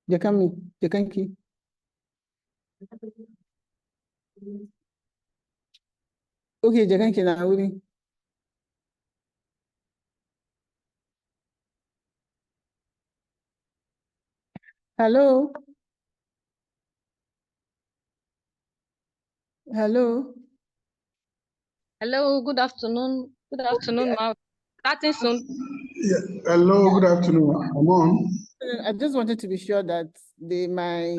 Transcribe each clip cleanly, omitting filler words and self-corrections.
Jakanki. Okay, Jakanki na wuri. Hello. Hello. Hello, good afternoon. Good afternoon, ma'am. Starting soon. Yeah. Hello, good afternoon. I'm on. I just wanted to be sure that my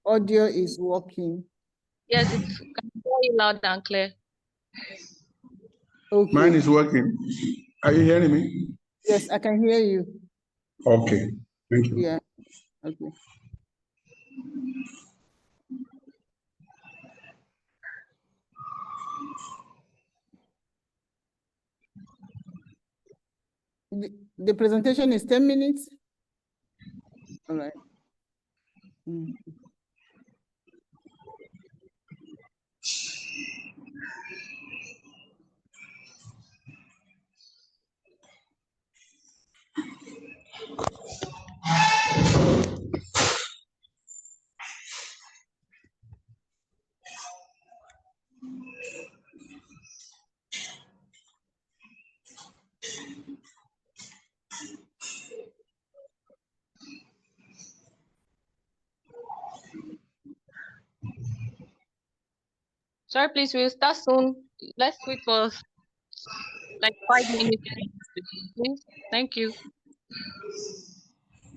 audio is working. Yes, it's very loud and clear. Okay. Mine is working. Are you hearing me? Yes, I can hear you. Okay. Thank you. Yeah. Okay. The presentation is 10 minutes. All right. Sorry, please, we'll start soon. Let's wait for like 5 minutes, please. Thank you.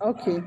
Okay.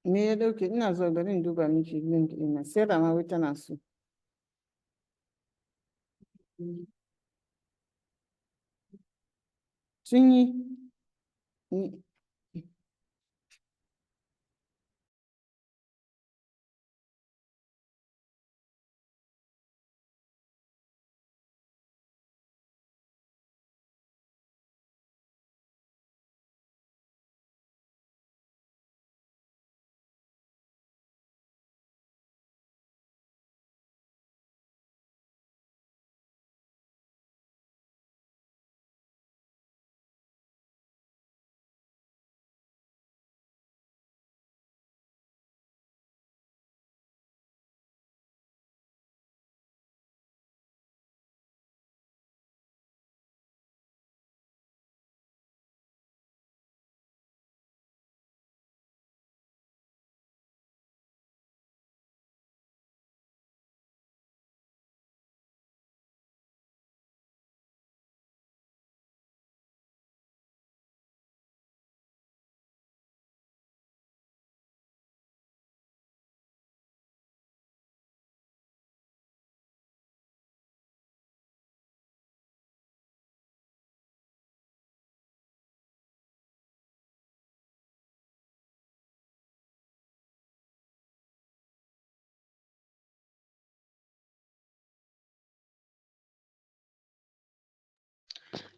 Me ya dauke ina zuwa bari in duba miki link ina sai da ma wata na so. Sun yi.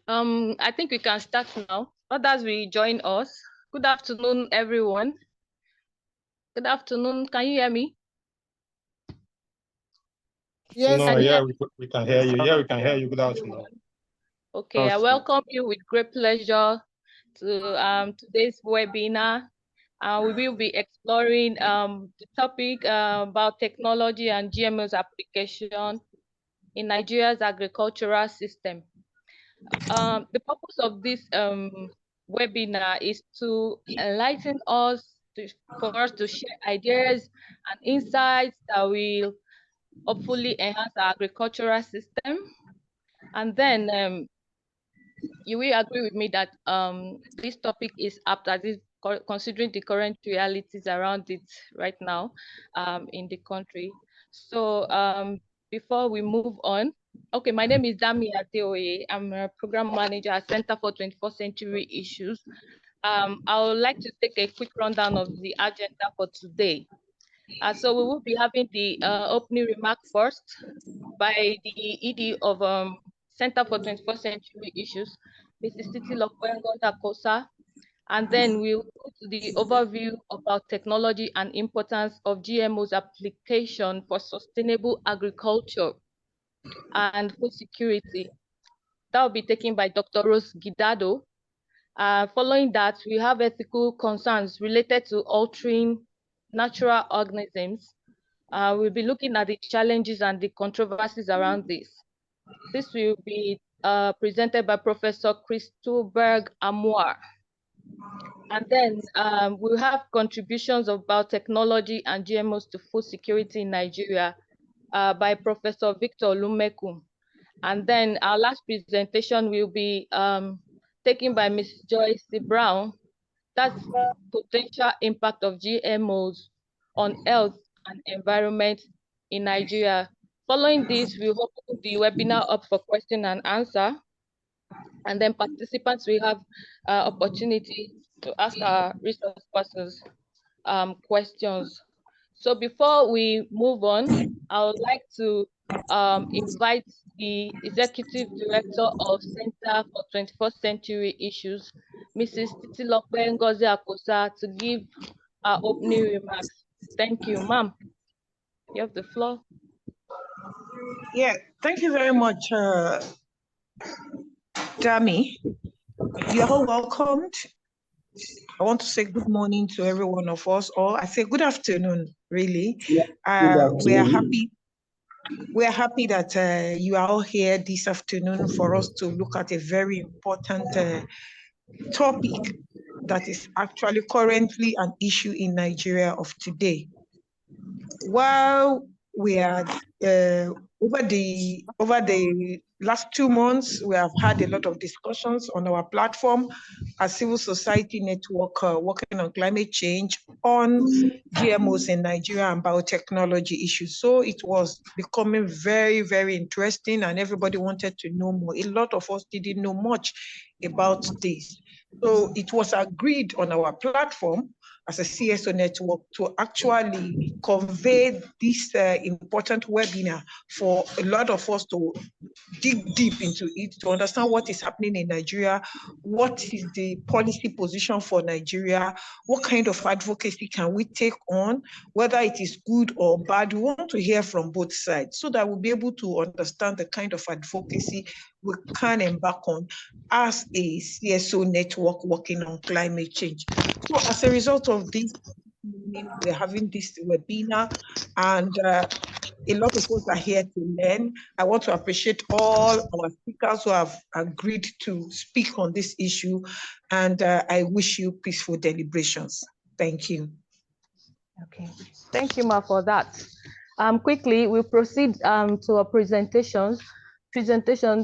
I think we can start now. Others will join us. Good afternoon, everyone. Good afternoon. Can you hear me? Yes. No, yeah, we can hear you. Yeah, we can hear you. Good afternoon. Okay, I welcome you with great pleasure to today's webinar. We will be exploring the topic about technology and GMOs application in Nigeria's agricultural system. The purpose of this webinar is to enlighten us, for us to share ideas and insights that will hopefully enhance our agricultural system. And then you will agree with me that this topic is apt, as if considering the current realities around it right now in the country. So before we move on, okay, my name is Dami Adeoye. I'm a program manager at Center for 21st Century Issues. I would like to take a quick rundown of the agenda for today. So we will be having the opening remark first by the ED of Center for 21st Century Issues, Mrs. Titi Lokwengoda Kosa, and then we'll go to the overview about technology and importance of GMOs application for sustainable agriculture and food security. That will be taken by Dr. Rose Gidado. Following that, we have ethical concerns related to altering natural organisms. We'll be looking at the challenges and the controversies around this. This will be presented by Professor Christobert Amoir. And then we'll have contributions of biotechnology and GMOs to food security in Nigeria by Professor Victor Lumeku. And then our last presentation will be taken by Ms. Joyce Brown. That's potential impact of GMOs on health and environment in Nigeria. Following this, we'll open the webinar up for question and answer. And then participants will have opportunity to ask our resource persons questions. So before we move on, I would like to invite the Executive Director of Center for 21st Century Issues, Mrs. Titilope Ngozi Akosa, to give our opening remarks. Thank you, ma'am. You have the floor. Yeah, thank you very much, Dami. You're all welcomed. I want to say good morning to every one of us, or I say good afternoon, really. We are happy. We are happy that you are all here this afternoon for us to look at a very important topic that is actually currently an issue in Nigeria of today. While we are over the last 2 months, we have had a lot of discussions on our platform as civil society network working on climate change, on GMOs in Nigeria and biotechnology issues. So it was becoming very, very interesting and everybody wanted to know more. A lot of us didn't know much about this. So it was agreed on our platform as a CSO network to actually convey this important webinar for a lot of us to dig deep into it, to understand what is happening in Nigeria, what is the policy position for Nigeria, what kind of advocacy can we take on, whether it is good or bad. We want to hear from both sides so that we'll be able to understand the kind of advocacy we can embark on as a CSO network working on climate change. So as a result of this, we're having this webinar, and a lot of us are here to learn. I want to appreciate all our speakers who have agreed to speak on this issue, and I wish you peaceful deliberations. Thank you. Okay, thank you, Ma, for that. Quickly, we'll proceed to our presentation.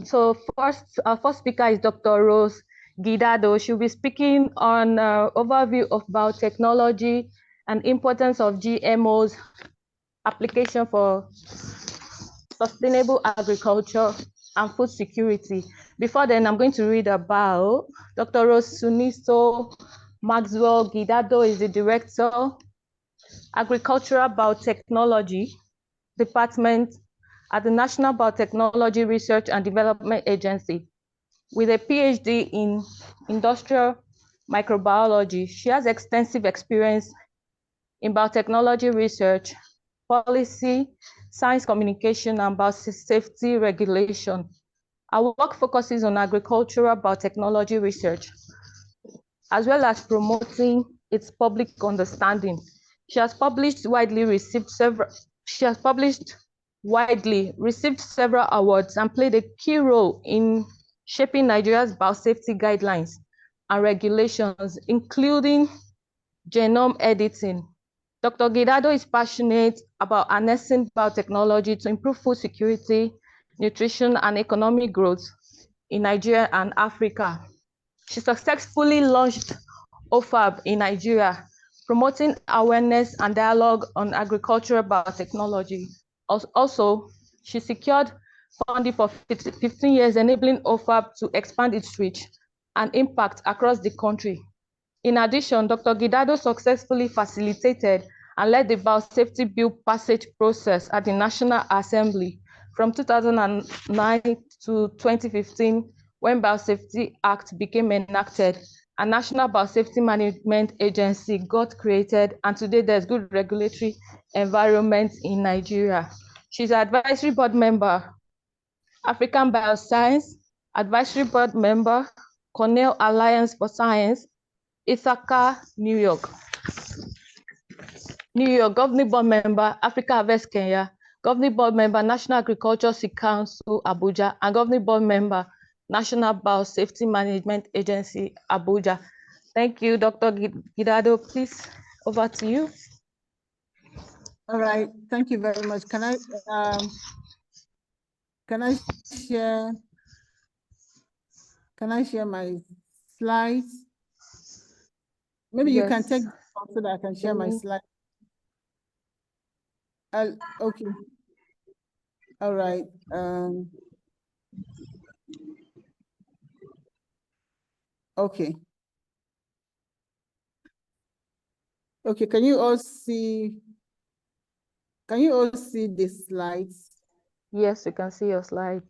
So our first speaker is Dr. Rose Gidado. She'll be speaking on overview of biotechnology and importance of GMOs application for sustainable agriculture and food security. Before then, I'm going to read about Dr. Rose Suniso Maxwell Gidado is the Director, Agricultural Biotechnology Department at the National Biotechnology Research and Development Agency. With a PhD in industrial microbiology, she has extensive experience in biotechnology research, policy, science communication, and biosafety regulation. Our work focuses on agricultural biotechnology research, as well as promoting its public understanding. She has widely received several awards and played a key role in shaping Nigeria's biosafety guidelines and regulations, including genome editing. Dr. Gidado is passionate about harnessing biotechnology to improve food security, nutrition, and economic growth in Nigeria and Africa. She successfully launched OFAB in Nigeria, promoting awareness and dialogue on agricultural biotechnology. Also, she secured funding for 15 years, enabling OFAB to expand its reach and impact across the country. In addition, Dr. Gidado successfully facilitated and led the Biosafety Bill passage process at the National Assembly from 2009 to 2015, when Biosafety Act became enacted. A National Biosafety Management Agency got created, and today there's good regulatory environment in Nigeria. She's an advisory board member, African Bioscience, advisory board member, Cornell Alliance for Science, Ithaca, New York, governing board member, Africa Harvest Kenya, governing board member, National Agriculture Council, Abuja, and governing board member, National Biosafety Management Agency, Abuja. Thank you, Dr. Gidado. Please, over to you. All right, thank you very much. Can I share my slides? Maybe you can take so that I can share my slides. Okay. All right. Okay. Okay, can you all see the slides? Yes, we can see your slide.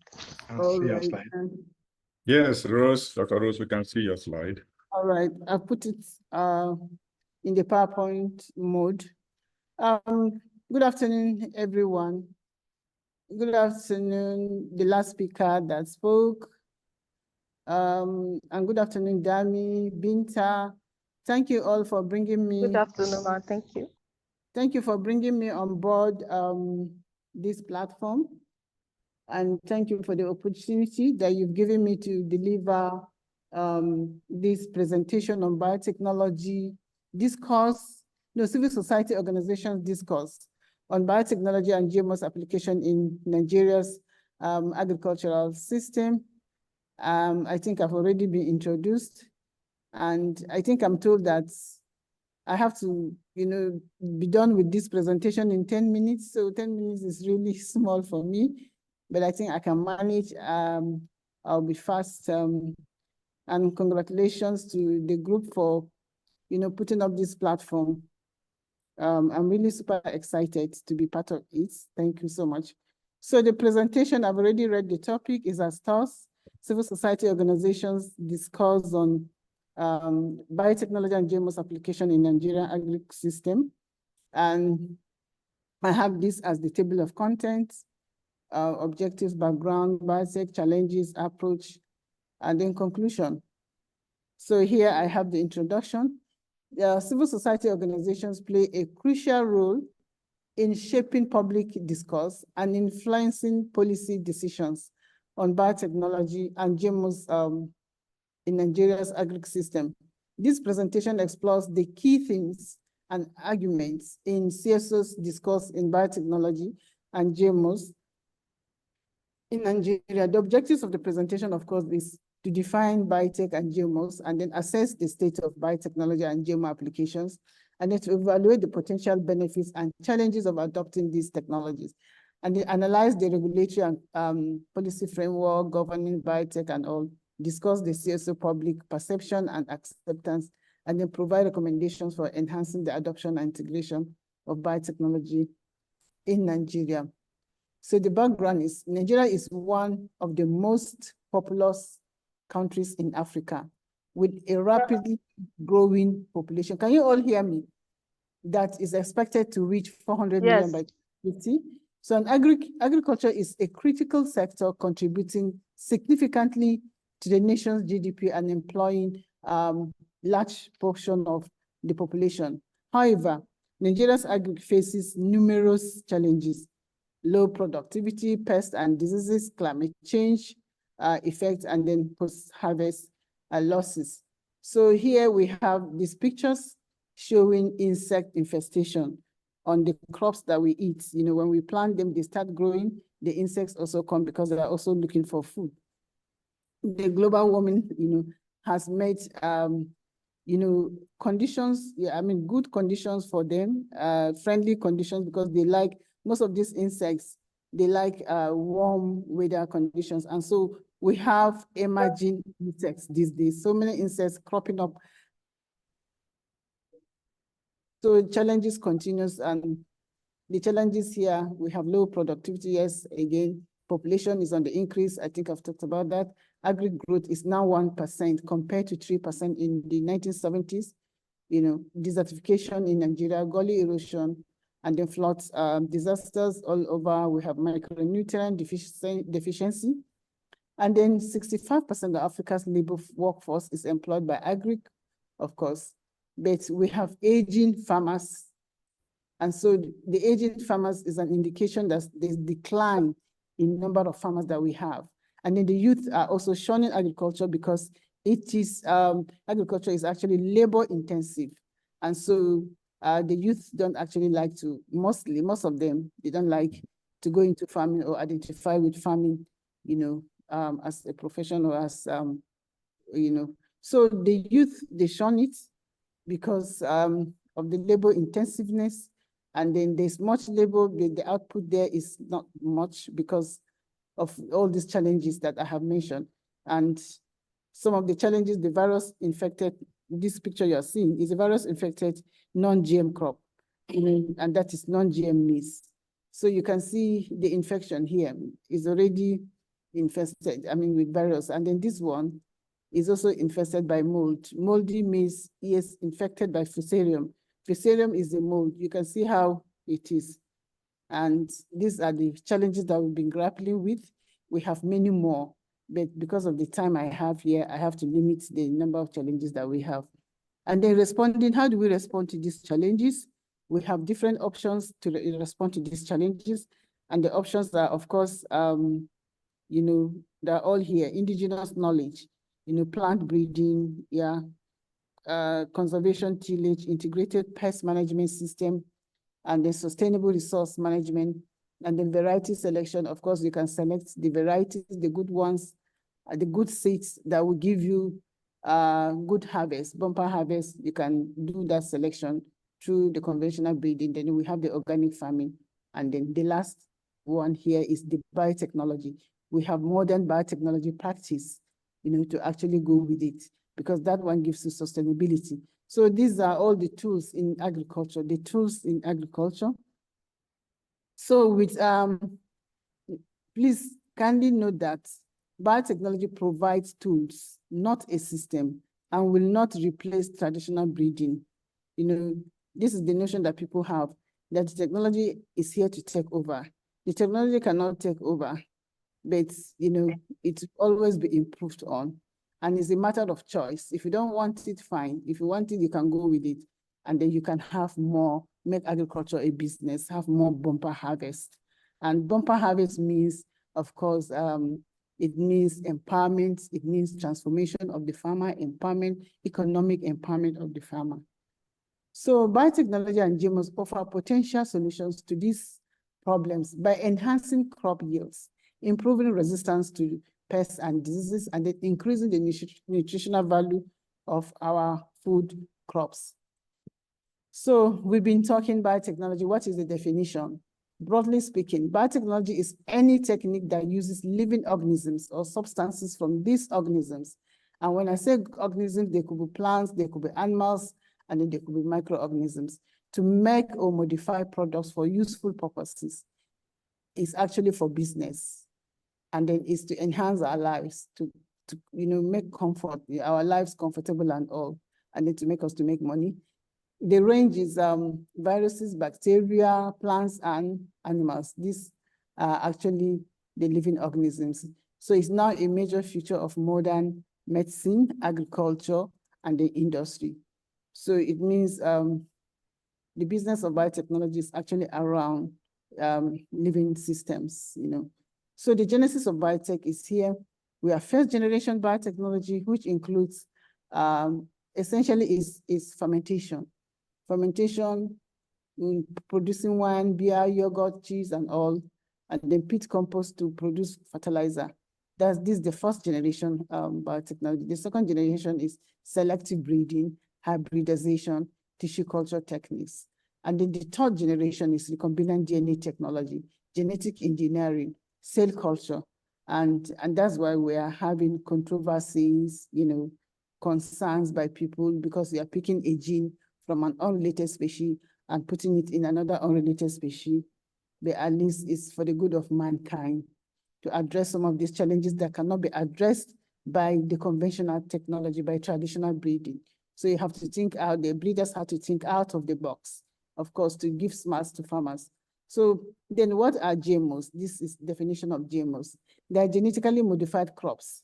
Yes, Rose, Dr. Rose, we can see your slide. All right, I'll put it in the PowerPoint mode. Good afternoon, everyone. Good afternoon, the last speaker that spoke. And good afternoon, Dami, Binta. Thank you all for bringing me. Good afternoon, ma'am. Thank you. Thank you for bringing me on board this platform. And thank you for the opportunity that you've given me to deliver this presentation on biotechnology discourse, civil society organizations discourse on biotechnology and GMOs application in Nigeria's agricultural system. I think I've already been introduced, and I think I'm told that I have to, be done with this presentation in 10 minutes. So 10 minutes is really small for me, but I think I can manage. I'll be fast. And congratulations to the group for, putting up this platform. I'm really super excited to be part of it. Thank you so much. So the presentation, I've already read the topic, is as TOS, Civil Society Organizations Discourse on Biotechnology and GMOs Application in Nigerian Agri System. And I have this as the table of contents, objectives, background, biotech, challenges, approach, and then conclusion. So here I have the introduction. Civil society organizations play a crucial role in shaping public discourse and influencing policy decisions on biotechnology and GMOs in Nigeria's agri system. This presentation explores the key themes and arguments in CSOs discourse in biotechnology and GMOs in Nigeria. The objectives of the presentation, of course, is to define biotech and GMOs, and then assess the state of biotechnology and GMO applications, and then to evaluate the potential benefits and challenges of adopting these technologies, and then analyze the regulatory and policy framework governing biotech and all, discuss the CSO public perception and acceptance, and then provide recommendations for enhancing the adoption and integration of biotechnology in Nigeria. So the background is Nigeria is one of the most populous countries in Africa with a rapidly growing population. Can you all hear me? That is expected to reach 400 million by 2050. So agriculture is a critical sector contributing significantly to the nation's GDP and employing large portion of the population. However, Nigeria's agri faces numerous challenges: low productivity, pests and diseases, climate change effects, and then post-harvest losses. So here we have these pictures showing insect infestation on the crops that we eat. You know, when we plant them, they start growing, the insects also come because they are also looking for food. The global warming, you know, has made, you know, conditions, good conditions for them, friendly conditions, because they like, most of these insects, they like warm weather conditions. And so we have emerging insects these days, so many insects cropping up. So challenges continues, and the challenges here, we have low productivity. Yes, again, population is on the increase. I think I've talked about that. Agri growth is now 1% compared to 3% in the 1970s. You know, desertification in Nigeria, gully erosion, and then floods, disasters all over. We have micronutrient deficiency. And then 65% of Africa's labor workforce is employed by agri, of course. But we have aging farmers. And so the aging farmers is an indication that there's decline in number of farmers that we have. And then the youth are also shunning agriculture because it is, agriculture is actually labor intensive. And so the youth don't actually like to, most of them, they don't like to go into farming or identify with farming, you know, as a profession or as, you know. So the youth, they shun it because of the labor intensiveness. And then there's much labor, the output there is not much because of all these challenges that I have mentioned. And some of the challenges, the virus infected, this picture you're seeing is a virus infected non-GM crop, and that is non-GM maize. So you can see the infection here is already infested, with virus. And then this one is also infested by mold. Moldy maize is infected by Fusarium. Fusarium is the mold. You can see how it is. And these are the challenges that we've been grappling with. We have many more, but because of the time I have here, I have to limit the number of challenges that we have. And then responding, how do we respond to these challenges? We have different options to respond to these challenges. And the options are, of course, you know, they're all here: indigenous knowledge, you know, plant breeding, conservation tillage, integrated pest management system, and then sustainable resource management, and then variety selection. Of course, you can select the varieties, the good ones, the good seeds that will give you good harvest, bumper harvest. You can do that selection through the conventional breeding. Then we have the organic farming. And then the last one here is the biotechnology. We have modern biotechnology practice, you know, to actually go with it, because that one gives you sustainability. So these are all the tools in agriculture, So with, please kindly note that biotechnology provides tools, not a system, and will not replace traditional breeding. You know, this is the notion that people have, that the technology is here to take over. The technology cannot take over, but, you know, it will always be improved on. And it's a matter of choice. If you don't want it, fine. If you want it, you can go with it. And then you can have more, make agriculture a business, have more bumper harvest. And bumper harvest means, of course, it means empowerment, it means transformation of the farmer, empowerment, economic empowerment of the farmer. So biotechnology and GMOs offer potential solutions to these problems by enhancing crop yields, improving resistance to pests and diseases, and then increasing the nutritional value of our food crops. So we've been talking biotechnology. What is the definition? Broadly speaking, biotechnology is any technique that uses living organisms or substances from these organisms. And when I say organisms, they could be plants, they could be animals, and then they could be microorganisms, to make or modify products for useful purposes. It's actually for business. And then it's to enhance our lives, to to, make our lives comfortable and all, and then to make us to make money. The range is viruses, bacteria, plants, and animals. These are actually the living organisms. So it's now a major feature of modern medicine, agriculture, and the industry. So it means the business of biotechnology is actually around living systems, So the genesis of biotech is here. We are first generation biotechnology, which includes essentially is fermentation. Fermentation, producing wine, beer, yogurt, cheese, and all, and then pit compost to produce fertilizer. This is the first generation biotechnology. The second generation is selective breeding, hybridization, tissue culture techniques. And then the third generation is recombinant DNA technology, genetic engineering, cell culture. And that's why we are having controversies, concerns by people because we are picking a gene from an unrelated species and putting it in another unrelated species, but at least it's for the good of mankind to address some of these challenges that cannot be addressed by the conventional technology, by traditional breeding. So you have to think out, the breeders have to think out of the box, of course, to give smarts to farmers. So then what are GMOs? This is definition of GMOs. They are genetically modified crops,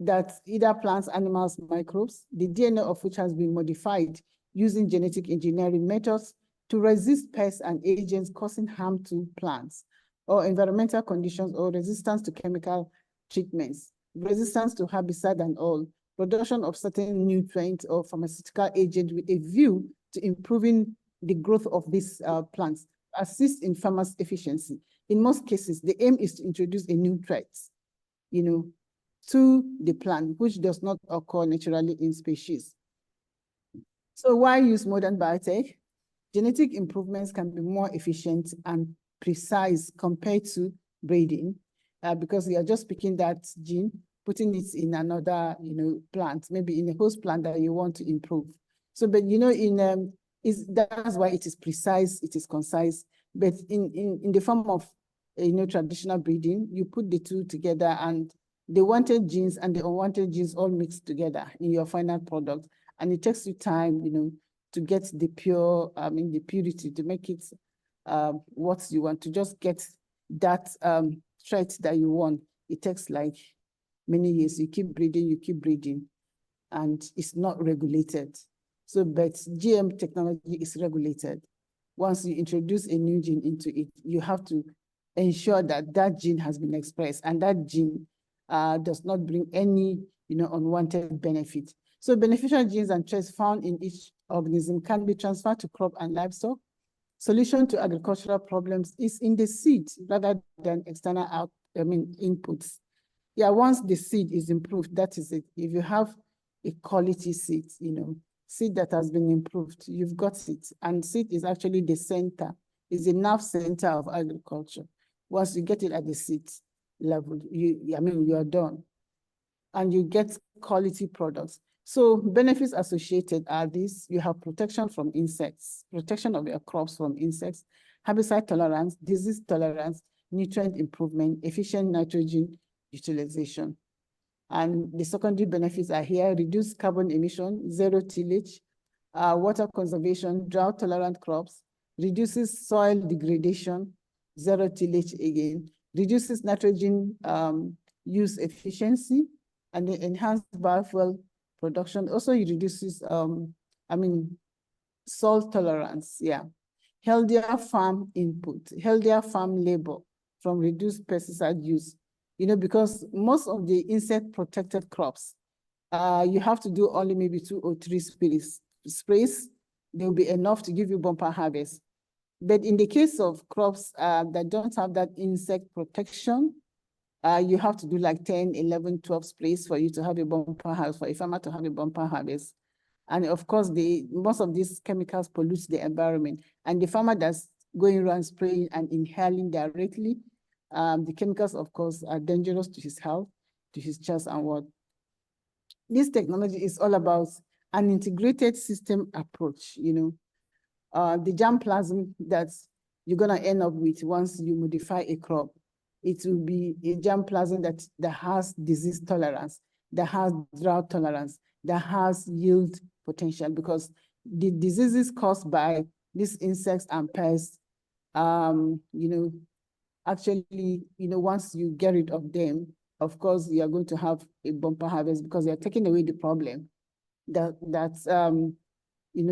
that either plants, animals, microbes, the DNA of which has been modified using genetic engineering methods to resist pests and agents causing harm to plants, or environmental conditions, or resistance to chemical treatments, resistance to herbicide and all, production of certain nutrients or pharmaceutical agents with a view to improving the growth of these plants, assist in farmers' efficiency. In most cases, the aim is to introduce a new threat, to the plant, which does not occur naturally in species. So why use modern biotech? Genetic improvements can be more efficient and precise compared to breeding, because we are just picking that gene, putting it in another, plant, maybe in a host plant that you want to improve. So, but that's why it is precise, it is concise. But in the form of, traditional breeding, you put the two together, and the wanted genes and the unwanted genes all mixed together in your final product. And it takes you time, to get the the purity, to make it what you want, to just get that trait that you want. It takes like many years. You keep breeding, and it's not regulated. So, but GM technology is regulated. Once you introduce a new gene into it, you have to ensure that that gene has been expressed, and that gene does not bring any, unwanted benefit. So beneficial genes and traits found in each organism can be transferred to crop and livestock. Solution to agricultural problems is in the seed rather than external inputs. Yeah, once the seed is improved, that is it. If you have a quality seed, seed that has been improved, you've got it. And seed is actually the center, is the nerve center of agriculture. Once you get it at the seed level, you are done. And you get quality products. So benefits associated are these: you have protection from insects, protection of your crops from insects, herbicide tolerance, disease tolerance, nutrient improvement, efficient nitrogen utilization. And the secondary benefits are here: reduced carbon emission, zero tillage, water conservation, drought tolerant crops, reduces soil degradation, zero tillage again, reduces nitrogen use efficiency, and the enhanced biofuel production. Also, it reduces, salt tolerance, healthier farm input, healthier farm labor from reduced pesticide use, because most of the insect protected crops, you have to do only maybe 2 or 3 sprays. They'll be enough to give you bumper harvest. But in the case of crops that don't have that insect protection, you have to do like 10, 11, 12 sprays for you to have a bumper harvest, for a farmer to have a bumper harvest. And of course, most of these chemicals pollute the environment. And the farmer that's going around spraying and inhaling directly, the chemicals, of course, are dangerous to his health, to his chest and what. This technology is all about an integrated system approach, the germplasm that you're gonna end up with once you modify a crop. it will be a germplasm that has disease tolerance, that has drought tolerance, that has yield potential, because the diseases caused by these insects and pests, actually, once you get rid of them, of course, you are going to have a bumper harvest because you're taking away the problem that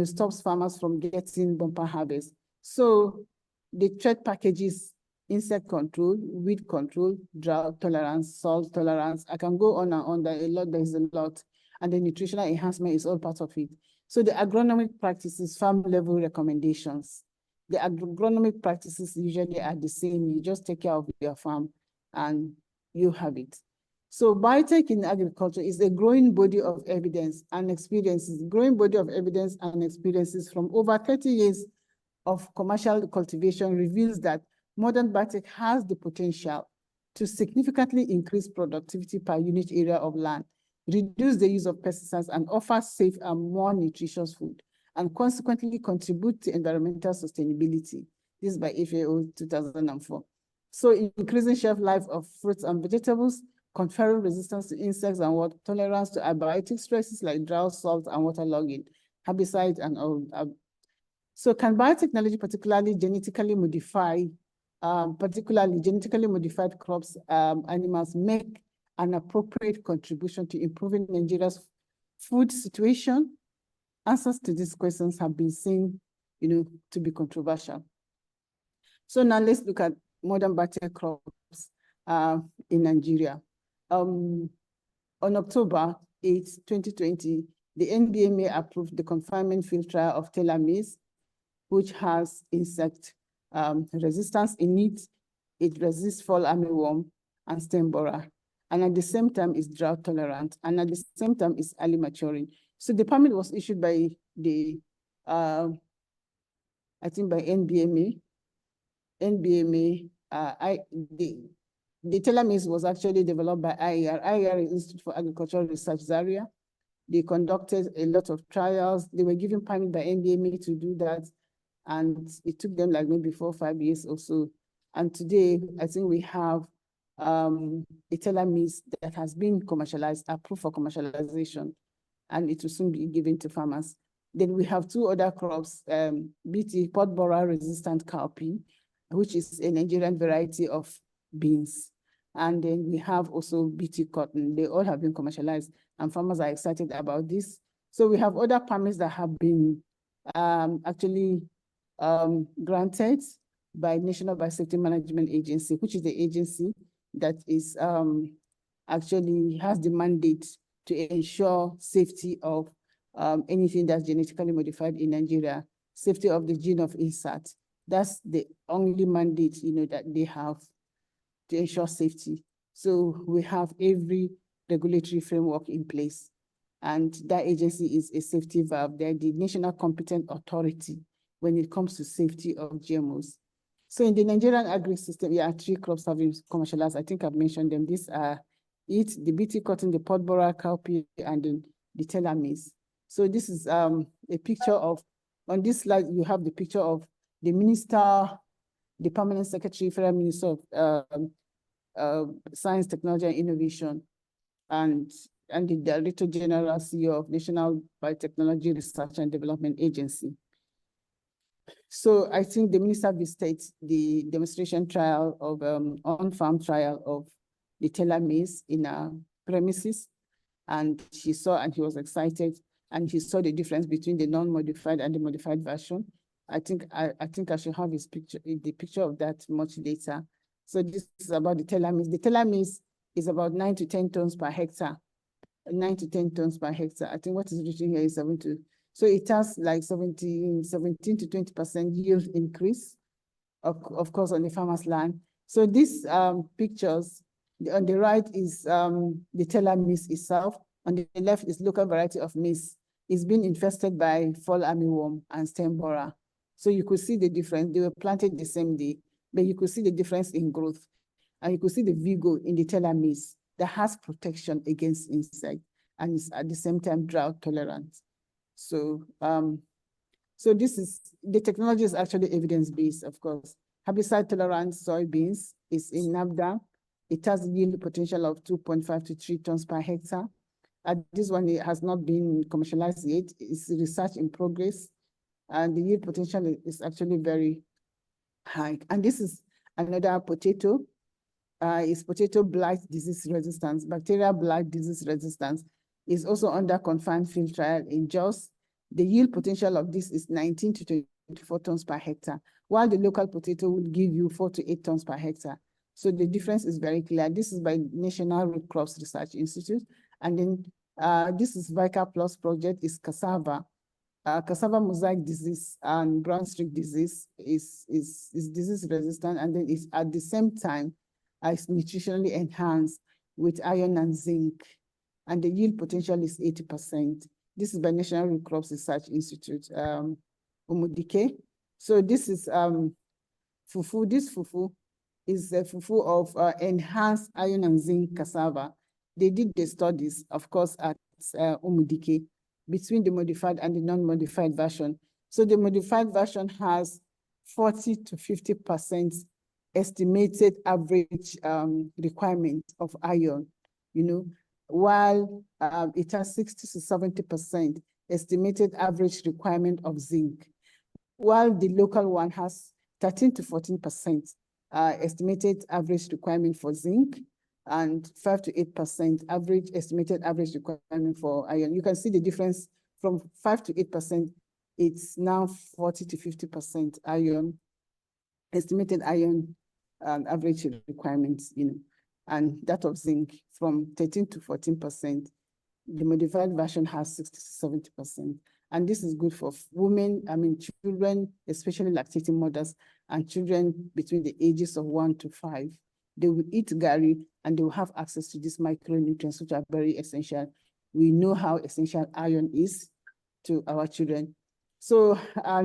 stops farmers from getting bumper harvest. So the threat packages: insect control, weed control, drought tolerance, salt tolerance. I can go on and on. There's a lot. And the nutritional enhancement is all part of it. So the agronomic practices, farm level recommendations. The agronomic practices usually are the same. You just take care of your farm and you have it. So biotech in agriculture is a growing body of evidence and experiences, from over 30 years of commercial cultivation reveals that modern biotech has the potential to significantly increase productivity per unit area of land, reduce the use of pesticides, and offer safe and more nutritious food, and consequently contribute to environmental sustainability. This is by FAO 2004. So increasing shelf life of fruits and vegetables, conferring resistance to insects and water tolerance to abiotic stresses like drought, salt, and waterlogging, herbicides, and all. So can biotechnology, particularly genetically modified crops, animals, make an appropriate contribution to improving Nigeria's food situation? Answers to these questions have been seen, to be controversial. So now let's look at modern biotech crops in Nigeria. On October 8, 2020, the NBMA approved the confinement field trial of Tailor maize, which has insect resistance in it. It resists fall armyworm and stem borer, and at the same time is drought tolerant, and at the same time is early maturing. So the permit was issued by the, I think by NBMA. The Tailor maize was actually developed by IAR. IAR is Institute for Agricultural Research, Zaria. They conducted a lot of trials. They were given permit by NBMA to do that, and it took them like maybe 4 or 5 years or so. And today, I think we have a Tailor maize that has been commercialized, approved for commercialization, and it will soon be given to farmers. Then we have 2 other crops, BT, pod borer resistant cowpea, which is a Nigerian variety of beans. And then we have also BT cotton. They all have been commercialized, and farmers are excited about this. So we have other permits that have been granted by National Biosafety Management Agency, which is the agency that is actually has the mandate to ensure safety of anything that's genetically modified in Nigeria, safety of the gene of insert. That's the only mandate, that they have to ensure safety. So we have every regulatory framework in place, and that agency is a safety valve. They're the national competent authority when it comes to safety of GMOs. So in the Nigerian agri system, 3 crops have been commercialized. I think I've mentioned them. These are the BT cotton, the pod borer cowpea, and then the Tailor maize. So this is a picture of, on this slide, you have the picture of the minister, the permanent secretary, Federal Minister of Science, Technology, and Innovation, and the Director General CEO of National Biotechnology Research and Development Agency. So I think the minister visited the demonstration trial of on-farm trial of the Tailor maize in our premises, and he saw and he was excited, and he saw the difference between the non-modified and the modified version. I think I should have his picture, the picture of that much later. So this is about the Tailor maize. The Tailor maize is about 9 to 10 tons per hectare. 9 to 10 tons per hectare. I think what is written here is 7 to. So it has like 17 to 20% yield increase, of course, on the farmer's land. So these pictures, on the right is the Tailor maize itself. On the left is local variety of maize. It's been infested by fall armyworm and stem borer. So you could see the difference. They were planted the same day, but you could see the difference in growth. And you could see the vigor in the Tailor maize that has protection against insect and is at the same time drought tolerant. So, the technology is actually evidence-based, of course. Herbicide tolerant soybeans is in NAFDA. It has yield potential of 2.5 to 3 tons per hectare. This one, it has not been commercialized yet. It's research in progress. And the yield potential is actually very high. And this is another potato. It's potato blight disease resistance. Bacterial blight disease resistance is also under confined field trial in Jos. The yield potential of this is 19 to 24 tons per hectare, while the local potato will give you 4 to 8 tons per hectare. So the difference is very clear. This is by National Root Crops Research Institute. And then this is Vicar Plus project is cassava. Cassava mosaic disease and brown streak disease is disease resistant, and then it's at the same time is nutritionally enhanced with iron and zinc, and the yield potential is 80%. This is by National Root Crops Research Institute, Umudike. So this is fufu. This fufu is a fufu of enhanced iron and zinc cassava. They did the studies, of course, at Umudike, between the modified and the non-modified version. So the modified version has 40 to 50% estimated average requirement of iron, while it has 60 to 70% estimated average requirement of zinc, while the local one has 13 to 14% estimated average requirement for zinc, and 5 to 8% estimated average requirement for iron. You can see the difference from 5 to 8%. It's now 40 to 50% iron, estimated iron average requirements, and that of zinc from 13 to 14%. The modified version has 60 to 70%. And this is good for women, children, especially lactating mothers, and children between the ages of 1 to 5. They will eat gari and they will have access to these micronutrients, which are very essential. We know how essential iron is to our children. So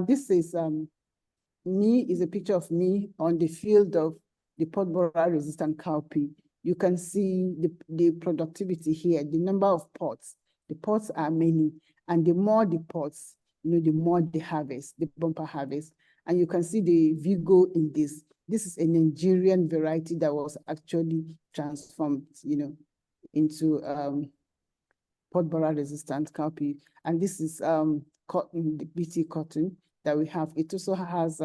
this is is a picture of me on the field of the pod borer resistant cowpea. You can see the productivity here, the number of pods. The pods are many, and the more the pods, the more the harvest, the bumper harvest. And you can see the vigo in this. This is a Nigerian variety that was actually transformed, into pod borer resistant cowpea. And this is cotton, the BT cotton that we have. It also has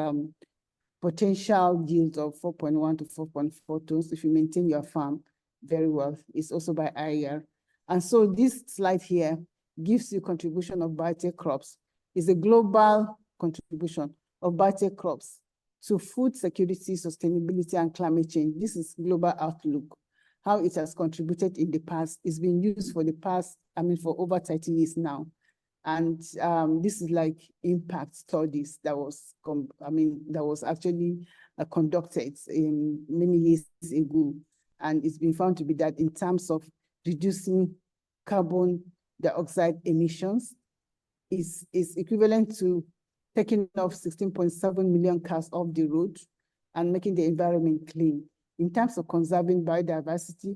potential yield of 4.1 to 4.4 tons if you maintain your farm very well. It's also by IR. And so this slide here gives you contribution of biotech crops. It's a global contribution of biotech crops to food security, sustainability, and climate change. This is global outlook, how it has contributed in the past. It's been used for the past, for over 30 years now. And this is like impact studies that was, actually conducted many years ago. And it's been found to be that in terms of reducing carbon dioxide emissions, is equivalent to taking off 16.7 million cars off the road and making the environment clean. In terms of conserving biodiversity,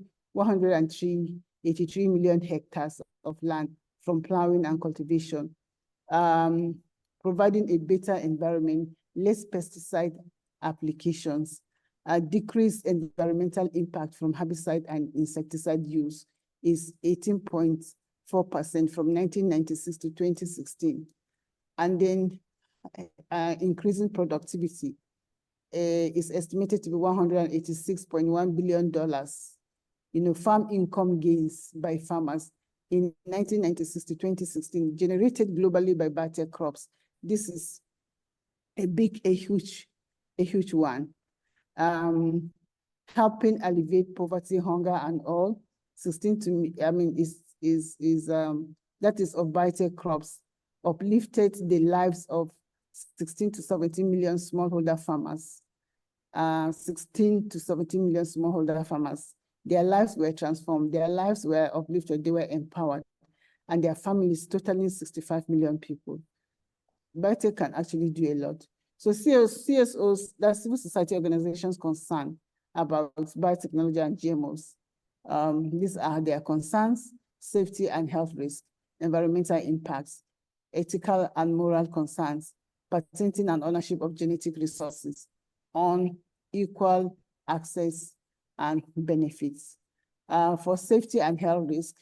83 million hectares of land from plowing and cultivation, providing a better environment, less pesticide applications, decreased environmental impact from herbicide and insecticide use is 18.4% from 1996 to 2016. And then increasing productivity is estimated to be $186.1 billion. Farm income gains by farmers in 1996 to 2016 generated globally by biotech crops. This is a huge one. Helping alleviate poverty, hunger, and all. 16 to that is of biotech crops, uplifted the lives of 16 to 17 million smallholder farmers. 16 to 17 million smallholder farmers. Their lives were transformed. Their lives were uplifted. They were empowered, and their families totaling 65 million people. Biotech can actually do a lot. So CSOs, that's civil society organizations concerned about biotechnology and GMOs. These are their concerns: safety and health risk, environmental impacts, ethical and moral concerns, patenting and ownership of genetic resources, on equal access, and benefits. For safety and health risk,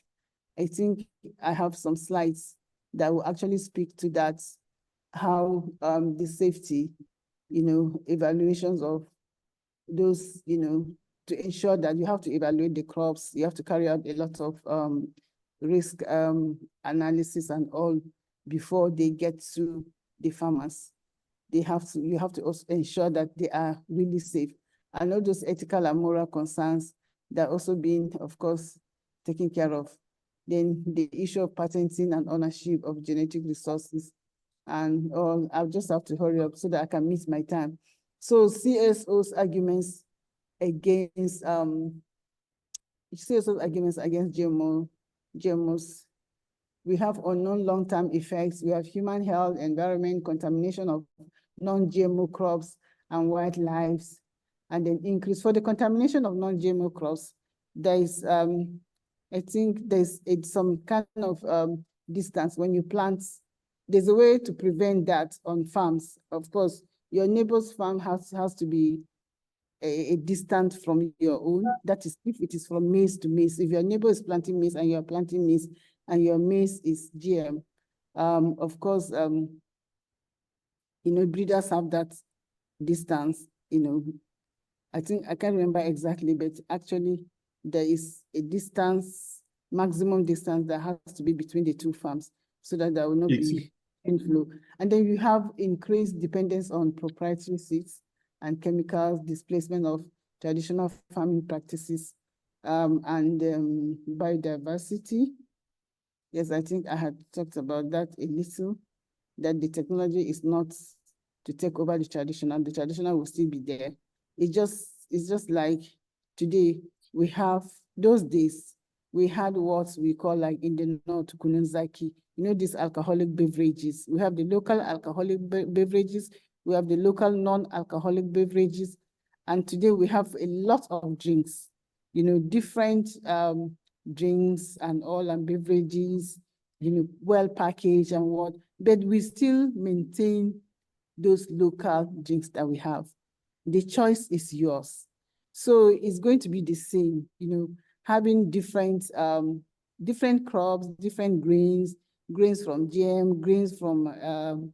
I think I have some slides that will actually speak to that, how the safety, evaluations of those, to ensure that you have to evaluate the crops, you have to carry out a lot of risk analysis and all before they get to the farmers. You have to also ensure that they are really safe. And all those ethical and moral concerns that are also being, of course, taken care of. Then the issue of patenting and ownership of genetic resources and all. I'll just have to hurry up so that I can miss my time. So CSO's arguments against GMOs. We have unknown long-term effects. We have human health, environment, contamination of non-GMO crops and wildlife, and then increase. For the contamination of non-GMO crops, there is, I think there's some kind of distance when you plant. There's a way to prevent that on farms. Of course, your neighbor's farm has to be a distance from your own. That is if it is from maize to maize. If your neighbor is planting maize and you're planting maize and your maize is GM, of course, breeders have that distance, I think, I can't remember exactly, but actually there is a distance, maximum distance that has to be between the two farms so that there will not be inflow. And then you have increased dependence on proprietary seeds and chemicals, displacement of traditional farming practices, and biodiversity. Yes, I think I had talked about that a little, that the technology is not to take over the traditional will still be there. It's just like today, we have, those days, we had what we call, like in the north, kununzaki, these alcoholic beverages. We have the local alcoholic beverages, we have the local non-alcoholic beverages, and today we have a lot of drinks, different drinks and all, and beverages, well packaged and what, but we still maintain those local drinks that we have. The choice is yours. So it's going to be the same, having different crops, different grains from GM, grains from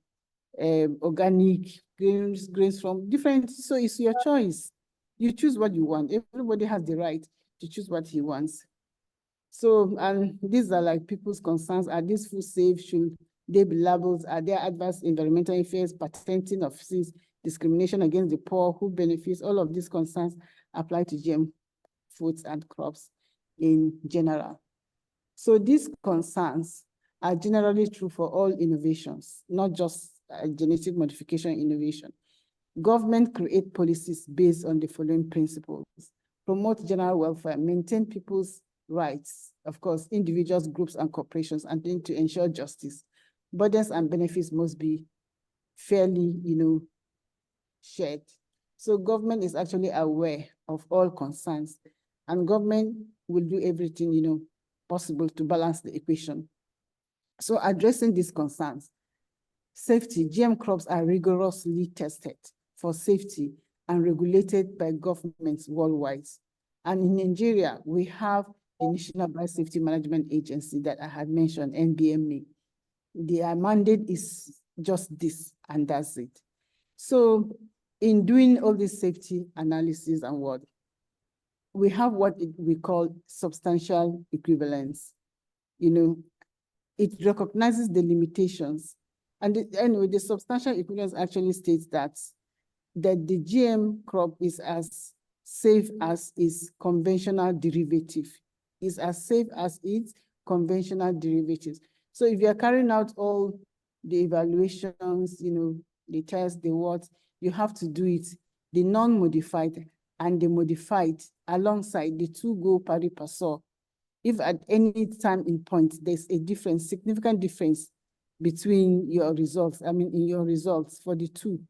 organic, grains from different, so it's your choice. You choose what you want. Everybody has the right to choose what he wants. So, and these are like people's concerns. Are these food safe? Should they be labeled? Are there adverse environmental effects, patenting of seeds, discrimination against the poor, who benefits? All of these concerns apply to GM foods and crops in general. So these concerns are generally true for all innovations, not just genetic modification innovation. Government create policies based on the following principles: promote general welfare, maintain people's rights, of course, individuals, groups, and corporations, and then to ensure justice. Burdens and benefits must be fairly, shared. So government is actually aware of all concerns, and government will do everything, possible to balance the equation. So addressing these concerns: safety. GM crops are rigorously tested for safety and regulated by governments worldwide. And in Nigeria, we have the National Biosafety Management Agency that I had mentioned, NBMA. Their mandate is just this, and that's it. So in doing all this safety analysis and what, we have what we call substantial equivalence. It recognizes the limitations. And anyway, the substantial equivalence actually states that the GM crop is as safe as its conventional derivative. Is as safe as its conventional derivatives. So if you're carrying out all the evaluations, the tests, the what, you have to do it, the non-modified and the modified alongside, the two go pari passu. If at any time in point, there's a difference, significant difference between your results, in your results for the two,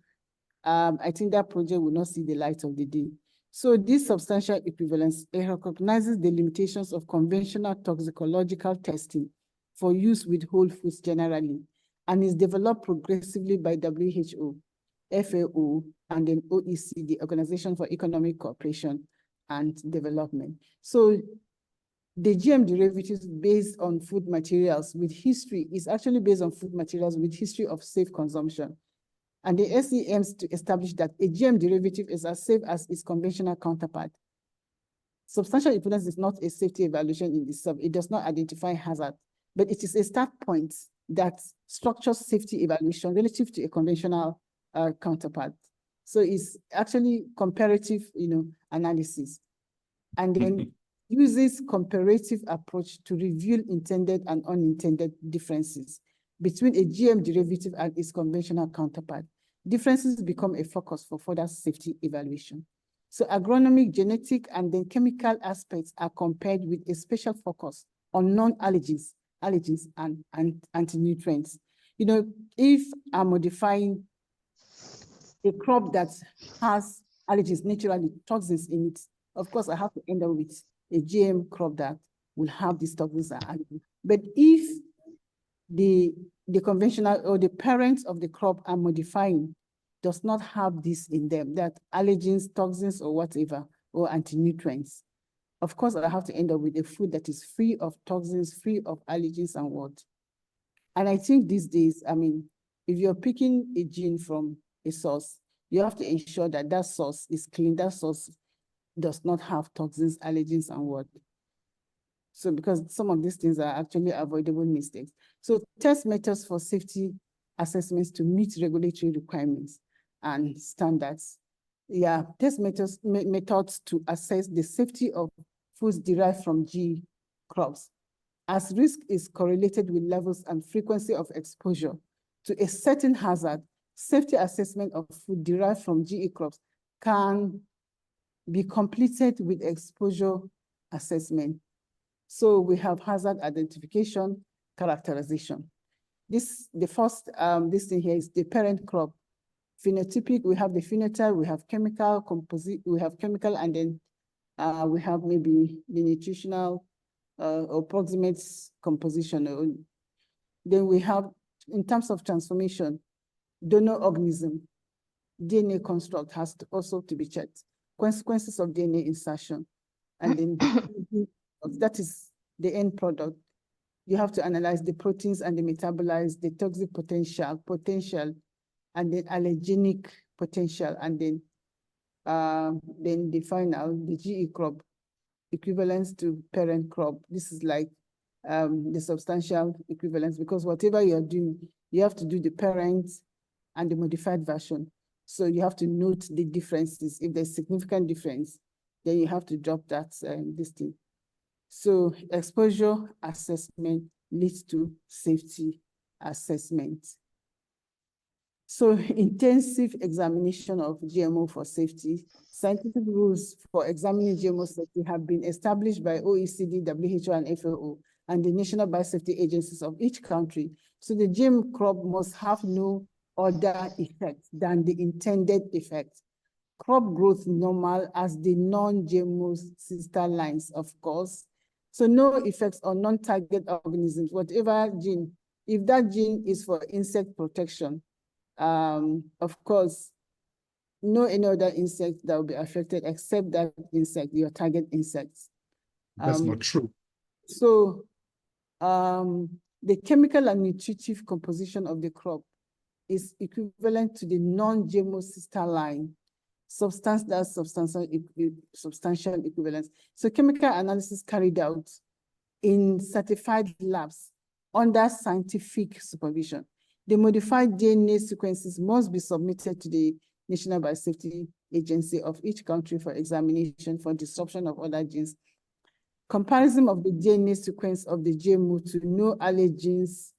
I think that project will not see the light of the day. So this substantial equivalence, it recognizes the limitations of conventional toxicological testing for use with whole foods generally, and is developed progressively by WHO. FAO, and then OECD, Organization for Economic Cooperation and Development. So the GM derivatives based on food materials with history is actually based on food materials with history of safe consumption. And the SE aims to establish that a GM derivative is as safe as its conventional counterpart. Substantial equivalence is not a safety evaluation in itself. It does not identify hazard, but it is a start point that structures safety evaluation relative to a conventional counterpart. So it's actually comparative, analysis, and then uses comparative approach to reveal intended and unintended differences between a GM derivative and its conventional counterpart. Differences become a focus for further safety evaluation. So agronomic, genetic, and then chemical aspects are compared with a special focus on non-allergens, allergens, and anti-nutrients. If I'm modifying a crop that has allergens, naturally toxins in it, of course, I have to end up with a GM crop that will have these toxins and allergens. But if the conventional or the parents of the crop I'm modifying does not have this in them, that allergens, toxins, or whatever, or anti-nutrients, of course, I have to end up with a food that is free of toxins, free of allergens and what. And I think these days, if you're picking a gene from a source, you have to ensure that that source is clean, that source does not have toxins, allergens, and what. So because some of these things are actually avoidable mistakes. So test methods for safety assessments to meet regulatory requirements and standards. Yeah, test methods to assess the safety of foods derived from GE crops. As risk is correlated with levels and frequency of exposure to a certain hazard, safety assessment of food derived from GE crops can be completed with exposure assessment. So we have hazard identification, characterization. The first this thing here is the parent crop. Phenotypic, we have the phenotype, we have chemical composite, we have chemical, and then we have maybe the nutritional or proximate composition. Then we have, in terms of transformation, donor organism, DNA construct has to also to be checked. Consequences of DNA insertion, and then that is the end product. You have to analyze the proteins and the metabolites, the toxic potential, and then allergenic potential, and then the final, the GE crop, equivalence to parent crop. This is like the substantial equivalence, because whatever you're doing, you have to do the parent and the modified version. So you have to note the differences. If there's significant difference, then you have to drop that this thing. So exposure assessment leads to safety assessment. So intensive examination of GMO for safety. Scientific rules for examining GMO safety have been established by OECD, WHO, and FAO, and the national biosafety agencies of each country. So the GM crop must have no other effect than the intended effect. Crop growth normal as the non-GMO sister lines, of course. So no effects on non-target organisms, whatever gene. If that gene is for insect protection, of course, no any other insect that will be affected except that insect, your target insects. That's not true. So the chemical and nutritive composition of the crop is equivalent to the non-GMO sister line. Substance, that's substantial equivalence. So chemical analysis carried out in certified labs under scientific supervision. The modified DNA sequences must be submitted to the National Biosafety Agency of each country for examination for disruption of other genes. Comparison of the DNA sequence of the GMO to no allergens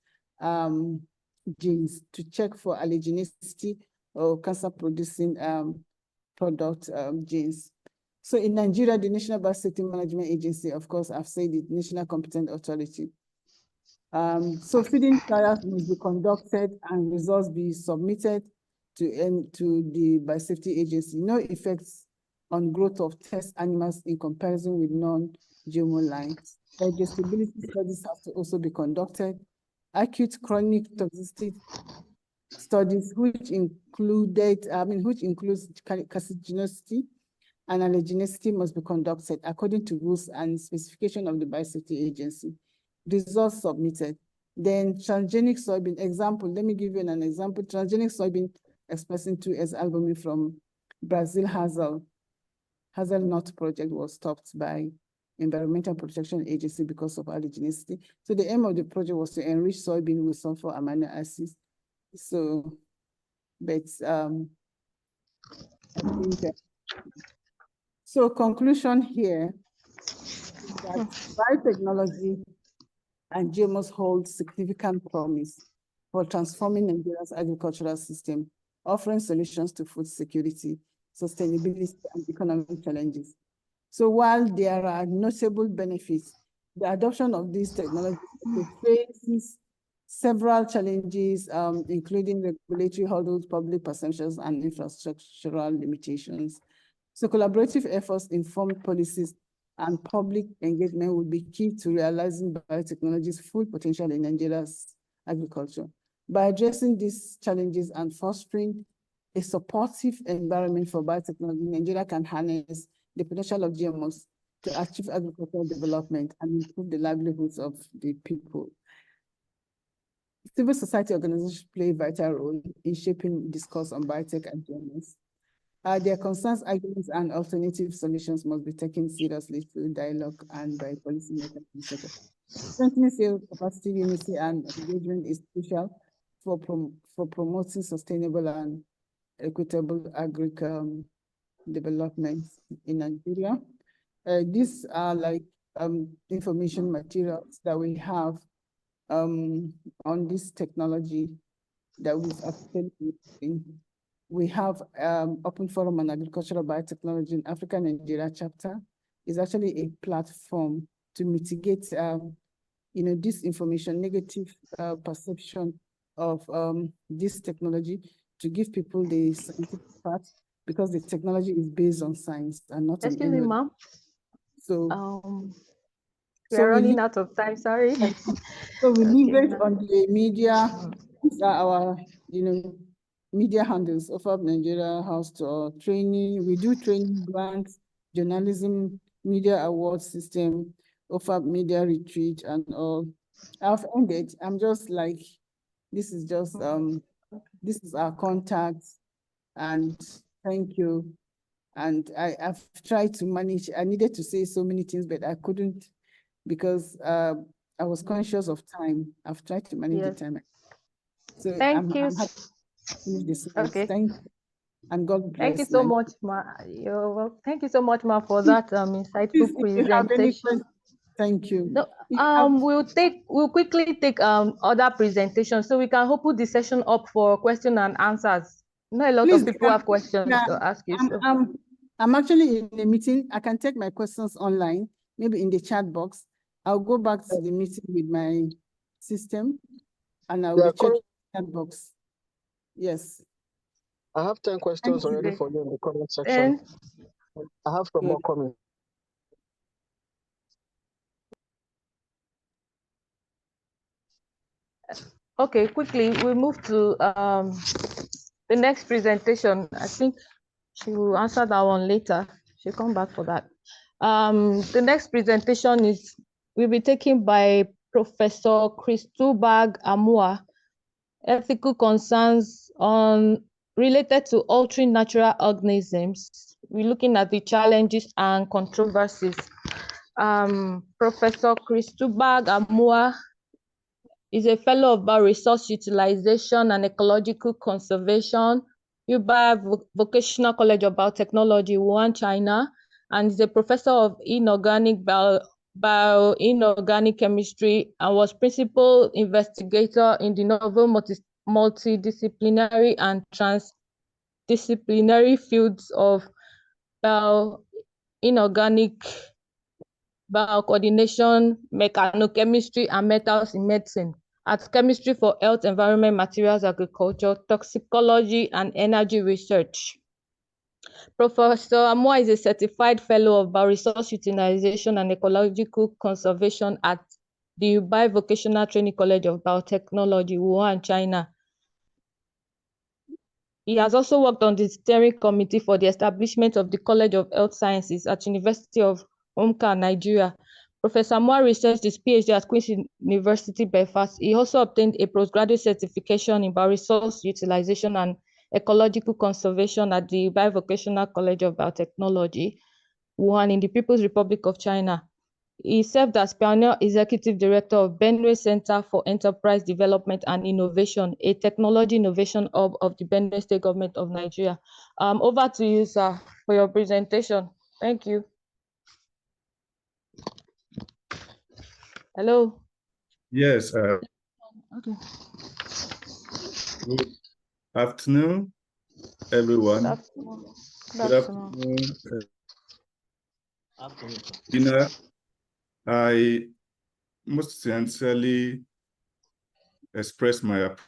genes to check for allergenicity or cancer-producing product genes. So in Nigeria, the National Biosafety Management Agency, of course, I've said the National Competent Authority. So feeding trials must be conducted and results be submitted to the Biosafety Agency. No effects on growth of test animals in comparison with non-GMO lines. Digestibility studies have to also be conducted. Acute chronic toxicity studies which includes carcinogenicity and allergenicity must be conducted according to rules and specification of the Biosafety Agency. Results submitted. Then transgenic soybean example, let me give you an example. Transgenic soybean expressing 2S albumin from Brazil hazelnut project was stopped by Environmental Protection Agency because of allergenicity. So the aim of the project was to enrich soybean with sulfur amino acids. So, but I think so conclusion here is that biotechnology and GMOs hold significant promise for transforming Nigeria's agricultural system, offering solutions to food security, sustainability, and economic challenges. So while there are notable benefits, the adoption of these technologies faces several challenges, including regulatory hurdles, public perceptions, and infrastructural limitations. So collaborative efforts, informed policies, and public engagement will be key to realizing biotechnology's full potential in Nigeria's agriculture. By addressing these challenges and fostering a supportive environment for biotechnology, Nigeria can harness the potential of GMOs to achieve agricultural development and improve the livelihoods of the people. Civil society organizations play a vital role in shaping discourse on biotech and GMOs. Their concerns, arguments, and alternative solutions must be taken seriously through dialogue and by policymakers. Strengthening sales capacity, unity, and engagement is crucial for promoting sustainable and equitable agricultural development in Nigeria. These are like information materials that we have on this technology that we've actually using. We have Open Forum on Agricultural Biotechnology in Africa Nigeria chapter. Is actually a platform to mitigate disinformation, negative perception of this technology, to give people the scientific part, because the technology is based on science and not on. Excuse me, ma'am. So we are running out of time, sorry. So we leverage on the media. These are our, media handles of Nigeria House to training. We do training grants, journalism, media award system, offer media retreat and all. I've ended. I'm just like, this is just this is our contact, and thank you. And I've tried to manage. I needed to say so many things, but I couldn't, because I was conscious of time. I've tried to manage the time. So thank you. I'm happy to finish this. Okay. Thank you. And God bless. Thank you so much, Ma. You're welcome. Thank you so much, Ma, for that insightful presentation. Thank you. No, we'll quickly take other presentations, so we can open the session up for question and answers. Not a lot of people have questions to ask you. I'm actually in a meeting. I can take my questions online, maybe in the chat box. I'll go back to the meeting with my system, and I'll be checking the chat box. Yes. I have 10 questions already for you in the comment section. I have some more coming. Okay, quickly, we move to the next presentation. I think she will answer that one later. She'll come back for that. The next presentation will be taken by Professor Christobag Amua, ethical concerns related to altering natural organisms. We're looking at the challenges and controversies. Professor Christobag Amua is a fellow of bioresource utilization and ecological conservation, UBA Vocational College of Biotechnology, Wuhan, China, and is a professor of inorganic inorganic chemistry, and was principal investigator in the novel multidisciplinary and transdisciplinary fields of inorganic biocoordination, mechanochemistry, and metals in medicine, at Chemistry for Health, Environment, Materials, Agriculture, Toxicology, and Energy Research. Professor Amua is a certified fellow of bioresource utilization and ecological conservation at the UBA Vocational Training College of Biotechnology, Wuhan, China. He has also worked on the steering committee for the establishment of the College of Health Sciences at University of Omka, Nigeria. Professor Moore researched his PhD at Queen's University, Belfast. He also obtained a postgraduate certification in bioresource utilization and ecological conservation at the Bivocational College of Biotechnology, Wuhan, in the People's Republic of China. He served as Pioneer Executive Director of Benue Center for Enterprise Development and Innovation, a technology innovation hub of the Benue State Government of Nigeria. Over to you, sir, for your presentation. Thank you. Hello. Yes. Okay. Good afternoon, everyone. Good afternoon. Good afternoon. I most sincerely express my approach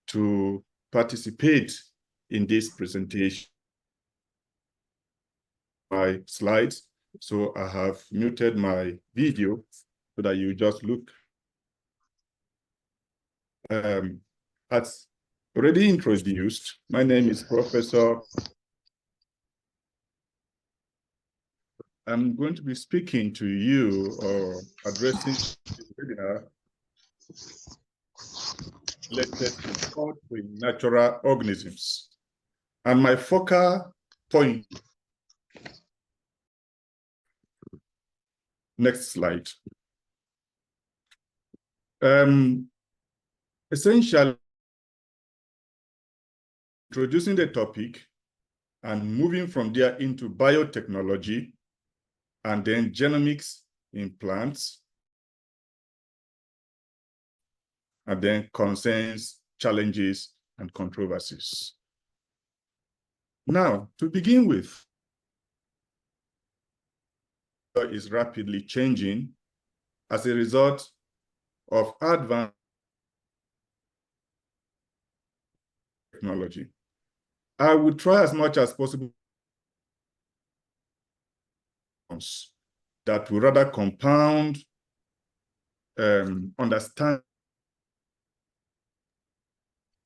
to participate in this presentation. My slides, so I have muted my video so that you just look. As already introduced, my name is Professor. I'm going to be speaking to you or addressing this webinar related to natural organisms. And my focal point. Next slide. Essentially, introducing the topic and moving from there into biotechnology and then genomics in plants, and then concerns, challenges, and controversies. Now, to begin with, is rapidly changing as a result of advanced technology. I would try as much as possible that will rather compound, understand.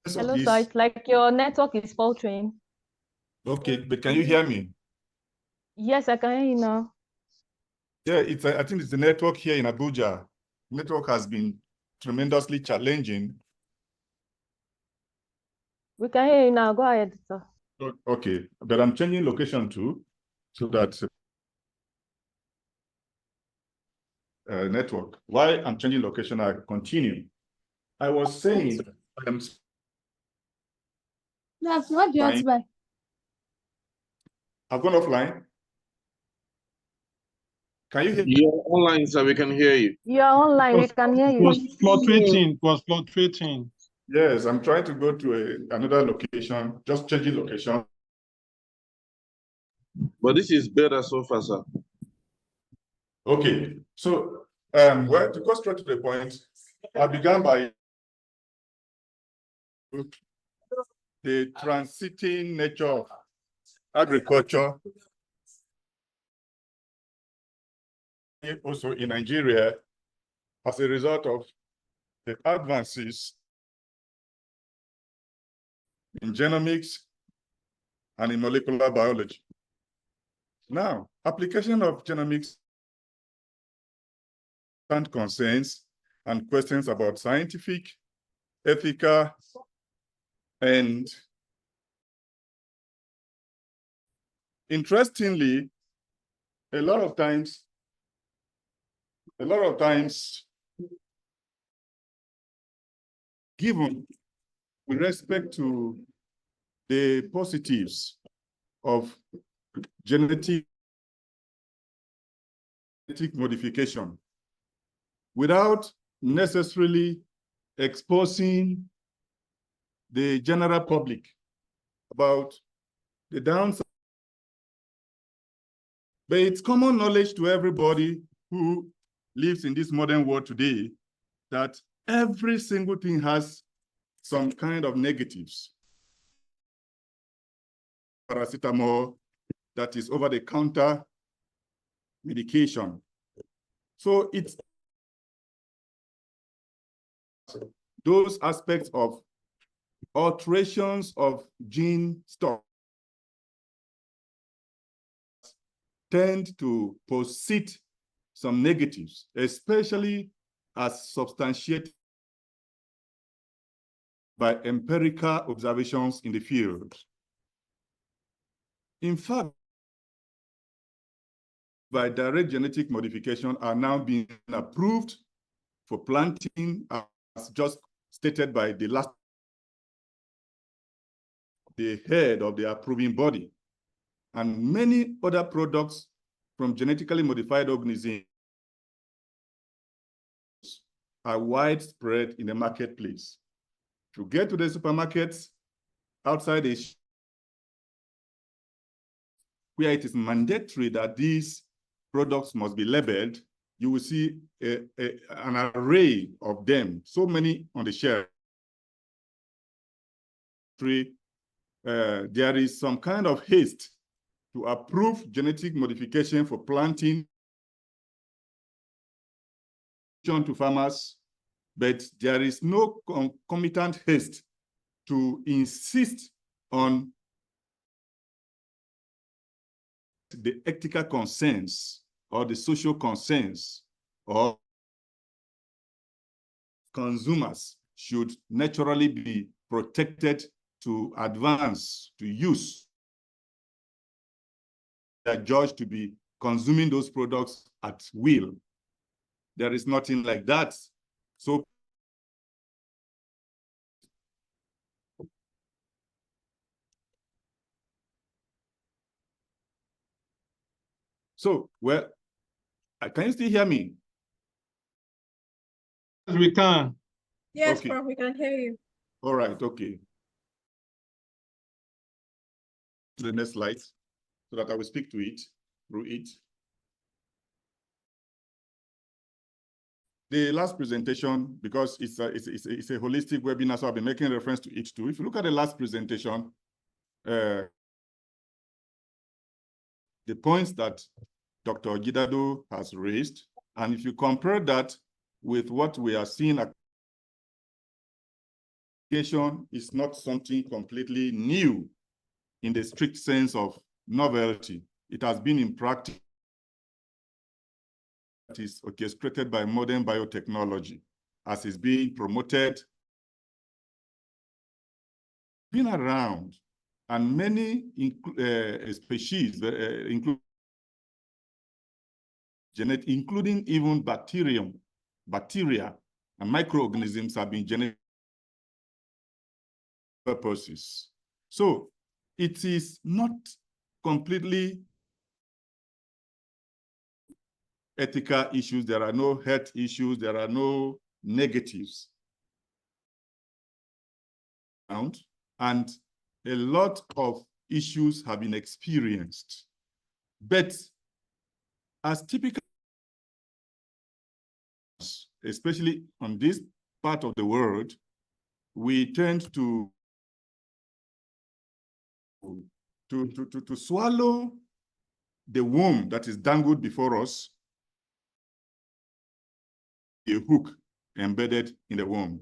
Hello, sir. It's like your network is faltering. Okay, but can you hear me? Yes, I can hear you now. Yeah, I think it's the network here in Abuja. Network has been tremendously challenging. We can hear you now. Go ahead, sir. Okay, but I'm changing location too, so that network. While I'm changing location, I continue. I was saying I'm. That's what you have to buy. I've gone offline. Can you hear me? You're online, so we can hear you. You're online, we can hear you. It was fluctuating. Yes, I'm trying to go to another location, just changing location. But this is better so far, sir. Okay, so well, to go straight to the point, I began by the transiting nature of agriculture, also in Nigeria, as a result of the advances in genomics and in molecular biology. Now, application of genomics and concerns and questions about scientific, ethical, and interestingly, a lot of times, given with respect to the positives of genetic modification, without necessarily exposing the general public about the downside. But it's common knowledge to everybody who lives in this modern world today that every single thing has some kind of negatives. Paracetamol, that is over-the-counter medication. So it's those aspects of alterations of gene stock tend to posit some negatives, especially as substantiated by empirical observations in the field. In fact, by direct genetic modification are now being approved for planting, as just stated by the head of the approving body, and many other products from genetically modified organisms are widespread in the marketplace. If you get to the supermarkets outside where it is mandatory that these products must be labeled, you will see an array of them, so many on the shelf. There is some kind of haste to approve genetic modification for planting to farmers, but there is no concomitant haste to insist on the ethical concerns or the social concerns or consumers should naturally be protected to advance, to use. They are judged to be consuming those products at will. There is nothing like that. Well, can you still hear me? Yes, we can. Yes, okay. Prof, we can hear you. All right, okay. The next slide, so that I will speak to it, through it. The last presentation, because it's a holistic webinar, so I'll be making reference to it too. If you look at the last presentation, the points that Dr. Gidado has raised, and if you compare that with what we are seeing, application is not something completely new in the strict sense of novelty. It has been in practice. That is orchestrated by modern biotechnology, as is being promoted, been around, and many species, including even bacteria and microorganisms have been generated purposes. So it is not completely ethical issues. There are no health issues. There are no negatives. And a lot of issues have been experienced. But as typical, especially on this part of the world, we tend to swallow the worm that is dangled before us, a hook embedded in the worm.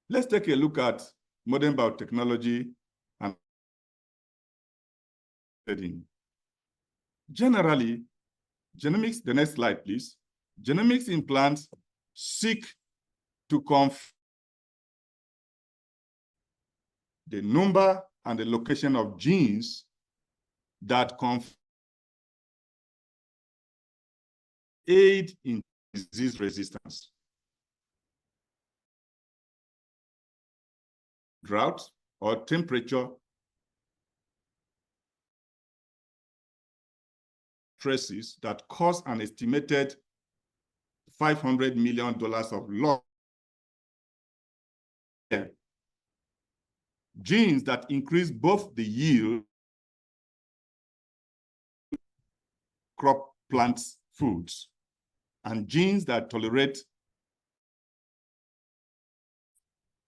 Let's take a look at modern biotechnology and setting. Generally, genomics, the next slide, please. Genomics in plants seek to confirm the number and the location of genes that aid in disease resistance. Drought or temperature stresses that cause an estimated $500 million of loss. Genes that increase both the yield crop plants foods and genes that tolerate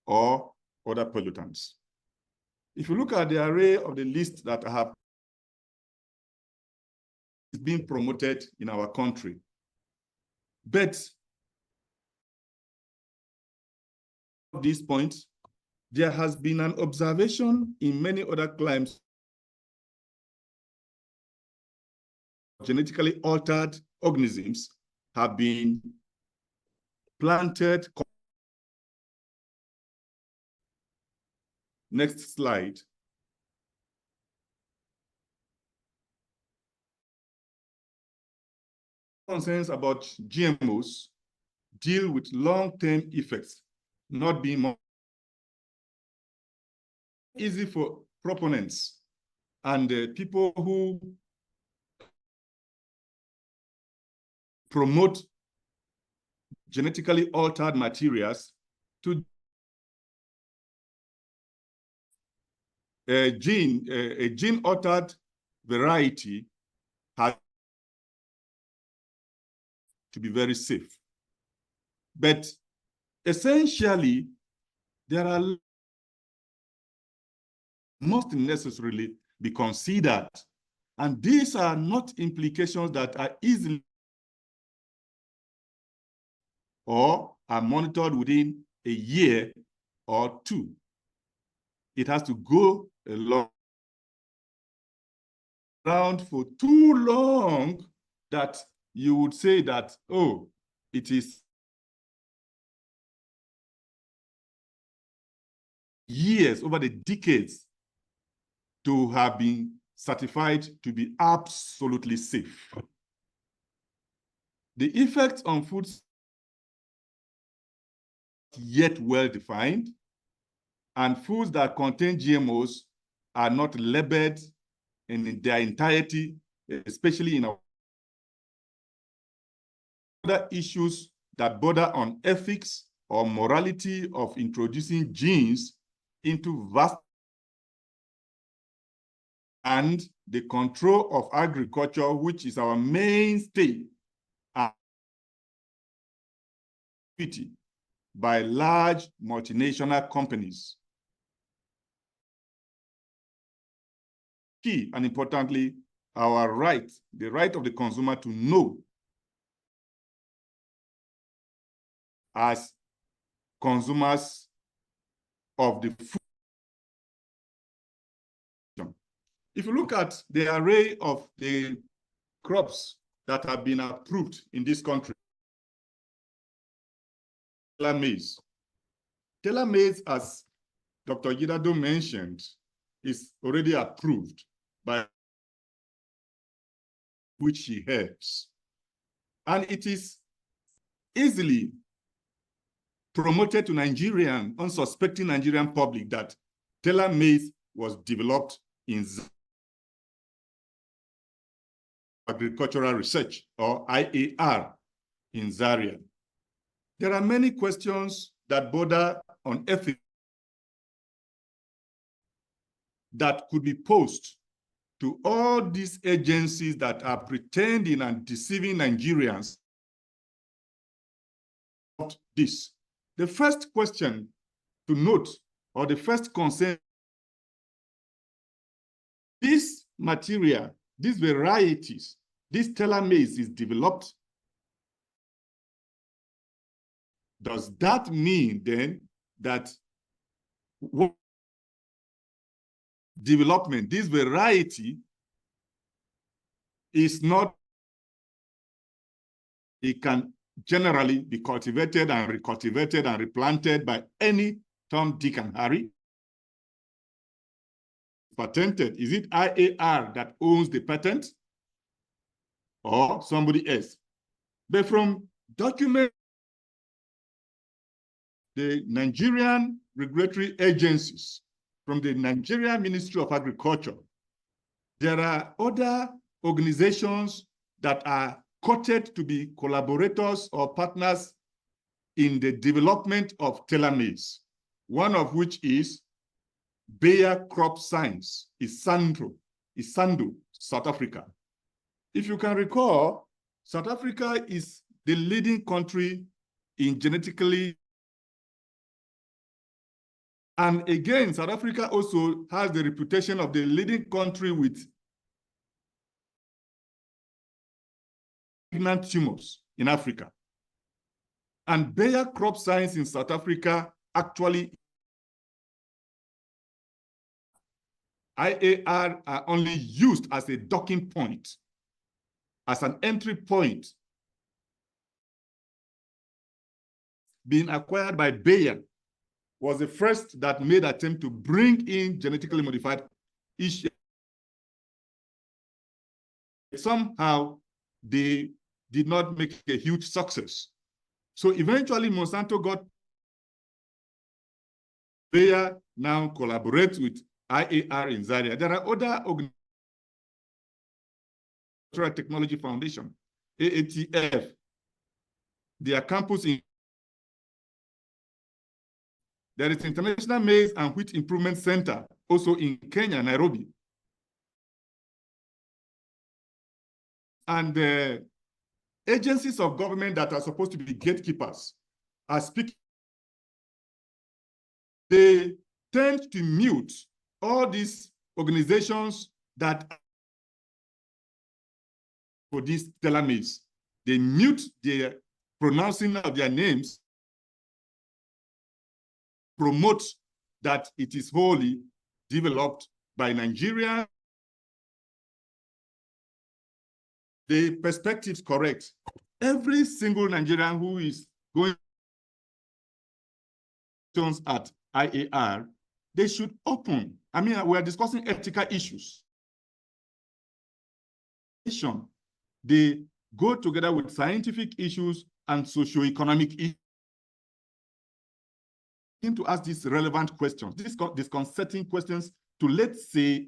or other pollutants. If you look at the array of the list that have been promoted in our country, but at this point, there has been an observation in many other climes genetically altered organisms have been planted. Next slide. Concerns about GMOs deal with long-term effects, not being more easy for proponents and people who promote genetically altered materials to a gene altered variety has to be very safe. But essentially, there are must necessarily be considered. And these are not implications that are easily or are monitored within a year or two. It has to go a long around for too long that you would say that, oh, it is years, over the decades, to have been certified to be absolutely safe. The effects on foods yet well defined, and foods that contain GMOs are not labeled in their entirety, especially in our other issues that border on ethics or morality of introducing genes into vast and the control of agriculture, which is our mainstay by large multinational companies. Key and importantly, our right, the right of the consumer to know as consumers of the food. If you look at the array of the crops that have been approved in this country, maize. Maize, as Dr. Gidado mentioned, is already approved by which he helps. And it is easily promoted to Nigerian, unsuspecting Nigerian public that maize was developed in Agricultural Research, or IAR, in Zaria. There are many questions that border on ethics that could be posed to all these agencies that are pretending and deceiving Nigerians about this. The first question to note, or the first concern, this material, these varieties, this maize is developed. Does that mean then that development, this variety is not, it can generally be cultivated and recultivated and replanted by any Tom, Dick, and Harry? Patented, is it IAR that owns the patent or somebody else? But from document, the Nigerian regulatory agencies, from the Nigerian Ministry of Agriculture, there are other organizations that are quoted to be collaborators or partners in the development of maize, one of which is Bayer Crop Science, Isando, South Africa. If you can recall, South Africa is the leading country in genetically. And again, South Africa also has the reputation of the leading country with malignant tumors in Africa. And Bayer Crop Science in South Africa actually IAR are only used as a docking point, as an entry point. Being acquired by Bayer was the first that made an attempt to bring in genetically modified issues. Somehow, they did not make a huge success. So eventually, Monsanto got Bayer now collaborates with IAR in Zaria. There are other organizations, Technology Foundation, AATF, their campus in. There is International Maize and Wheat Improvement Center, also in Kenya, Nairobi. And the agencies of government that are supposed to be gatekeepers are speaking. They tend to mute all these organizations that for these telomeres. They mute the pronouncing of their names, promote that it is wholly developed by Nigeria. The perspective is correct. Every single Nigerian who is going at IAR, they should open. I mean, we are discussing ethical issues. They go together with scientific issues and socioeconomic issues. To ask these relevant questions, these disconcerting questions to, let's say,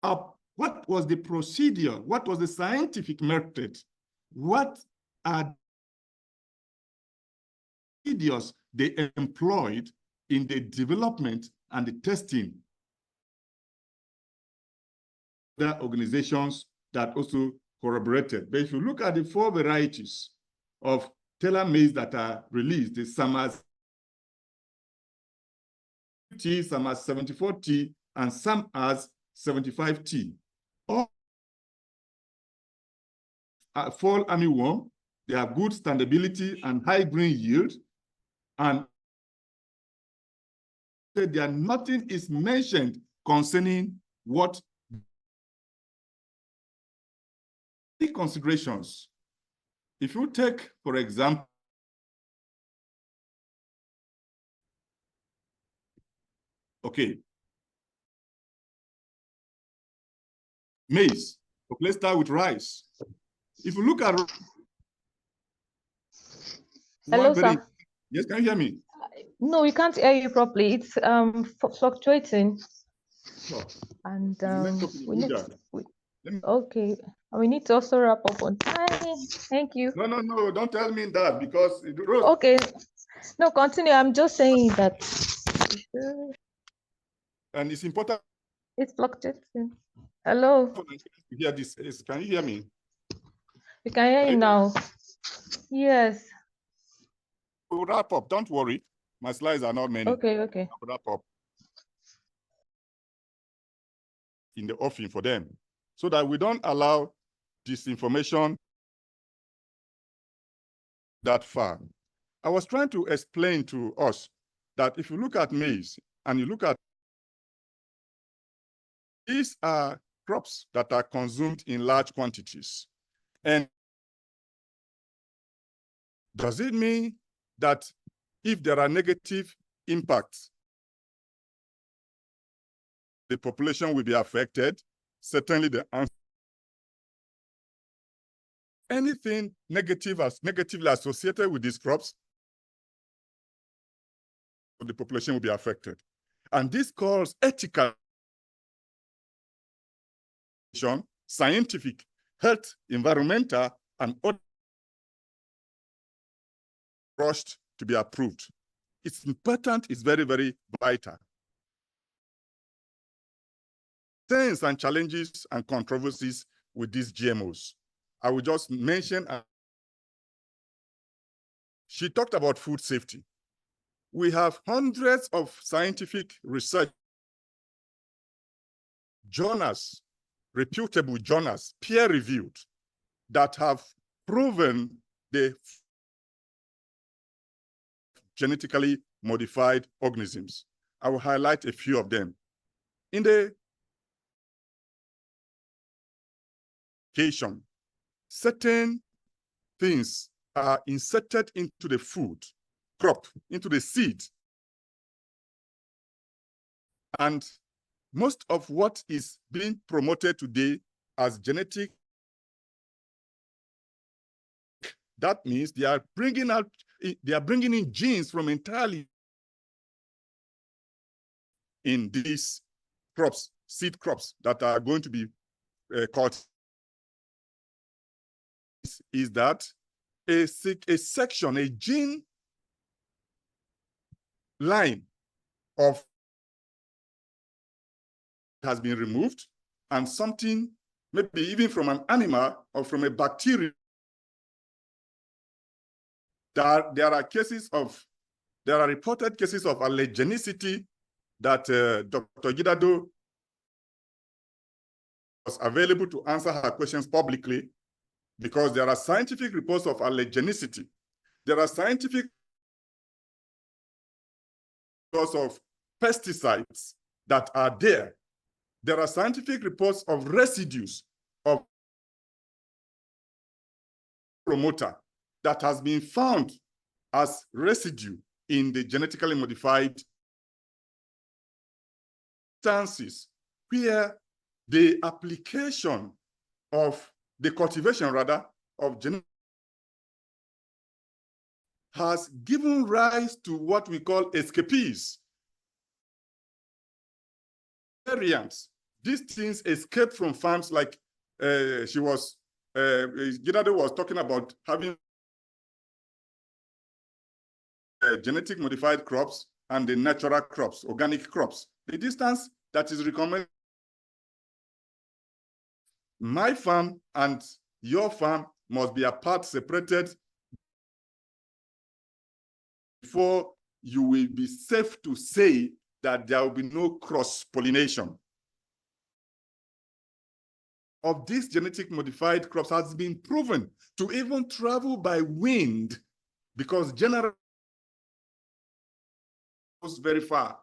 what was the procedure? What was the scientific method? What are the procedures they employed in the development and the testing? There are organizations that also corroborated. But if you look at the 4 varieties of telomeres that are released, the some as T, some as 74T, and some as 75T. All fall armyworm, they have good standability and high green yield, and there nothing is mentioned concerning what considerations. If you take, for example, okay, maize. So let's start with rice. If you look at hello, sir. Yes, can you hear me? No, we can't hear you properly. It's fluctuating. Oh. And we need to also wrap up on time. Thank you. No, don't tell me that because okay. No, continue. I'm just saying that. And it's important. It's fluctuating. Hello. Hear this. Can you hear me? We can hear you now. Yes. We'll wrap up. Don't worry. My slides are not many. Okay. I'll wrap up in the offing for them so that we don't allow disinformation that far. I was trying to explain to us that if you look at maize and you look at these are crops that are consumed in large quantities. And does it mean that if there are negative impacts, the population will be affected? Certainly the answer. Anything negatively associated with these crops, the population will be affected. And this calls ethical, scientific, health, environmental, and other rushed to be approved. It's important, it's very, very vital. Concerns and challenges and controversies with these GMOs. I will just mention, she talked about food safety. We have hundreds of scientific research journals, reputable journals, peer-reviewed, that have proven the genetically modified organisms. I will highlight a few of them. In the application, certain things are inserted into the food crop, into the seed. And most of what is being promoted today as genetic, that means they are bringing in genes from entirely in these crops, seed crops that are going to be caught. Is that a section, a gene line of has been removed, and something, maybe even from an animal or from a bacteria. There are reported cases of allergenicity that Dr. Gidado was available to answer her questions publicly, because there are scientific reports of allergenicity. There are scientific reports of pesticides that are there. There are scientific reports of residues of promoter that has been found as residue in the genetically modified instances where the application of the cultivation, rather, of genetic has given rise to what we call escapees. Variants. These things escape from farms, like Gidado was talking about having genetic modified crops and the natural crops, organic crops. The distance that is recommended, my farm and your farm must be apart, separated, before you will be safe to say that there will be no cross-pollination of these genetic modified crops has been proven to even travel by wind, because generally goes very far.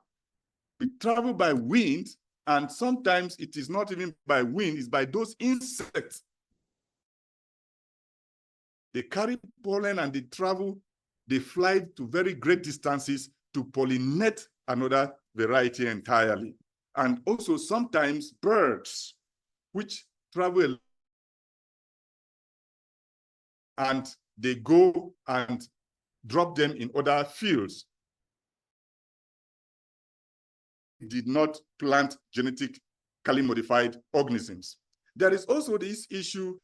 We travel by wind, and sometimes it is not even by wind, it's by those insects. They carry pollen and they travel, they fly to very great distances to pollinate another variety entirely. And also sometimes birds, which travel and they go and drop them in other fields. Did not plant genetically modified organisms. There is also this issue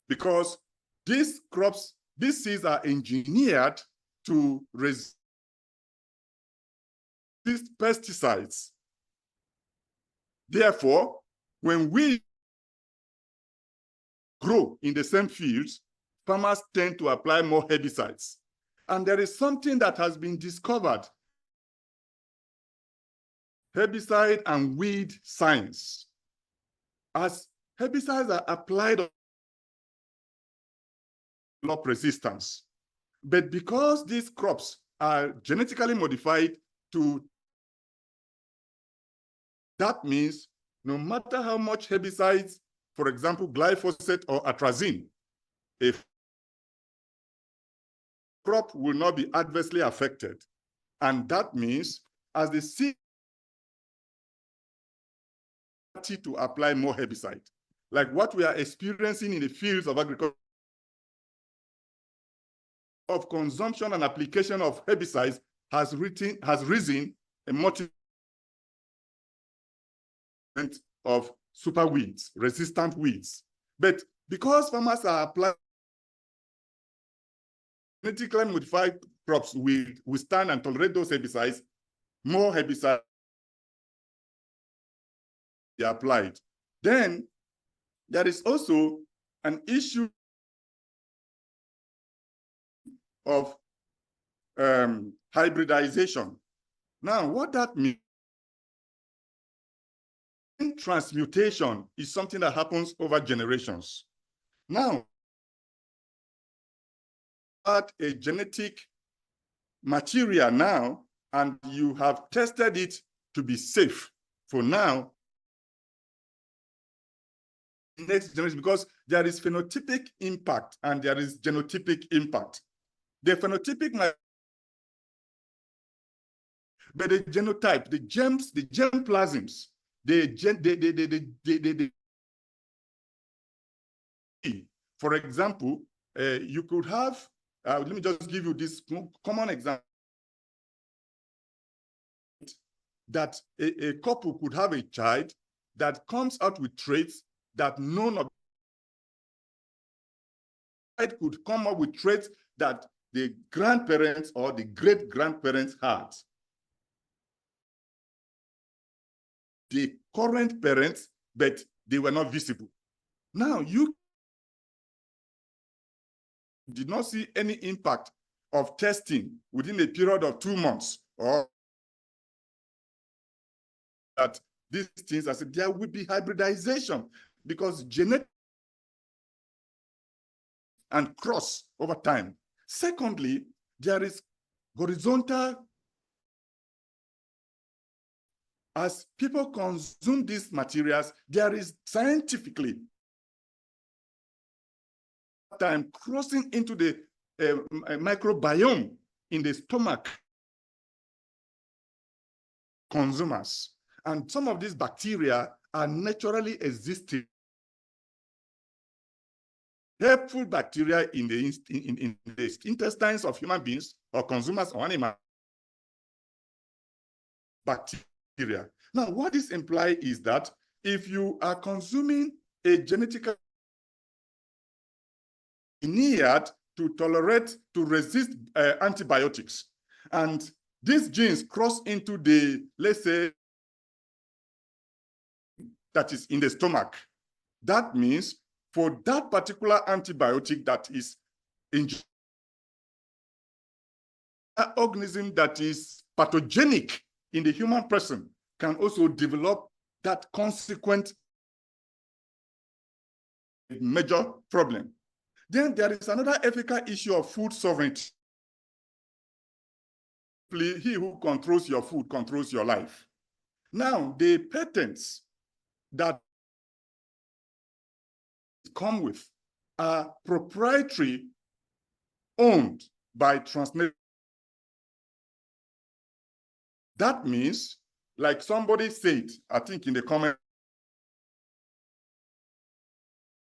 because these crops, these seeds are engineered to resist pesticides. Therefore, when we grow in the same fields, farmers tend to apply more herbicides. And there is something that has been discovered: herbicide and weed science. As herbicides are applied on crop resistance, but because these crops are genetically modified to, that means no matter how much herbicides, for example, glyphosate or atrazine, if crop will not be adversely affected. And that means as the seed to apply more herbicide, like what we are experiencing in the fields of agriculture, of consumption and application of herbicides has risen a multitude of super weeds, resistant weeds. But because farmers are applying genetically modified crops will withstand and tolerate those herbicides, more herbicides are applied. Then there is also an issue of hybridization. Now, what that means, transmutation is something that happens over generations. Now, at a genetic material now and you have tested it to be safe for now, next generation, because there is phenotypic impact and there is genotypic impact. The phenotypic might, but the genotype, the germs, the germ plasms, for example, you could have, let me just give you this common example, that a couple could have a child that comes out with traits that none of it could come up with traits that the grandparents or the great-grandparents had. The current parents, but they were not visible. Now, you did not see any impact of testing within a period of 2 months, or that these things, I said, there will be hybridization because genetic and cross over time. Secondly, there is horizontal. As people consume these materials, there is scientifically time crossing into the microbiome in the stomach consumers. And some of these bacteria are naturally existing. Helpful bacteria in the intestines of human beings or consumers or animals. Bacteria. Now, what this implies is that if you are consuming a genetically engineered to tolerate, to resist antibiotics, and these genes cross into the, let's say, that is in the stomach, that means for that particular antibiotic that is in an organism that is pathogenic in the human person can also develop that consequent major problem. Then there is another ethical issue of food sovereignty. He who controls your food controls your life. Now, the patents that come with are proprietary, owned by transnational. That means, like somebody said, I think in the comment,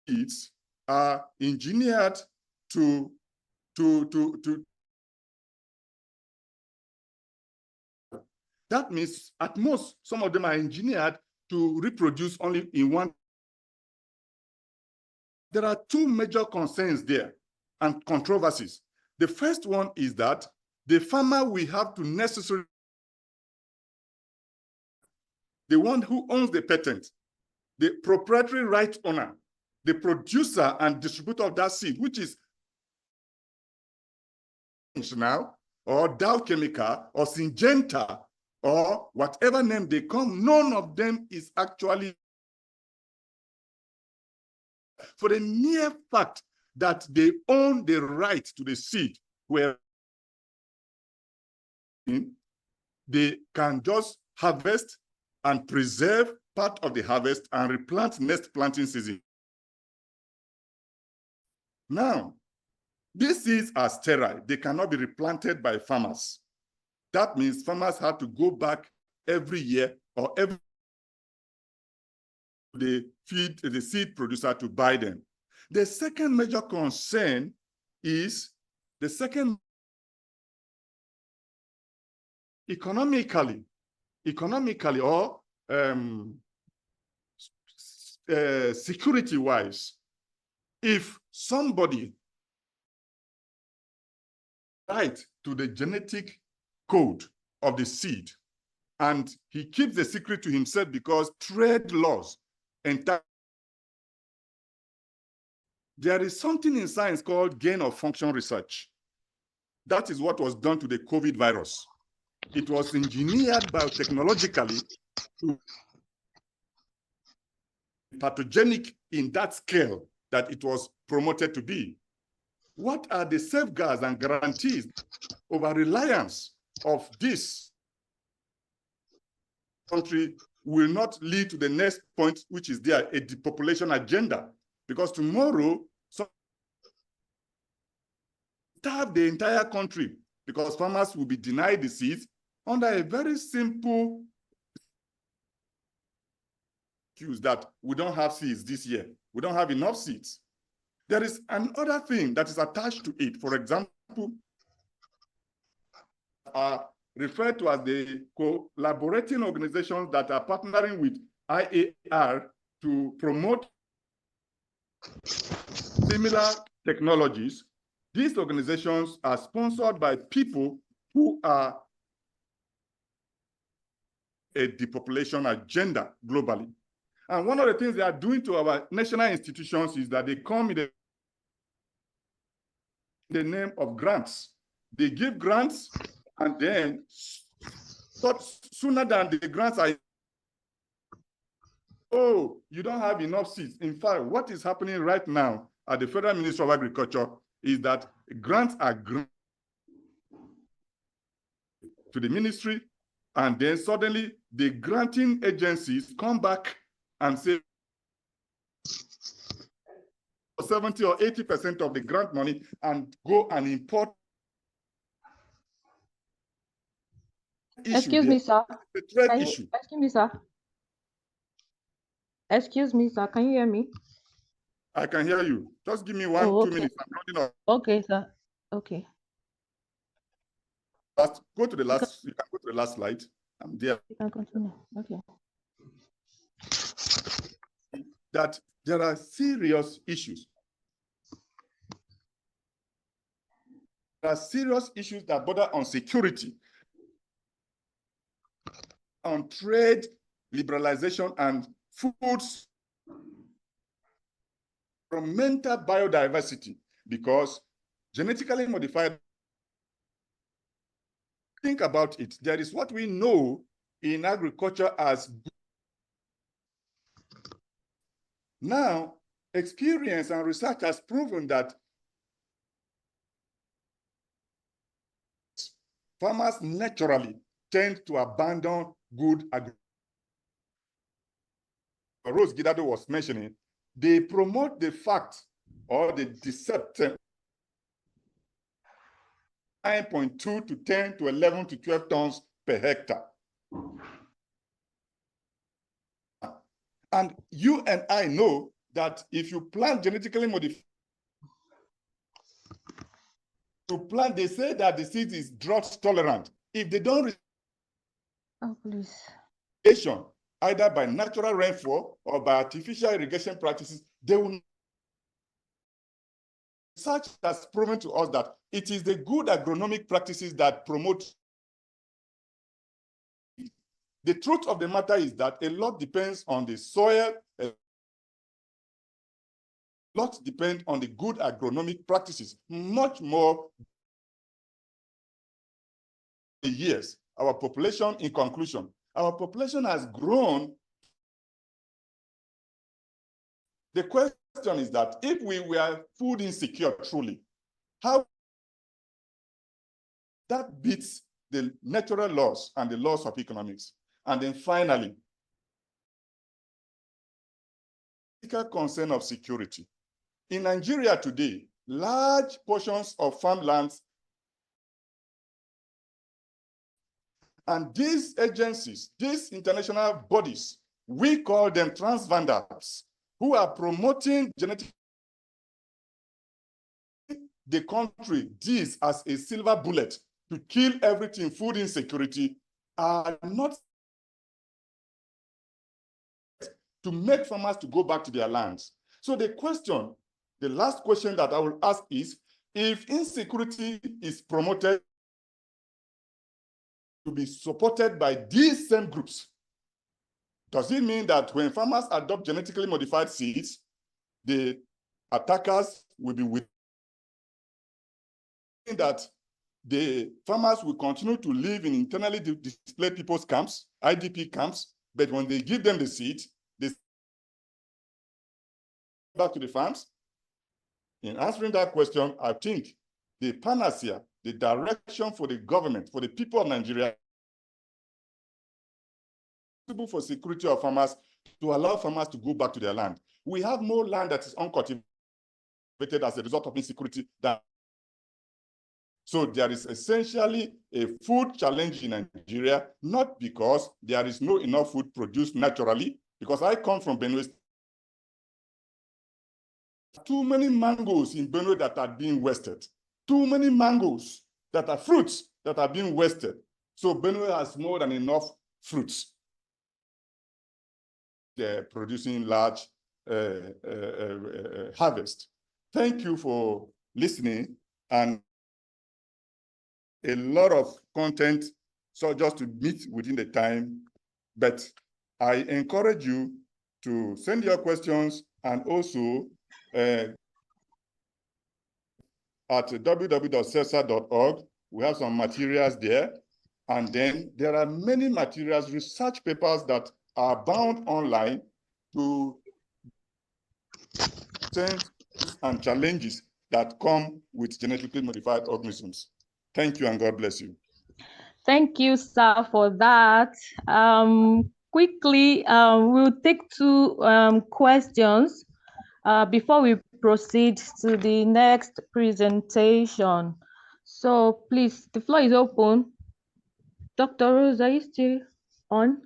it's engineered to that means at most some of them are engineered to reproduce only in one. There are two major concerns there and controversies. The first one is that the farmer will have to necessarily, the one who owns the patent, the proprietary right owner, the producer and distributor of that seed, which is now, or Dow Chemical, or Syngenta, or whatever name they come, none of them is actually, for the mere fact that they own the right to the seed, where they can just harvest and preserve part of the harvest and replant next planting season. Now, these seeds are sterile. They cannot be replanted by farmers. That means farmers have to go back every year or every they feed the seed producer to buy them. The second major concern is the second economically or security-wise. If somebody right to the genetic code of the seed and he keeps the secret to himself because trade laws and there is something in science called gain of function research. That is what was done to the COVID virus. It was engineered biotechnologically to be pathogenic in that scale that it was promoted to be. What are the safeguards and guarantees over reliance of this country will not lead to the next point, which is there, a depopulation agenda. Because tomorrow, starve the entire country because farmers will be denied the seeds under a very simple excuse that we don't have seeds this year. We don't have enough seeds. There is another thing that is attached to it. For example, referred to as the collaborating organizations that are partnering with IAR to promote similar technologies. These organizations are sponsored by people who are a depopulation agenda globally. And one of the things they are doing to our national institutions is that they come in the name of grants. They give grants, and then sooner than the grants are, oh, you don't have enough seeds. In fact, what is happening right now at the Federal Ministry of Agriculture is that grants are granted to the ministry, and then suddenly the granting agencies come back and say 70 or 80% of the grant money and go and import. Excuse me, sir. The threat issue. Excuse me, sir. Excuse me, sir. Can you hear me? I can hear you. Just give me 2 minutes. I'm running off. Okay, sir. Okay. Go to the last. You can go to the last slide. I'm there. You can continue. Okay. That there are serious issues. There are serious issues that border on security, on trade, liberalization, and foods, environmental biodiversity, because genetically modified, think about it, there is what we know in agriculture as now experience and research has proven that farmers naturally tend to abandon good agriculture. Rose Gidado was mentioning, they promote the fact or the deception 9.2 to 10 to 11 to 12 tons per hectare. And you and I know that if you plant genetically modified, they say that the seed is drought tolerant. If they don't either by natural rainfall or by artificial irrigation practices, they will. Research has proven to us that it is the good agronomic practices that promote. The truth of the matter is that a lot depends on the soil, a lot depends on the good agronomic practices, much more. Years, our population, in conclusion, our population has grown. The question is that if we were food insecure truly, how that beats the natural laws and the laws of economics. And then finally, concern of security. In Nigeria today, large portions of farmlands, and these agencies, these international bodies, we call them transvandals, who are promoting genetic. The country this as a silver bullet to kill everything, food insecurity, are not to make farmers to go back to their lands. So the question, the last question that I will ask is, if insecurity is promoted to be supported by these same groups, does it mean that when farmers adopt genetically modified seeds, the attackers will be with that the farmers will continue to live in internally displaced people's camps, IDP camps, but when they give them the seed, they back to the farms? In answering that question, I think the panacea, the direction for the government, for the people of Nigeria, for security of farmers to allow farmers to go back to their land. We have more land that is uncultivated as a result of insecurity than. So there is essentially a food challenge in Nigeria, not because there is no enough food produced naturally, because I come from Benue. Too many mangoes in Benue that are being wasted. Too many mangoes that are fruits that are being wasted. So Benue has more than enough fruits. They're producing large harvest. Thank you for listening, and a lot of content, so just to meet within the time, but I encourage you to send your questions, and also at www.cesa.org, we have some materials there. And then there are many materials, research papers that are bound online to trends and challenges that come with genetically modified organisms. Thank you, and God bless you. Thank you, sir, for that. Quickly, we'll take two questions before we proceed to the next presentation. So please, the floor is open. Dr. Rose, are you still on?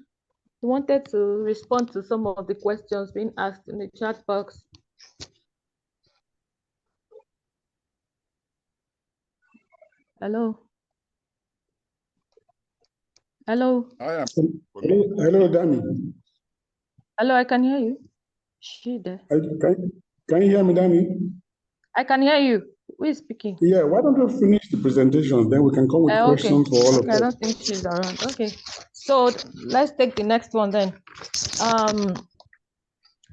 You wanted to respond to some of the questions being asked in the chat box. Hello. Hello. Hello, Dami. Hello, I can hear you. She there. Can you hear me, Dami? I can hear you. Who is speaking? Yeah, why don't we finish the presentation, then we can come with questions for all of us. I don't think she's around. Okay, so let's take the next one then.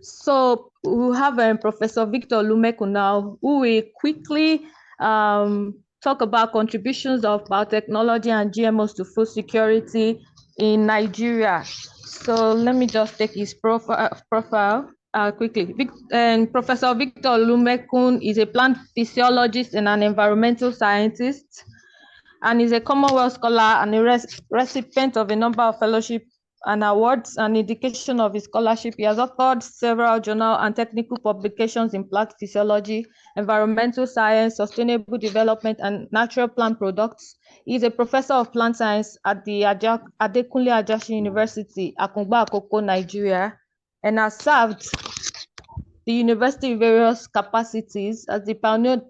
So we have Professor Victor Olumeku now, who will quickly talk about contributions of biotechnology and GMOs to food security in Nigeria. So let me just take his profile quickly. Professor Victor Olumeku is a plant physiologist and an environmental scientist, and is a Commonwealth scholar and a recipient of a number of fellowships and awards. An indication of his scholarship, he has authored several journal and technical publications in plant physiology, environmental science, sustainable development, and natural plant products. He is a professor of plant science at the Adekunle Ajasin University, Akungba Akoko, Nigeria, and has served the university in various capacities as the pioneer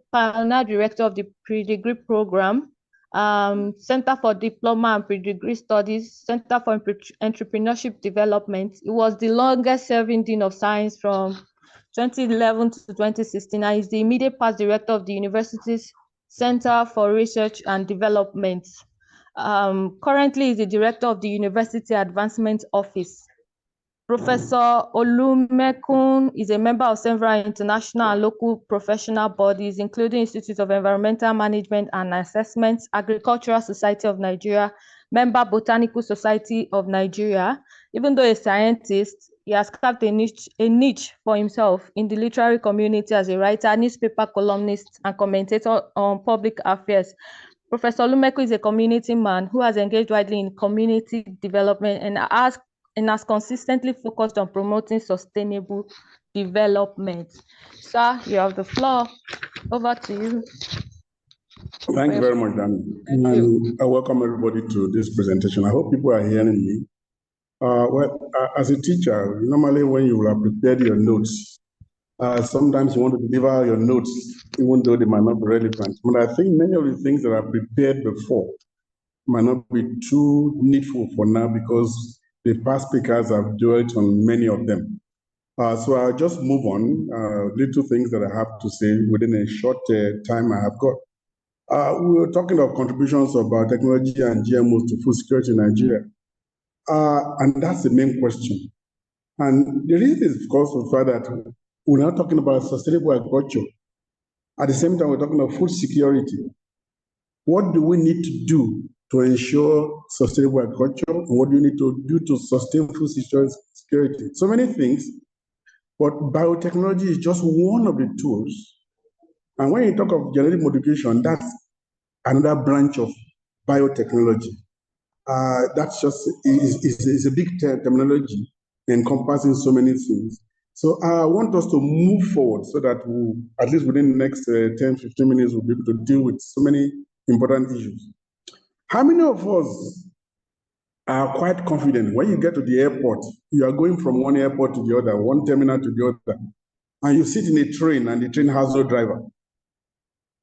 director of the pre-degree program, Center for Diploma and Pre-Degree Studies, Center for Entrepreneurship Development. He was the longest serving Dean of Science from 2011 to 2016, and is the immediate past director of the university's Center for Research and Development. Currently, is the director of the University Advancement Office. Professor Olumeku is a member of several international and local professional bodies, including Institute of Environmental Management and Assessment, Agricultural Society of Nigeria, member Botanical Society of Nigeria. Even though a scientist, he has carved a niche for himself in the literary community as a writer, newspaper columnist, and commentator on public affairs. Professor Olumeku is a community man who has engaged widely in community development and has consistently focused on promoting sustainable development. Sir, you have the floor. Over to you. Thank you very much, Dani. And I welcome everybody to this presentation. I hope people are hearing me. As a teacher, normally when you have prepared your notes, sometimes you want to deliver your notes, even though they might not be relevant. But I think many of the things that are prepared before might not be too needful for now, because the past speakers have dwelt on many of them. So I'll just move on, little things that I have to say within a short time I have got. We were talking of contributions of biotechnology and GMOs to food security in Nigeria. And that's the main question. And the reason is because of the fact that we're not talking about sustainable agriculture. At the same time, we're talking about food security. What do we need to do to ensure sustainable agriculture? And what do you need to do to sustain food security? So many things, but biotechnology is just one of the tools. And when you talk of genetic modification, that's another branch of biotechnology. That's just is a big terminology encompassing so many things. So I want us to move forward so that we'll, at least within the next 10, 15 minutes, we'll be able to deal with so many important issues. How many of us are quite confident when you get to the airport, you are going from one airport to the other, one terminal to the other, and you sit in a train and the train has no driver?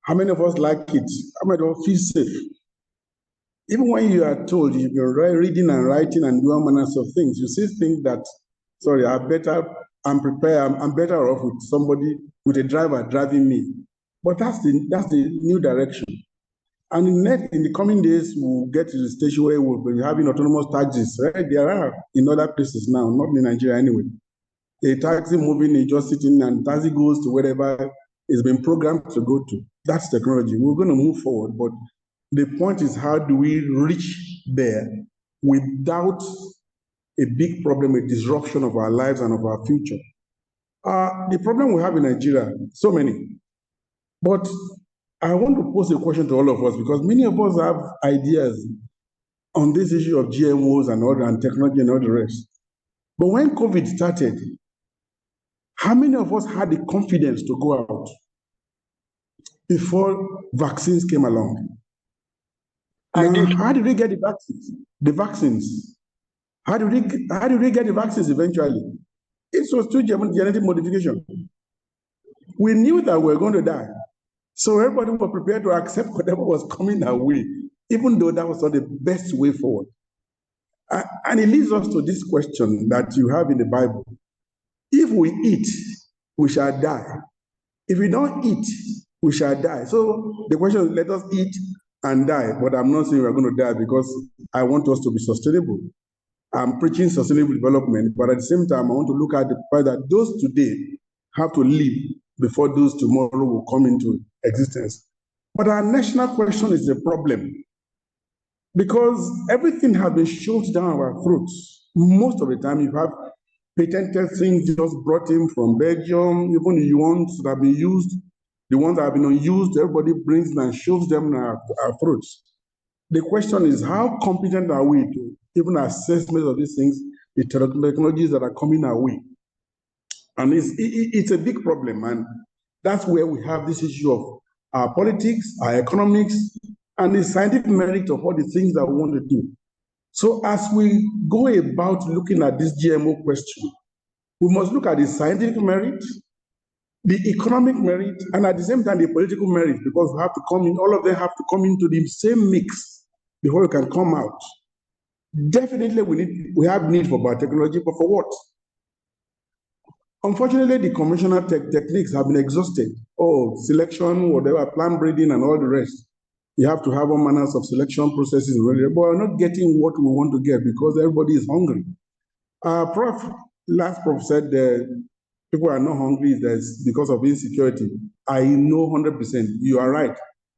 How many of us like it? How many of us feel safe? Even when you are told you've been reading and writing and doing manners of things, you still think that, sorry, I'm prepared, I'm better off with somebody, with a driver driving me. But that's the new direction. And in the coming days, we'll get to the stage where we'll be having autonomous taxis. Right? There are in other places now, not in Nigeria anyway. A taxi moving is just sitting and taxi goes to wherever it's been programmed to go to. That's technology. We're going to move forward, but the point is, how do we reach there without a big problem, a disruption of our lives and of our future? The problem we have in Nigeria, so many. But I want to pose a question to all of us, because many of us have ideas on this issue of GMOs and all, and technology and all the rest. But when COVID started, how many of us had the confidence to go out before vaccines came along? Now, how did we get the vaccines? How did we get the vaccines eventually? It was through genetic modification. We knew that we were going to die. So everybody was prepared to accept whatever was coming our way, even though that was not the best way forward. And it leads us to this question that you have in the Bible. If we eat, we shall die. If we don't eat, we shall die. So the question is, let us eat and die. But I'm not saying we're going to die, because I want us to be sustainable. I'm preaching sustainable development, but at the same time, I want to look at the fact that those today have to live before those tomorrow will come into existence. But our national question is the problem, because everything has been shoved down our throats. Most of the time, you have patented things just brought in from Belgium, even the ones that have been used, the ones that have been unused, everybody brings them and shoves them in our throats. The question is, how competent are we to even assess many of these things, the technologies that are coming our way? And it's a big problem, and that's where we have this issue of our politics, our economics, and the scientific merit of all the things that we want to do. So as we go about looking at this GMO question, we must look at the scientific merit, the economic merit, and at the same time, the political merit, because we have to come in, all of them have to come into the same mix before we can come out. Definitely, we have need for biotechnology, but for what? Unfortunately, the conventional techniques have been exhausted. Oh, selection, whatever, plant breeding, and all the rest. You have to have all manners of selection processes, but we're not getting what we want to get because everybody is hungry. Last prof said people are not hungry because of insecurity. I know 100%. You are right.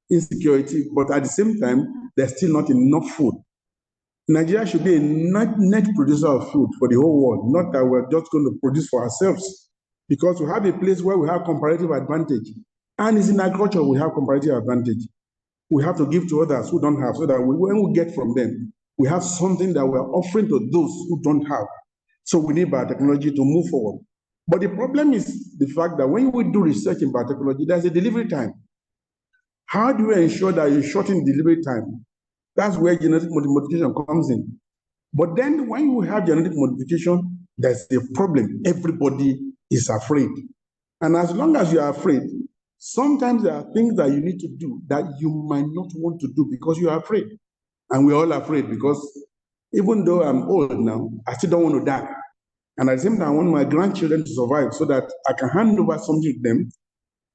Insecurity, but at the same time, there's still not enough food. Nigeria should be a net producer of food for the whole world, not that we're just going to produce for ourselves, because we have a place where we have comparative advantage. And it's in agriculture we have comparative advantage. We have to give to others who don't have, so that when we get from them, we have something that we're offering to those who don't have. So we need biotechnology to move forward. But the problem is the fact that when we do research in biotechnology, there's a delivery time. How do you ensure that you shorten delivery time? That's where genetic modification comes in. But then when you have genetic modification, there's a problem. Everybody is afraid. And as long as you are afraid, sometimes there are things that you need to do that you might not want to do because you are afraid. And we're all afraid, because even though I'm old now, I still don't want to die. And at the same time, I want my grandchildren to survive so that I can hand over something to them.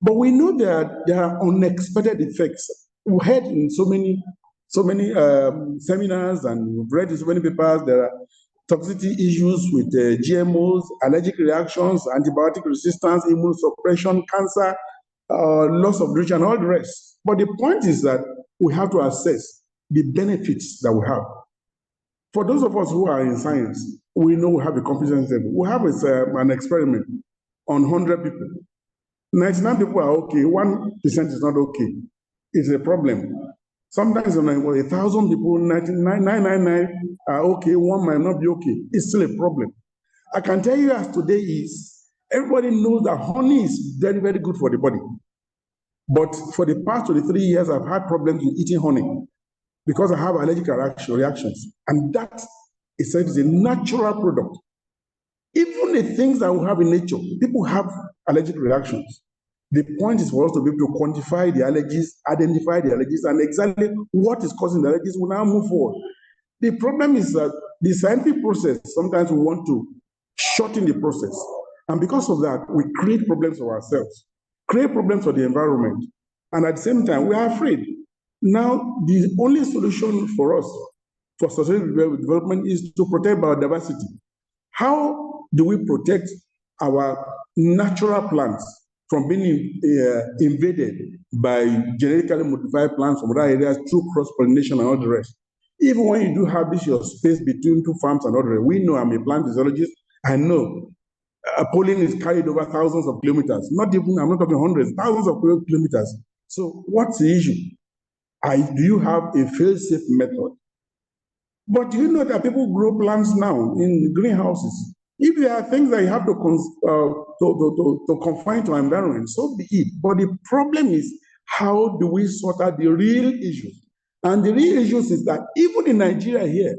But we know there are unexpected effects. We heard in so many seminars, and we've read in so many papers, there are toxicity issues with GMOs, allergic reactions, antibiotic resistance, immunosuppression, cancer, loss of nutrition, and all the rest. But the point is that we have to assess the benefits that we have. For those of us who are in science, we know we have a competence level. We have an experiment on 100 people. 99 people are okay, 1% is not okay. It's a problem. Sometimes when 1,000 people, 999 are okay, one might not be okay. It's still a problem. I can tell you as today is, everybody knows that honey is very, very good for the body. But for the past 23 years, I've had problems with eating honey because I have allergic reactions. And that is said is a natural product. Even the things that we have in nature, people have allergic reactions. The point is for us to be able to quantify the allergies, identify the allergies, and exactly what is causing the allergies. We now move forward. The problem is that the scientific process, sometimes we want to shorten the process. And because of that, we create problems for ourselves, create problems for the environment. And at the same time, we are afraid. Now, the only solution for us for sustainable development is to protect biodiversity. How do we protect our natural plants from being invaded by genetically modified plants from other areas through cross-pollination and all the rest? Even when you do have this your space between two farms and other, we know I'm a plant physiologist. I know pollen is carried over thousands of kilometers. Not even, I'm not talking hundreds, thousands of kilometers. So what's the issue? Do you have a fail-safe method? But do you know that people grow plants now in greenhouses? If there are things that you have to confine to our environment, so be it. But the problem is, how do we sort out the real issues? And the real issues is that even in Nigeria here,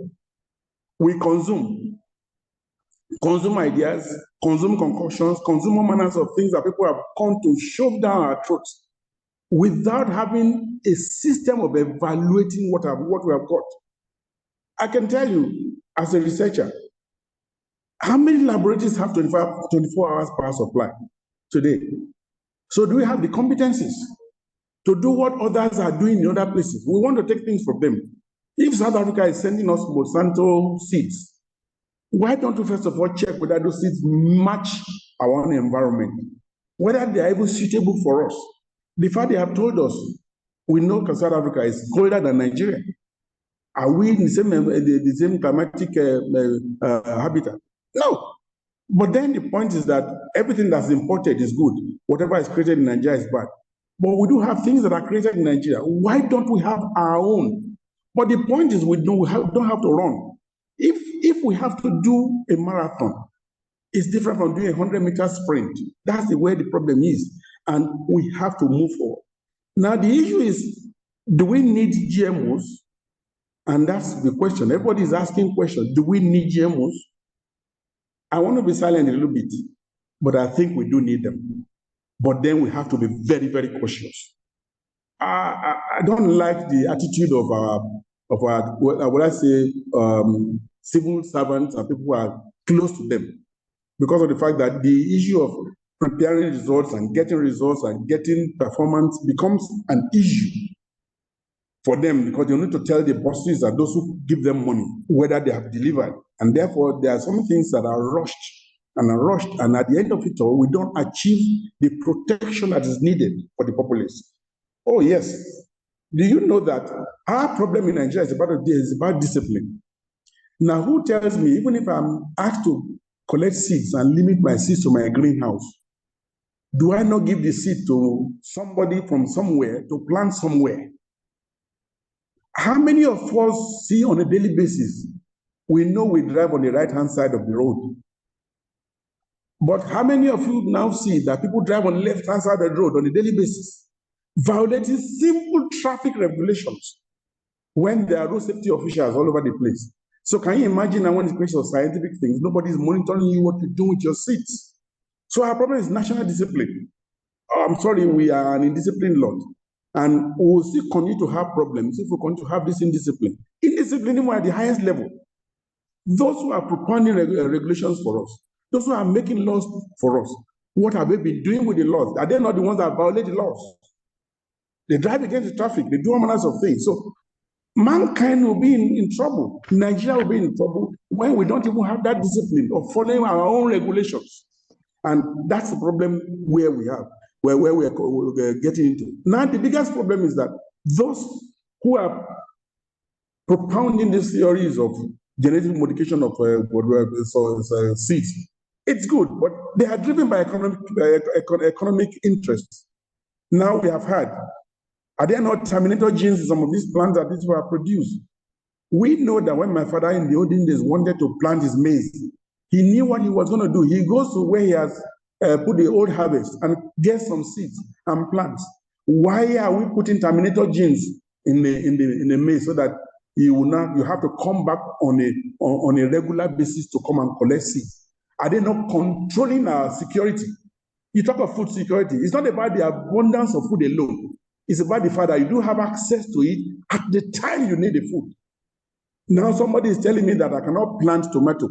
we consume ideas, consume concoctions, consume all manners of things that people have come to shove down our throats without having a system of evaluating what we have got. I can tell you, as a researcher, how many laboratories have 24 hours power supply today? So do we have the competencies to do what others are doing in other places? We want to take things from them. If South Africa is sending us Monsanto seeds, why don't we first of all check whether those seeds match our own environment, whether they are even suitable for us? The fact they have told us, we know South Africa is colder than Nigeria. Are we in the same climatic habitat? No. But then the point is that everything that's imported is good. Whatever is created in Nigeria is bad. But we do have things that are created in Nigeria. Why don't we have our own? But the point is we don't have to run. If we have to do a marathon, it's different from doing a 100-meter sprint. That's the way the problem is. And we have to move forward. Now, the issue is, do we need GMOs? And that's the question. Everybody is asking questions. Do we need GMOs? I want to be silent a little bit, but I think we do need them. But then we have to be very, very cautious. I don't like the attitude of our what I say, civil servants and people who are close to them, because of the fact that the issue of preparing results and getting performance becomes an issue for them, because they need to tell the bosses and those who give them money whether they have delivered. And therefore, there are some things that are rushed, and at the end of it all, we don't achieve the protection that is needed for the populace. Oh, yes. Do you know that our problem in Nigeria is about discipline? Now, who tells me, even if I'm asked to collect seeds and limit my seeds to my greenhouse, do I not give the seed to somebody from somewhere to plant somewhere? How many of us see on a daily basis, we know we drive on the right-hand side of the road, but how many of you now see that people drive on the left-hand side of the road on a daily basis, violating simple traffic regulations when there are road safety officials all over the place? So can you imagine now, when it's a question of scientific things, nobody's monitoring you what you do with your seats? So our problem is national discipline. I'm sorry, we are an indisciplined lot. And we will still continue to have problems if we continue to have this indiscipline. Indiscipline even at the highest level. Those who are propounding regulations for us, those who are making laws for us, what have they been doing with the laws? Are they not the ones that violate the laws? They drive against the traffic, they do all manners of things. So mankind will be in trouble. Nigeria will be in trouble when we don't even have that discipline of following our own regulations. And that's the problem where we have, where we're getting into. Now, the biggest problem is that those who are propounding these theories of genetic modification of seeds, it's good, but they are driven by economic interests. Now we have had Are there not terminator genes in some of these plants that these were produced? We know that when my father in the olden days wanted to plant his maize, he knew what he was going to do. He goes to where he has put the old harvest and gets some seeds and plants. Why are we putting terminator genes in the maize so that you have to come back on a regular basis to come and collect seeds? Are they not controlling our security? You talk of food security. It's not about the abundance of food alone. It's about the fact that you do have access to it at the time you need the food. Now somebody is telling me that I cannot plant tomato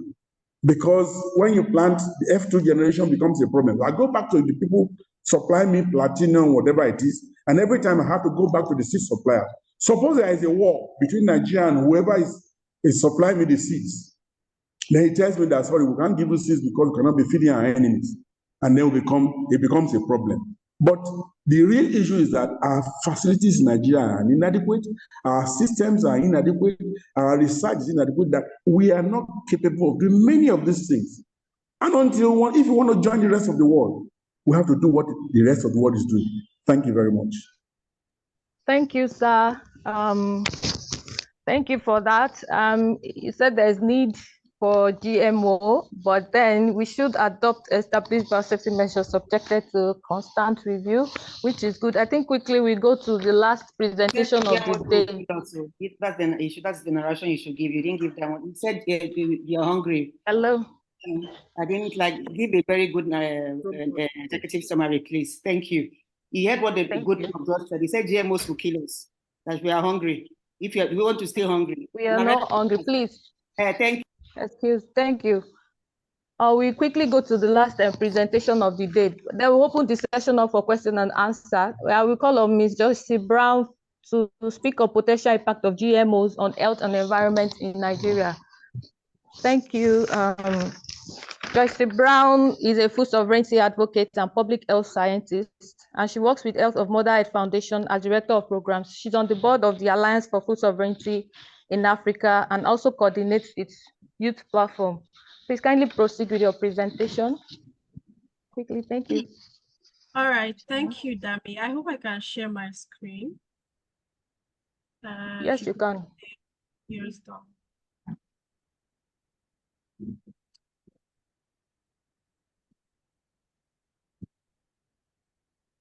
because when you plant, the F2 generation becomes a problem. I go back to the people supplying me platinum, whatever it is, and every time I have to go back to the seed supplier. Suppose there is a war between Nigeria and whoever is supplying me the seeds. Then he tells me that, sorry, we can't give you seeds because we cannot be feeding our enemies. And then it becomes a problem. But the real issue is that our facilities in Nigeria are inadequate, our systems are inadequate, our research is inadequate, that we are not capable of doing many of these things. And if you want to join the rest of the world, we have to do what the rest of the world is doing. Thank you very much. Thank you, sir. Thank you for that. You said there's need for GMO, but then we should adopt established biosafety measures subjected to constant review, which is good. I think quickly we go to the last presentation of the day. If that's the issue, that's the narration you should give. You didn't give that one. You said you're hungry. Hello. I didn't give a very good executive summary, please. Thank you. You heard what the good doctor said. He said GMOs will kill us. That we are hungry. If we want to stay hungry. We are not hungry, please. Thank you. Thank you. We quickly go to the last presentation of the day. Then we'll open the session up for question and answer. I will call on Ms. Joyce Brown to speak on potential impact of GMOs on health and environment in Nigeria. Thank you. Joyce Brown is a food sovereignty advocate and public health scientist, and she works with Health of Motherhood Foundation as director of programs. She's on the board of the Alliance for Food Sovereignty in Africa and also coordinates its youth platform. Please kindly proceed with your presentation. Quickly, thank you. All right, thank you, Dami. I hope I can share my screen. Yes, you can. Here's done.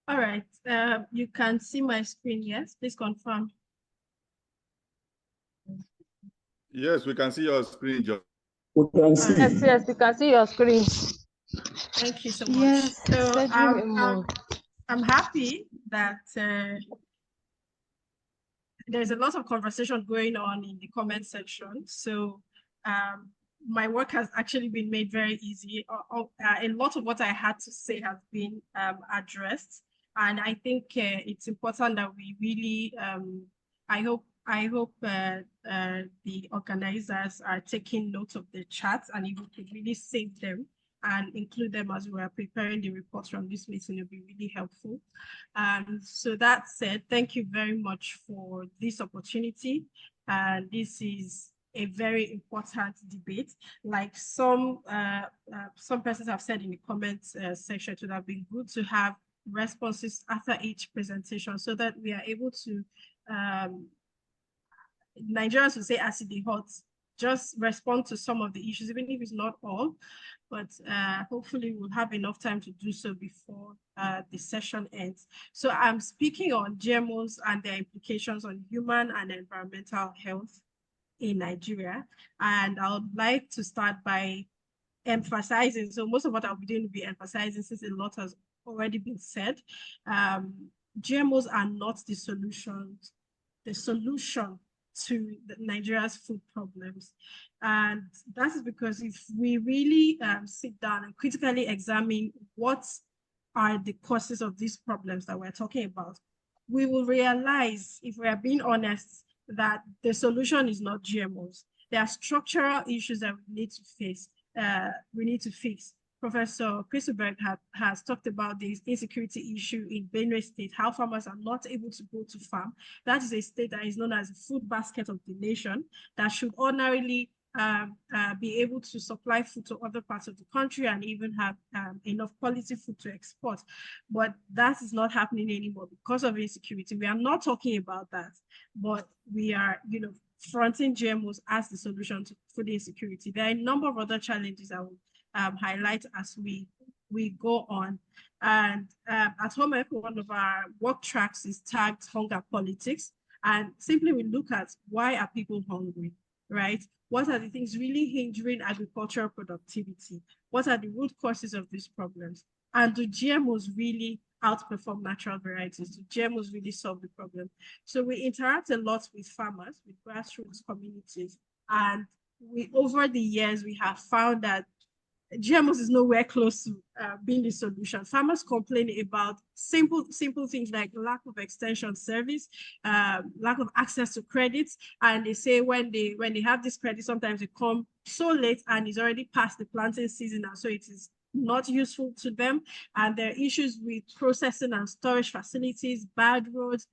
All right, you can see my screen, yes? Please confirm. Yes, we can see your screen, Joe. We can see. Yes, we can see your screen. Thank you so much. Yes, so I'm happy that there's a lot of conversation going on in the comment section. So my work has actually been made very easy. A lot of what I had to say has been addressed. And I think it's important that we really, I hope the organizers are taking note of the chats, and if we could really save them and include them as we are preparing the reports from this meeting, it'll be really helpful. So that said, thank you very much for this opportunity. This is a very important debate. Like some persons have said in the comments section, it would have been good to have responses after each presentation so that we are able to, Nigerians will say acid the hot, just respond to some of the issues, even if it's not all, but hopefully we'll have enough time to do so before the session ends. So I'm speaking on GMOs and their implications on human and environmental health in Nigeria. And I would like to start by emphasizing, so most of what I'll be doing will be emphasizing since a lot has already been said. GMOs are not the solution to Nigeria's food problems. And that is because if we really sit down and critically examine what are the causes of these problems that we're talking about, we will realize, if we are being honest, that the solution is not GMOs. There are structural issues that we need to face. Fix. Professor Christelberg has talked about this insecurity issue in Benue State, how farmers are not able to go to farm. That is a state that is known as the food basket of the nation that should ordinarily be able to supply food to other parts of the country and even have enough quality food to export. But that is not happening anymore because of insecurity. We are not talking about that, but we are, fronting GMOs as the solution to food insecurity. There are a number of other challenges I will highlight as we go on. And at home, one of our work tracks is tagged hunger politics. And simply we look at why are people hungry, right? What are the things really hindering agricultural productivity? What are the root causes of these problems? And do GMOs really outperform natural varieties? Do GMOs really solve the problem? So we interact a lot with farmers, with grassroots communities. And over the years, we have found that GMOs is nowhere close to being the solution. Farmers complain about simple things like lack of extension service, lack of access to credits, and they say when they have this credit, sometimes they come so late and it's already past the planting season, and so it is not useful to them. And there are issues with processing and storage facilities, bad roads,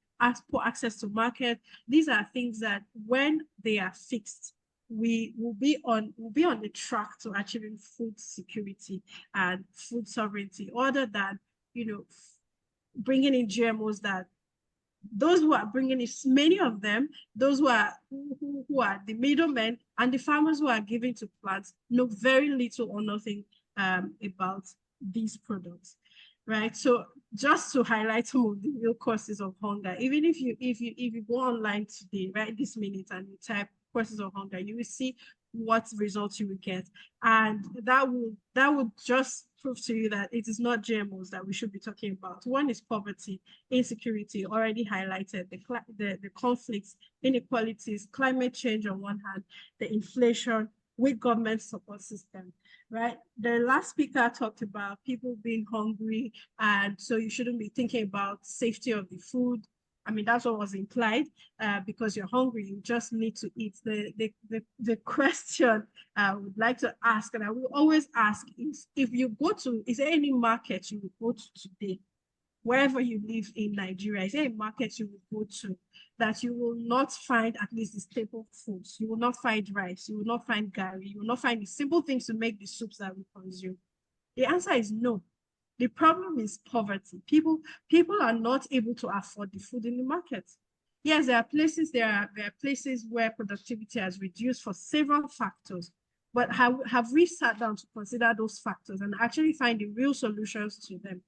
poor access to market. These are things that when they are fixed, we will be on the track to achieving food security and food sovereignty, other than bringing in GMOs that those who are bringing it, many of them, those who are the middlemen and the farmers who are giving to plants know very little or nothing about these products, right? So just to highlight some of the real causes of hunger, even if you go online today, right this minute, and you type causes of hunger, you will see what results you will get, and that would just prove to you that it is not GMOs that we should be talking about. One is poverty, insecurity, already highlighted, the conflicts, inequalities, climate change on one hand, the inflation, weak government support system, right? The last speaker talked about people being hungry, and so you shouldn't be thinking about safety of the food. I mean, that's what was implied. Because you're hungry, you just need to eat. The question I would like to ask, and I will always ask, is is there any market you would go to today, wherever you live in Nigeria, is there a market you would go to that you will not find at least the staple foods? You will not find rice, you will not find gari, you will not find the simple things to make the soups that we consume. The answer is no. The problem is poverty. People are not able to afford the food in the market. Yes, there are places where productivity has reduced for several factors, but have we sat down to consider those factors and actually find the real solutions to them?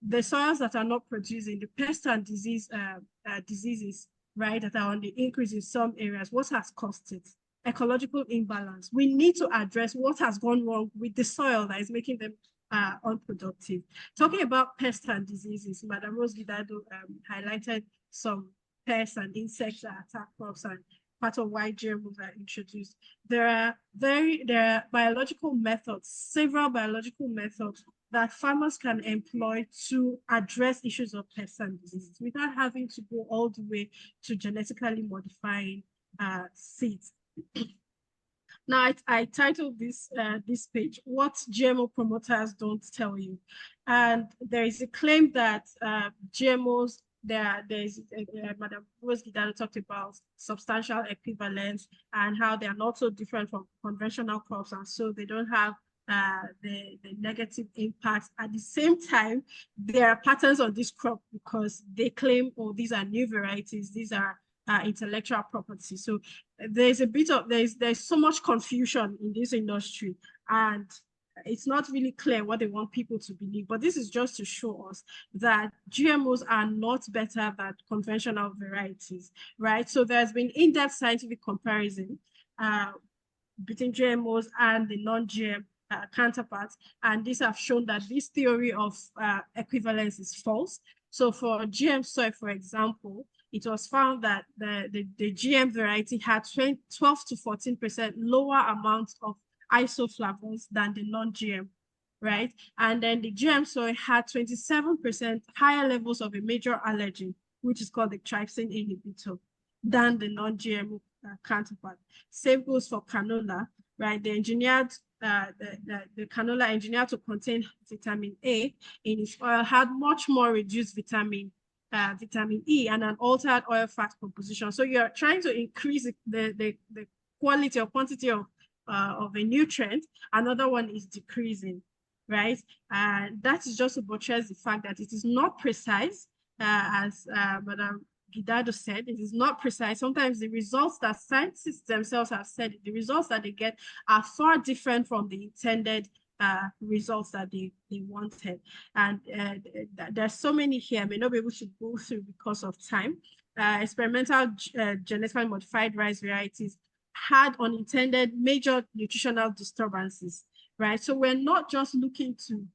The soils that are not producing, the pest and diseases, right, that are on the increase in some areas, what has caused it? Ecological imbalance. We need to address what has gone wrong with the soil that is making them unproductive. Talking about pests and diseases, Madam Rose Gidado highlighted some pests and insects that attack crops, and part of why GMOs are introduced. There are biological methods, several biological methods that farmers can employ to address issues of pests and diseases without having to go all the way to genetically modifying seeds. Now, I titled this page, "What GMO Promoters Don't Tell You." And there is a claim that GMOs, Madam Rose Gidado talked about substantial equivalence and how they are not so different from conventional crops, and so they don't have the negative impacts. At the same time, there are patterns on this crop because they claim, oh, these are new varieties, these are intellectual property. So there's so much confusion in this industry, and it's not really clear what they want people to believe. But this is just to show us that GMOs are not better than conventional varieties, right? So there's been in-depth scientific comparison between GMOs and the non-GM counterparts, and these have shown that this theory of equivalence is false. So for GM soy, for example, it was found that the GM variety had 12 to 14% lower amounts of isoflavones than the non-GM, right? And then the GM soy had 27% higher levels of a major allergen, which is called the trypsin inhibitor, than the non-GM counterpart. Same goes for canola, right? The canola engineered to contain vitamin A in its oil had much more reduced vitamin E and an altered oil fat composition. So you're trying to increase the quality or quantity of a nutrient, another one is decreasing, right? And that is just to buttress the fact that it is not precise, as Madam Gidado said, it is not precise. Sometimes the results that scientists themselves have said, the results that they get are far different from the intended results that they wanted. And there's so many here. I may not be able to go through because of time. Experimental genetically modified rice varieties had unintended major nutritional disturbances, right? So we're not just looking to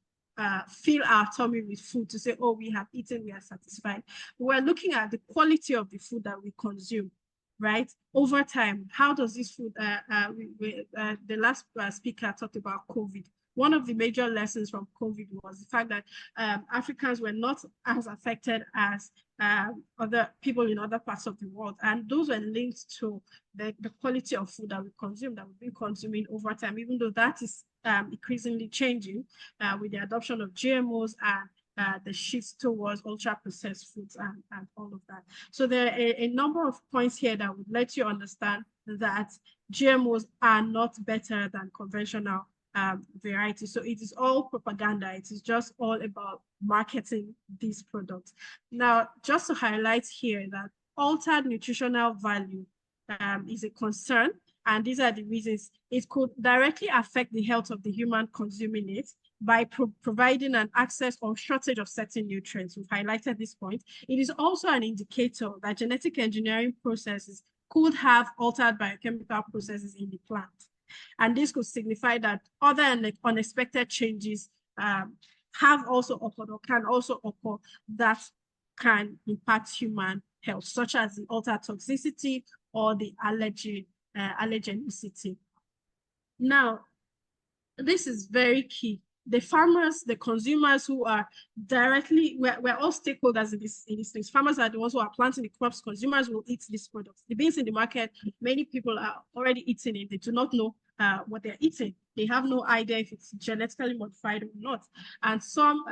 fill our tummy with food to say, oh, we have eaten, we are satisfied. We're looking at the quality of the food that we consume, right? Over time, how does this food, the last speaker talked about COVID. One of the major lessons from COVID was the fact that Africans were not as affected as other people in other parts of the world. And those were linked to the quality of food that we consume, that we've been consuming over time, even though that is increasingly changing with the adoption of GMOs and the shift towards ultra-processed foods and all of that. So there are a number of points here that would let you understand that GMOs are not better than conventional variety. So it is all propaganda. It is just all about marketing these products. Now, just to highlight here that altered nutritional value is a concern, and these are the reasons. It could directly affect the health of the human consuming it by providing an access or shortage of certain nutrients. We've highlighted this point. It is also an indicator that genetic engineering processes could have altered biochemical processes in the plant. And this could signify that other unexpected changes have also occurred or can also occur that can impact human health, such as the altered toxicity or the allergenicity. Now, this is very key. The farmers, the consumers who are directly, we're all stakeholders in these things. Farmers are the ones who are planting the crops. Consumers will eat these products. The beans in the market, many people are already eating it. They do not know what they're eating. They have no idea if it's genetically modified or not. And some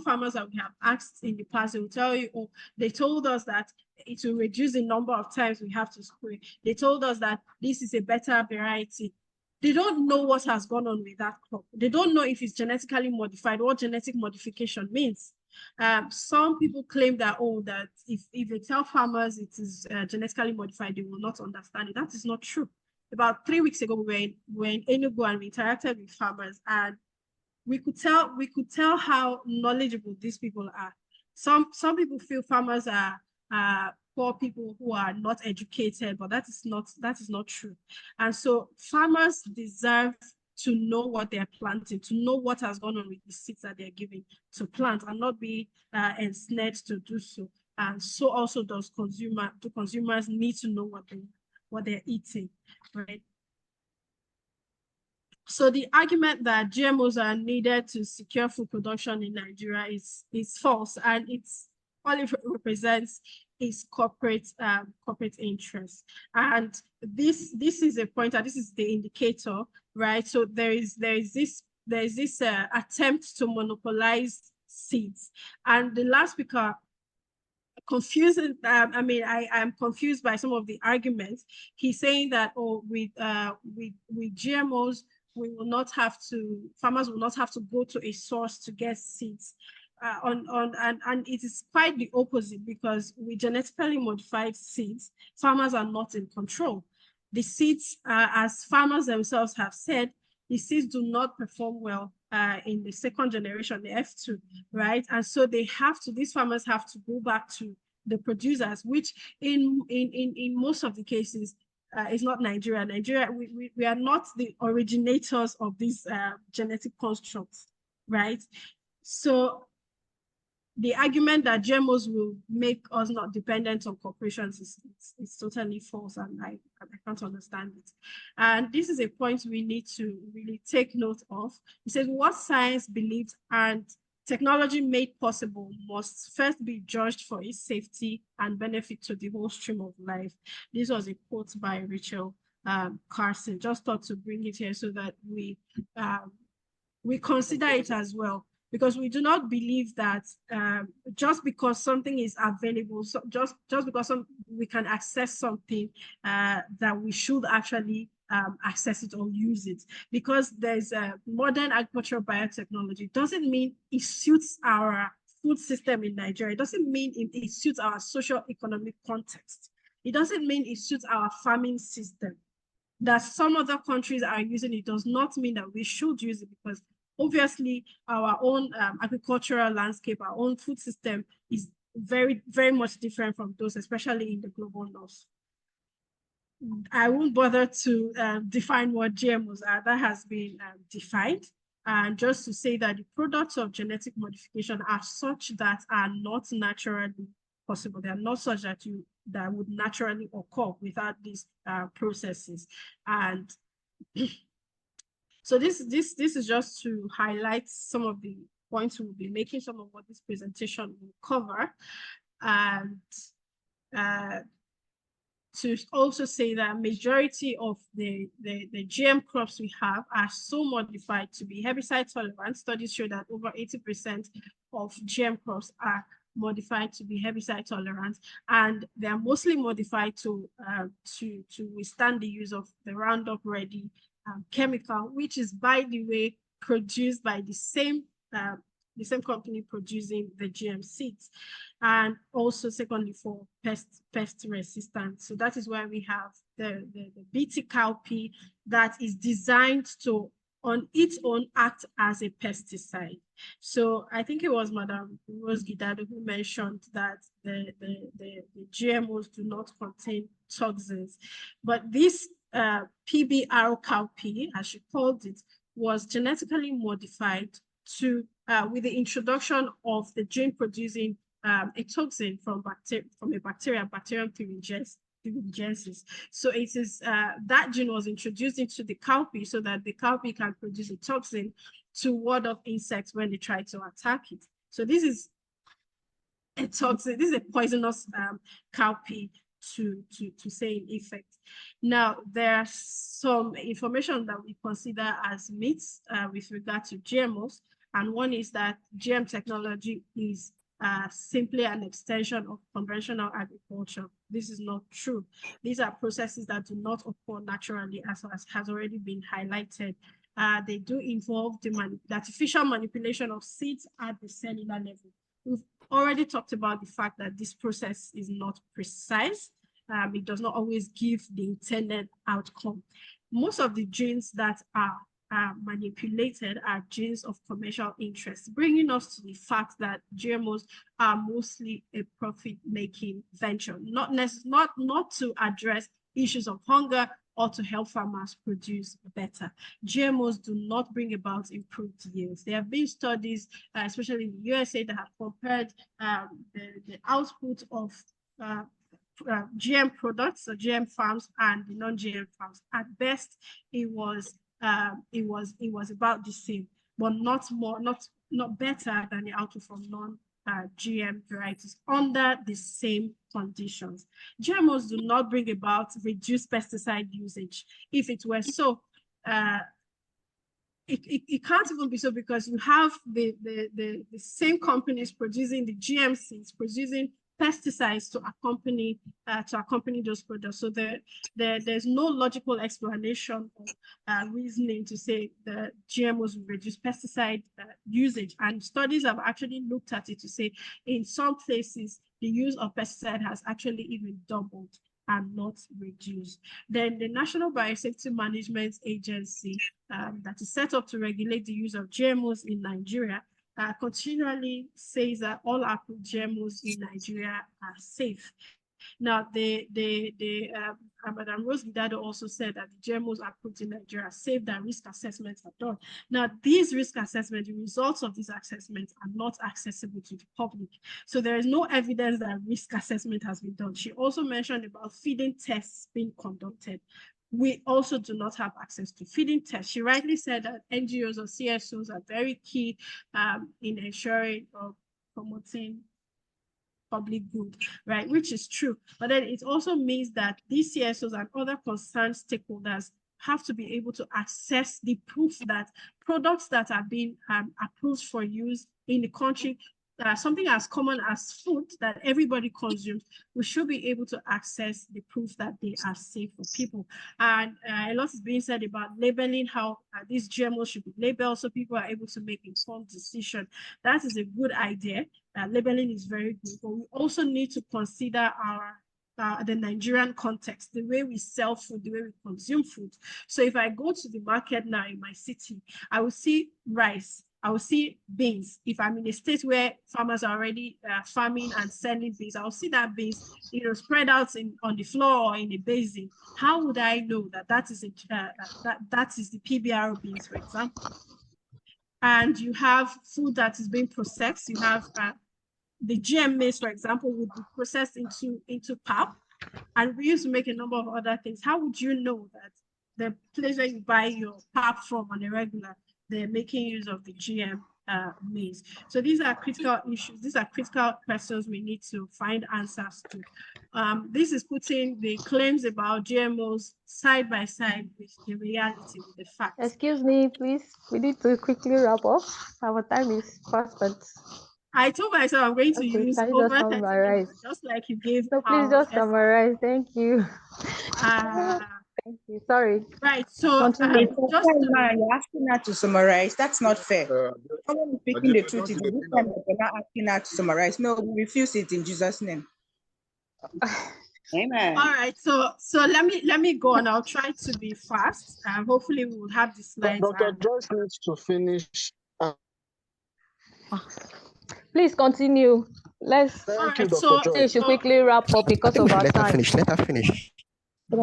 farmers that we have asked in the past, they will tell you, oh, they told us that it will reduce the number of times we have to spray. They told us that this is a better variety. They don't know what has gone on with that crop. They don't know if it's genetically modified, what genetic modification means. Some people claim that, oh, that if they tell farmers it is genetically modified, they will not understand it. That is not true. About 3 weeks ago, we were in Enugu and we interacted with farmers, and we could tell how knowledgeable these people are. Some people feel farmers are poor people who are not educated, but that is not true. And so farmers deserve to know what they're planting, to know what has gone on with the seeds that they're giving to plant, and not be ensnared to do so. And so also does consumers need to know what they're eating, right? So the argument that GMOs are needed to secure food production in Nigeria is false, and all it represents is corporate interests. And this is a pointer. This is the indicator, right? So there is this attempt to monopolize seeds. And the last speaker confusing. I mean, I am confused by some of the arguments. He's saying that, oh, with GMOs, farmers will not have to go to a source to get seeds. And it is quite the opposite, because with genetically modified seeds, farmers are not in control. The seeds, as farmers themselves have said, the seeds do not perform well in the second generation, the F2, right? And so these farmers have to go back to the producers, which in most of the cases is not Nigeria. Nigeria, we are not the originators of these genetic constructs, right? So the argument that GMOs will make us not dependent on corporations is totally false, and I can't understand it. And this is a point we need to really take note of. It says what science believes and technology made possible must first be judged for its safety and benefit to the whole stream of life. This was a quote by Rachel Carson. Just thought to bring it here so that we consider it as well. Because we do not believe that just because something is available, so just because we can access something, that we should actually access it or use it. Because there's a modern agricultural biotechnology doesn't mean it suits our food system in Nigeria. It doesn't mean it suits our socio-economic context. It doesn't mean it suits our farming system. That some other countries are using it does not mean that we should use it, because obviously our own agricultural landscape, our own food system is very, very much different from those, especially in the global north. I won't bother to define what GMOs are. That has been defined. And just to say that the products of genetic modification are such that are not naturally possible. They are not such that that would naturally occur without these processes. And so this is just to highlight some of the points we'll be making, some of what this presentation will cover. And to also say that majority of the GM crops we have are so modified to be herbicide tolerant. Studies show that over 80% of GM crops are modified to be herbicide tolerant, and they are mostly modified to withstand the use of the Roundup Ready chemical, which is, by the way, produced by the same company producing the GM seeds. And also, secondly, for pest resistance. So that is why we have the BT cowpea that is designed to, on its own, act as a pesticide. So I think it was Madam Rose Gidado who mentioned that the GMOs do not contain toxins. But this PBR cowpea, as she called it, was genetically modified to with the introduction of the gene producing a toxin from a bacteria, Bacterium thuringiensis. So it is that gene was introduced into the cowpea so that the cowpea can produce a toxin to ward off insects when they try to attack it. So this is a toxin. This is a poisonous cowpea to say in effect. Now, there's some information that we consider as myths with regard to GMOs. And one is that GM technology is simply an extension of conventional agriculture. This is not true. These are processes that do not occur naturally, as has already been highlighted. They do involve the artificial manipulation of seeds at the cellular level. We've already talked about the fact that this process is not precise. It does not always give the intended outcome. Most of the genes that are manipulated are genes of commercial interest, bringing us to the fact that GMOs are mostly a profit-making venture, not to address issues of hunger or to help farmers produce better. GMOs do not bring about improved yields. There have been studies, especially in the USA, that have compared the output of GM products, so GM farms, and the non-GM farms. At best, it was about the same, but not better than the output from non-GM varieties under the same conditions. GMOs do not bring about reduced pesticide usage. If it were so, it can't even be so, because you have the same companies producing the GM seeds, producing pesticides to accompany those products. So there's no logical explanation or reasoning to say the GMOs will reduce pesticide usage. And studies have actually looked at it to say in some places the use of pesticide has actually even doubled and not reduced. Then the National Biosafety Management Agency that is set up to regulate the use of GMOs in Nigeria continually says that all approved GMOs in Nigeria are safe. Now, Madam Rose Gidado also said that the GMOs approved in Nigeria are safe, that risk assessments are done. Now, these risk assessments, the results of these assessments are not accessible to the public. So there is no evidence that risk assessment has been done. She also mentioned about feeding tests being conducted. We also do not have access to feeding tests. She rightly said that NGOs or CSOs are very key in ensuring or promoting public good, right? Which is true. But then it also means that these CSOs and other concerned stakeholders have to be able to access the proof that products that are being approved for use in the country something as common as food that everybody consumes, we should be able to access the proof that they are safe for people. And a lot is being said about labeling, how these GMOs should be labeled so people are able to make informed decisions. That is a good idea. Labeling is very good, but we also need to consider the Nigerian context, the way we sell food, the way we consume food. So if I go to the market now in my city, I will see rice, I will see beans. If I'm in a state where farmers are already farming and selling beans, I will see that beans, spread out on the floor or in a basin. How would I know that that is the PBRO beans, for example? And you have food that is being processed. You have the GM maize, for example, would be processed into pap, and we used to make a number of other things. How would you know that the place where you buy your pap from on a regular, they're making use of the GM maize? So these are critical issues. These are critical questions we need to find answers to. This is putting the claims about GMOs side by side with the reality, with the facts. Excuse me, please. We need to quickly wrap up. Our time is fast, but I told myself I'm going to use over 30 minutes, just like you gave. So please just summarize. Thank you. Thank you. Sorry. Right. So just you're asking her to summarize. That's not fair. Someone is speaking the truth. It's this time that you're not asking her to summarize. No, we refuse it in Jesus' name. Amen. All right. So let me go on. I'll try to be fast. Hopefully we will have the slides. Dr. Joyce needs to finish. Please continue. Let's. So you should quickly wrap up because of our time. Let her finish.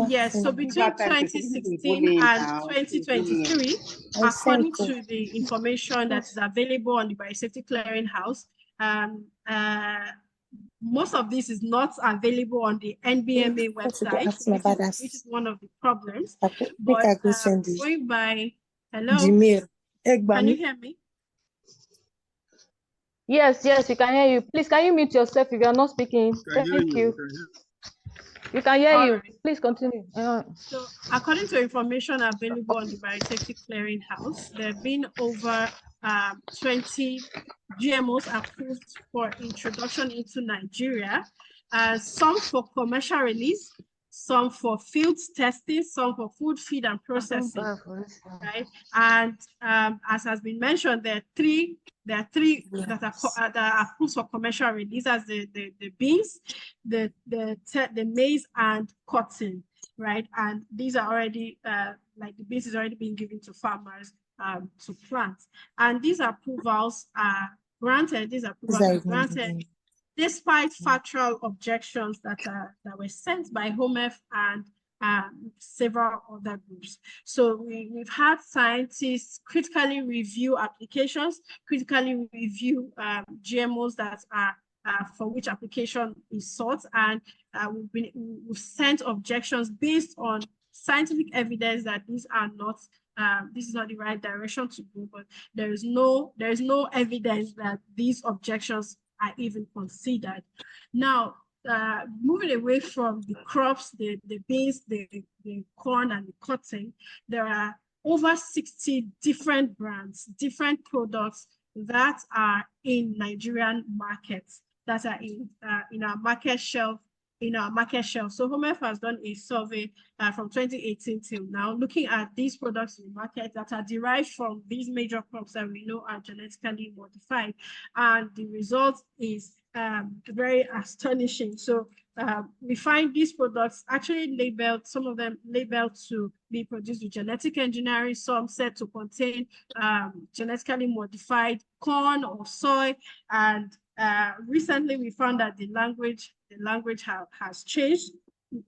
Yes, so between 2016 and 2023, according to the information that is available on the Biosafety Clearinghouse, most of this is not available on the NBMA website, which is one of the problems. But going by, hello, can you hear me? Yes, we can hear you. Please, can you mute yourself if you are not speaking? Thank you. We can hear you. Right. Please continue. So, according to information available on the Biotechnology Clearinghouse, there have been over 20 GMOs approved for introduction into Nigeria, some for commercial release, some for field testing, some for food, feed, and processing. Right, and as has been mentioned, there are three that are approved for commercial release, as the beans, the maize, and cotton. Right, and these are already like the beans is already being given to farmers to plant, and these approvals are granted. These approvals are granted despite factual objections that were sent by HOMEF and several other groups. So we've had scientists critically review applications, critically review GMOs that are for which application is sought, and we've sent objections based on scientific evidence that these are not this is not the right direction to go, but there is no evidence that these objections are even considered. Now, moving away from the crops, the beans, the corn, and the cotton, there are over 60 different brands, different products that are in Nigerian markets, that are in our market shelf. So HOMEF has done a survey from 2018 till now, looking at these products in the market that are derived from these major crops that we know are genetically modified. And the result is very astonishing. So we find these products actually labeled, some of them labeled to be produced with genetic engineering, some said to contain genetically modified corn or soy. And recently we found that the language has changed,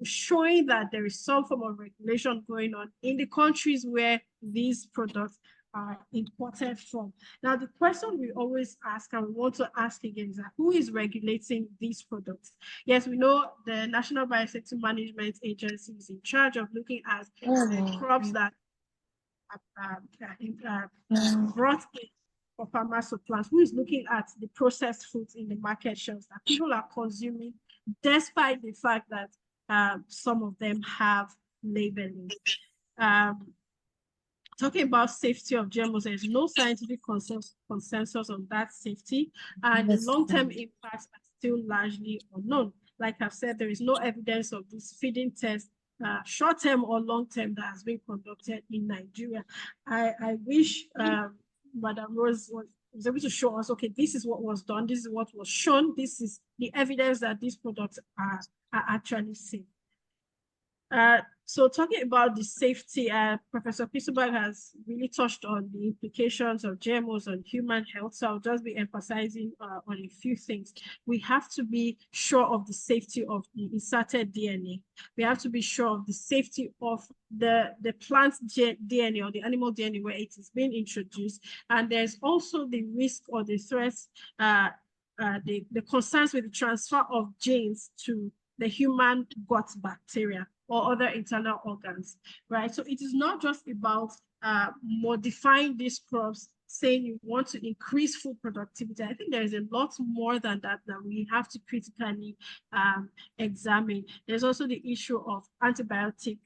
showing that there is some form of regulation going on in the countries where these products are imported from. Now, the question we always ask, and we want to ask again, is that who is regulating these products? Yes, we know the National Biosector Management Agency is in charge of looking at the crops that are brought in for farmers to plant, who is looking at the processed foods in the market shelves that people are consuming, despite the fact that some of them have labeling. talking about safety of GMOs, there's no scientific consensus on that safety, and the long-term impacts are still largely unknown. Like I've said, there is no evidence of this feeding test, short-term or long-term, that has been conducted in Nigeria. I wish Madam Rose was able to show us, okay, this is what was done, this is what was shown, this is the evidence that these products are actually safe. So talking about the safety, Professor Pisoberg has really touched on the implications of GMOs on human health. So I'll just be emphasizing on a few things. We have to be sure of the safety of the inserted DNA. We have to be sure of the safety of the plant DNA or the animal DNA where it is being introduced. And there's also the risk or the threats, the concerns with the transfer of genes to the human gut bacteria or other internal organs, right? So it is not just about modifying these crops, saying you want to increase food productivity. I think there is a lot more than that we have to critically examine. There's also the issue of antibiotic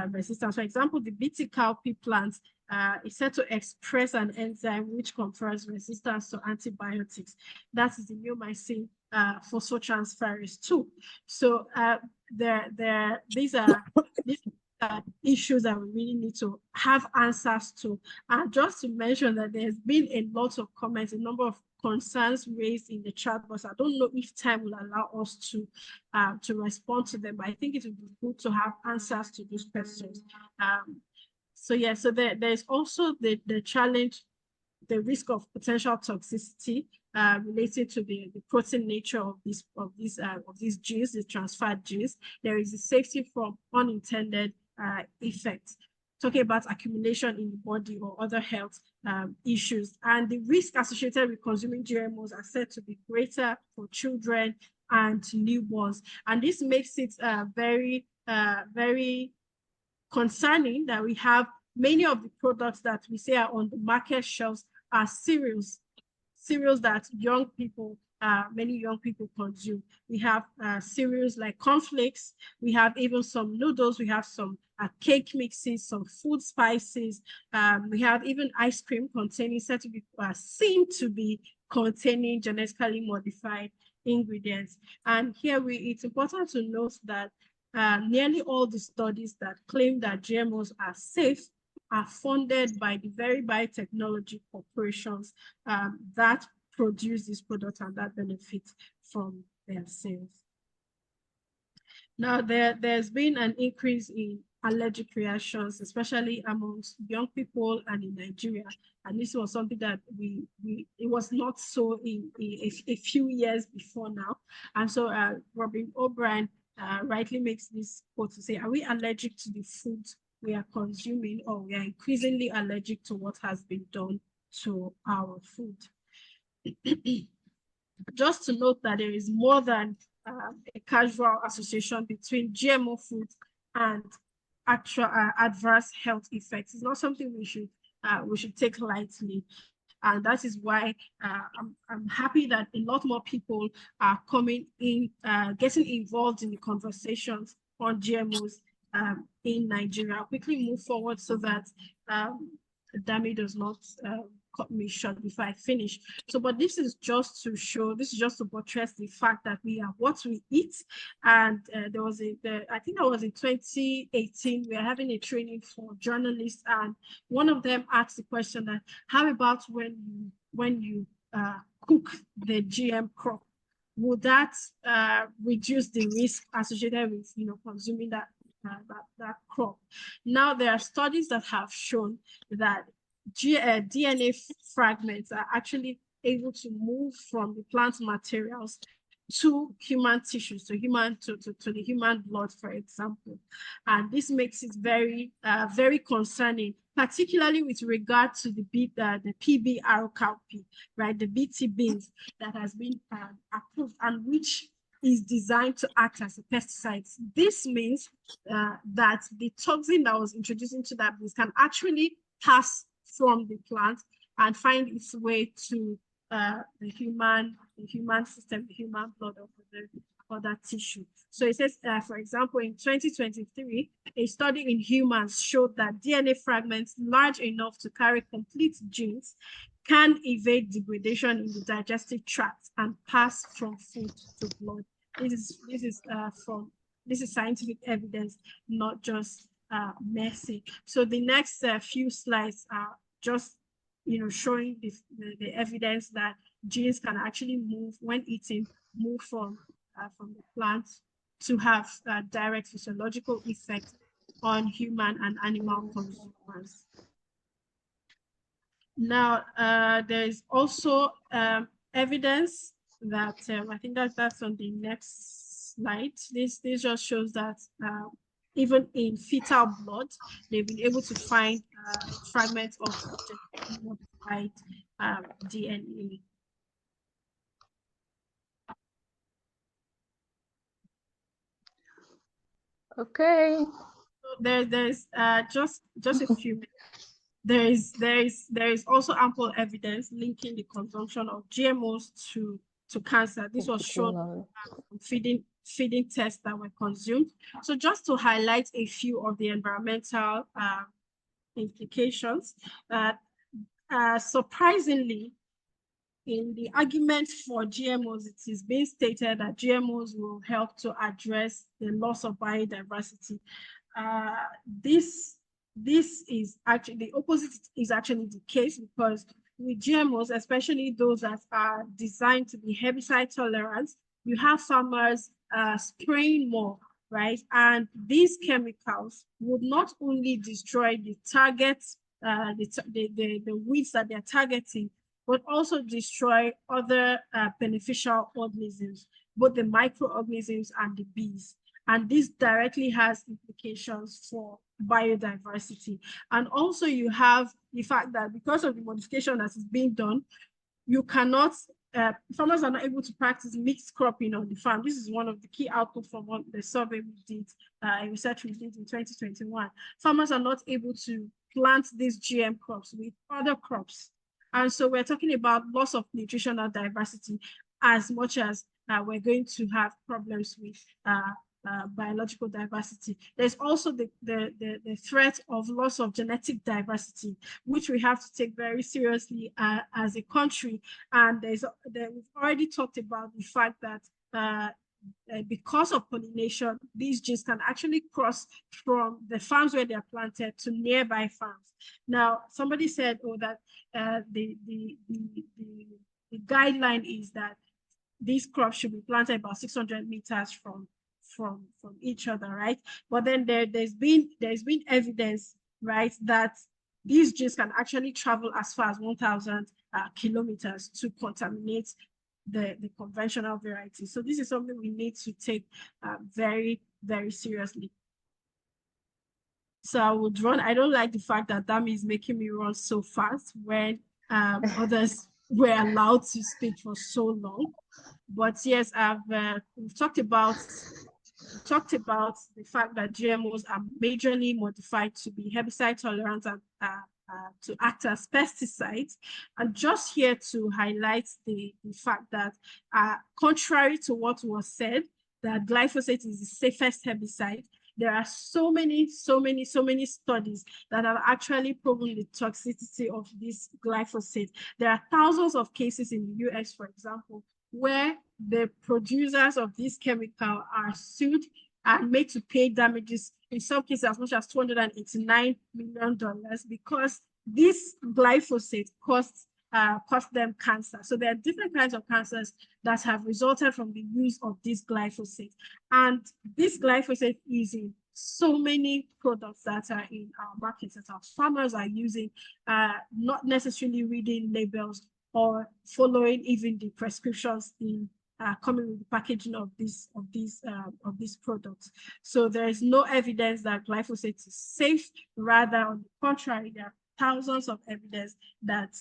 resistance. For example, the BT cowpea plant is said to express an enzyme which confers resistance to antibiotics. That is the neomycin phosphotransferase 2. So these are issues that we really need to have answers to. And just to mention that there's been a lot of comments, a number of concerns raised in the chat box. I don't know if time will allow us to respond to them, but I think it would be good to have answers to these questions. So there's also the challenge, the risk of potential toxicity related to the protein nature of these genes, the transferred genes. There is a safety from unintended effects, talking about accumulation in the body or other health issues. And the risk associated with consuming GMOs are said to be greater for children and newborns. And this makes it very, very concerning that we have many of the products that we say are on the market shelves are cereals that young people, many young people consume. We have cereals like cornflakes, we have even some noodles, we have some cake mixes, some food spices, we have even ice cream containing, said to be, seem to be containing genetically modified ingredients. And here it's important to note that nearly all the studies that claim that GMOs are safe are funded by the very biotechnology corporations that produce these products and that benefit from their sales. Now, there's been an increase in allergic reactions, especially amongst young people and in Nigeria. And this was something that it was not so in a few years before now. And so Robin O'Brien rightly makes this quote to say, are we allergic to the food we are consuming, or we are increasingly allergic to what has been done to our food? Just to note that there is more than a casual association between GMO food and actual adverse health effects. It's not something we should take lightly. And that is why I'm happy that a lot more people are coming in, getting involved in the conversations on GMOs in Nigeria. I'll quickly move forward so that Dami does not cut me short before I finish. So, but this is just to show, this is just to buttress the fact that we are what we eat. And there was I think that was in 2018, we are having a training for journalists, and one of them asked the question that, how about when you cook the GM crop? Would that reduce the risk associated with consuming that crop? Now, there are studies that have shown that DNA fragments are actually able to move from the plant materials to human tissues, to the human blood, for example. And this makes it very, very concerning, particularly with regard to the PBR cowpea, right? The BT beans that has been approved and which is designed to act as a pesticide. This means that the toxin that was introduced into that beans can actually pass from the plant and find its way to the human system, the human blood of other tissue. So it says, for example, in 2023, a study in humans showed that DNA fragments large enough to carry complete genes can evade degradation in the digestive tract and pass from food to blood. This is scientific evidence, not just messy. So the next few slides are just showing the evidence that genes can actually move when eating, move from the plant to have direct physiological effect on human and animal consumers. Now, there is also evidence that I think that's on the next slide. This just shows that even in fetal blood, they've been able to find fragments of modified DNA. Okay. There's just a few minutes. There is also ample evidence linking the consumption of GMOs to cancer. This was shown feeding tests that were consumed. So just to highlight a few of the environmental implications, surprisingly, in the argument for GMOs, it is being stated that GMOs will help to address the loss of biodiversity. This is actually the opposite is actually the case, because with GMOs, especially those that are designed to be herbicide tolerant, you have farmers spraying more, right? And these chemicals would not only destroy the targets, the weeds that they're targeting, but also destroy other beneficial organisms, both the microorganisms and the bees. And this directly has implications for biodiversity. And also you have the fact that because of the modification that is being done, you cannot, farmers are not able to practice mixed cropping on the farm. This is one of the key outputs from the survey we did, research we did in 2021. Farmers are not able to plant these GM crops with other crops. And so we're talking about loss of nutritional diversity as much as we're going to have problems with biological diversity. There's also the threat of loss of genetic diversity, which we have to take very seriously as a country. And we've already talked about the fact that because of pollination, these genes can actually cross from the farms where they are planted to nearby farms. Now, somebody said, oh, that the guideline is that these crops should be planted about 600 meters from each other, right? But then there's been evidence, right, that these genes can actually travel as far as 1,000 kilometers to contaminate the conventional variety. So this is something we need to take very, very seriously. So I would run. I don't like the fact that Dami is making me run so fast when others were allowed to speak for so long. But yes, we've talked about the fact that GMOs are majorly modified to be herbicide tolerant and to act as pesticides. And just here to highlight the fact that contrary to what was said, that glyphosate is the safest herbicide, there are so many studies that have actually proven the toxicity of this glyphosate. There are thousands of cases in the US, for example, where the producers of this chemical are sued and made to pay damages, in some cases as much as $289 million, because this glyphosate caused them cancer. So there are different kinds of cancers that have resulted from the use of this glyphosate. And this glyphosate is in so many products that are in our markets that our farmers are using, not necessarily reading labels or following even the prescriptions in coming with the packaging of these products. So there is no evidence that glyphosate is safe. Rather, on the contrary, there are thousands of evidence that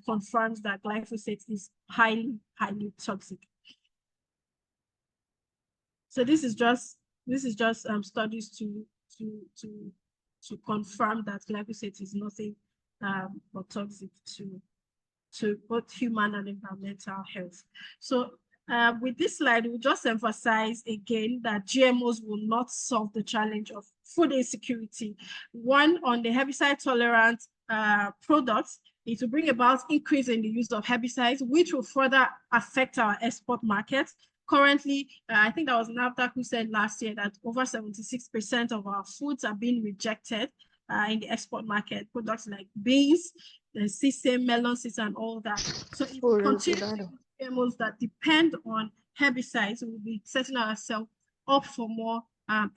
confirms that glyphosate is highly toxic. So this is just studies to confirm that glyphosate is nothing but toxic to both human and environmental health. So with this slide, we'll just emphasize again that GMOs will not solve the challenge of food insecurity. One, on the herbicide-tolerant products, it will bring about increase in the use of herbicides, which will further affect our export markets. Currently, I think that was NAFDAC who said last year that over 76% of our foods are being rejected in the export market. Products like beans, the sesame, melon seeds, and all that. So if we continue GMOs that depend on herbicides, we'll be setting ourselves up for more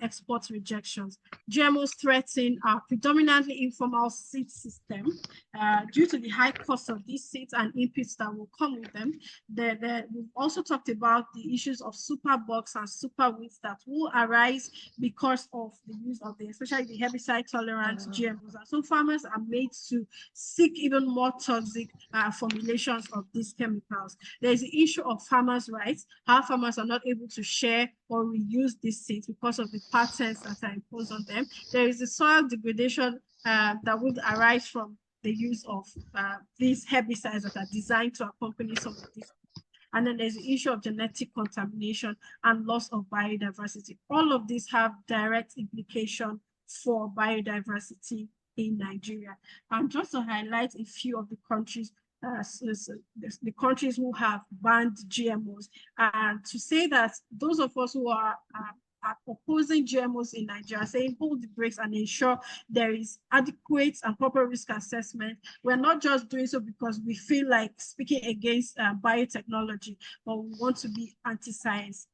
export rejections. GMOs threaten our predominantly informal seed system due to the high cost of these seeds and inputs that will come with them. We've also talked about the issues of superbugs and super weeds that will arise because of the use of especially the herbicide-tolerant GMOs. And so farmers are made to seek even more toxic formulations of these chemicals. There is the issue of farmers' rights. How farmers are not able to share or reuse these seeds because of the patents that are imposed on them. There is the soil degradation that would arise from the use of these herbicides that are designed to accompany some of these. And then there's the issue of genetic contamination and loss of biodiversity. All of these have direct implication for biodiversity in Nigeria. And just to highlight a few of the countries, the countries who have banned GMOs, and to say that those of us who are opposing GMOs in Nigeria, saying hold the brakes and ensure there is adequate and proper risk assessment. We're not just doing so because we feel like speaking against biotechnology, but we want to be anti-science.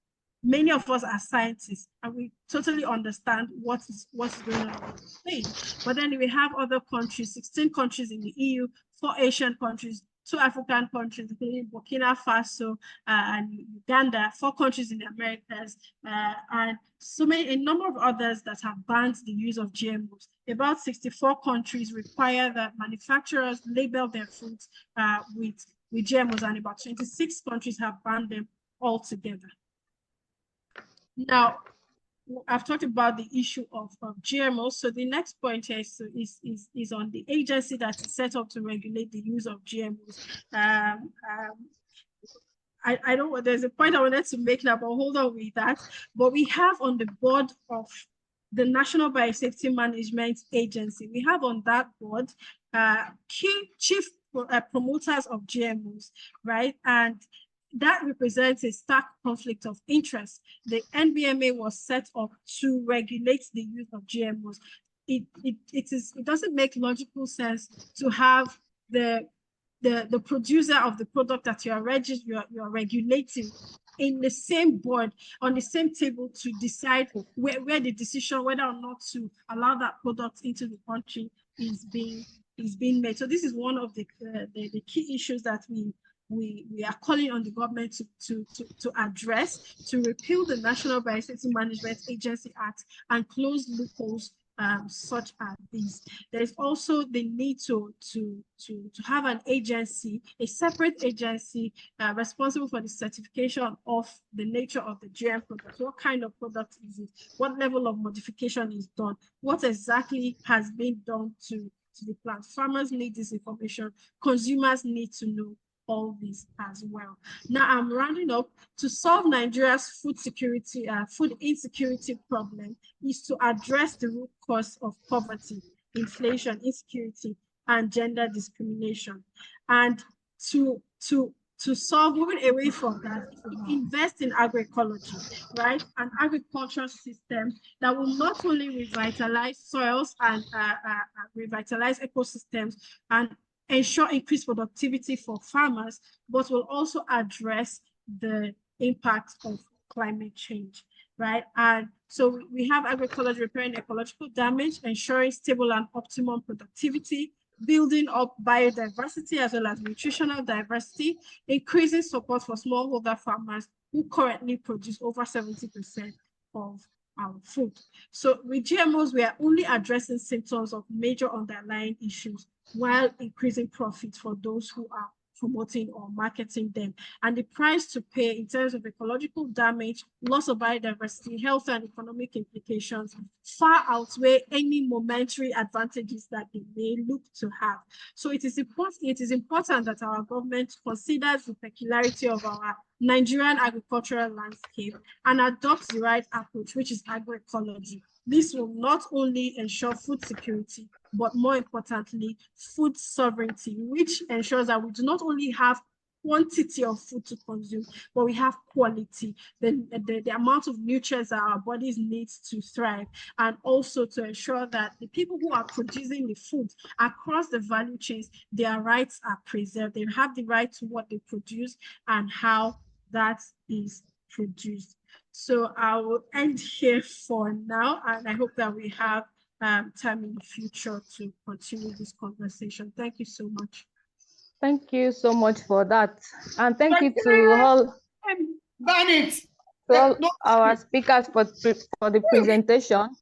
Many of us are scientists and we totally understand what's going on in Spain. But then we have other countries, 16 countries in the EU, 4 Asian countries, 2 African countries, including Burkina Faso and Uganda, 4 countries in the Americas, and a number of others that have banned the use of GMOs. About 64 countries require that manufacturers label their foods with GMOs, and about 26 countries have banned them altogether. Now, I've talked about the issue of GMOs. So the next point here is on the agency that is set up to regulate the use of GMOs. I don't. There's a point I wanted to make now, but hold on with that. But we have on the board of the National Biosafety Management Agency, we have on that board chief promoters of GMOs, right? And that represents a stark conflict of interest. The NBMA was set up to regulate the use of GMOs. It doesn't make logical sense to have the producer of the product that you're regulating in the same board, on the same table, to decide where the decision whether or not to allow that product into the country is being made. So this is one of the key issues that we are calling on the government to address, to repeal the National Biosafety Management Agency Act and close loopholes such as these. There's also the need to have an agency, a separate agency responsible for the certification of the nature of the GM product. What kind of product is it? What level of modification is done? What exactly has been done to the plant? Farmers need this information. Consumers need to know all this as well. Now I'm rounding up. To solve Nigeria's food insecurity problem is to address the root cause of poverty, inflation, insecurity, and gender discrimination. And to solve, moving away from that, invest in agroecology, right? An agricultural system that will not only revitalize soils and revitalize ecosystems and ensure increased productivity for farmers, but will also address the impact of climate change, right? And so we have agroecology repairing ecological damage, ensuring stable and optimum productivity, building up biodiversity as well as nutritional diversity, increasing support for smallholder farmers who currently produce over 70% of our food. So with GMOs, we are only addressing symptoms of major underlying issues while increasing profits for those who are promoting or marketing them. And the price to pay in terms of ecological damage, loss of biodiversity, health and economic implications far outweigh any momentary advantages that they may look to have. So it is important that our government considers the peculiarity of our Nigerian agricultural landscape and adopt the right approach, which is agroecology. This will not only ensure food security, but more importantly, food sovereignty, which ensures that we do not only have quantity of food to consume, but we have quality, the amount of nutrients that our bodies need to thrive, and also to ensure that the people who are producing the food across the value chains, their rights are preserved. They have the right to what they produce and how that is produced. So I will end here for now, and I hope that we have time in the future to continue this conversation. Thank you so much. Thank you so much for that. And thank you to all our speakers for the presentation.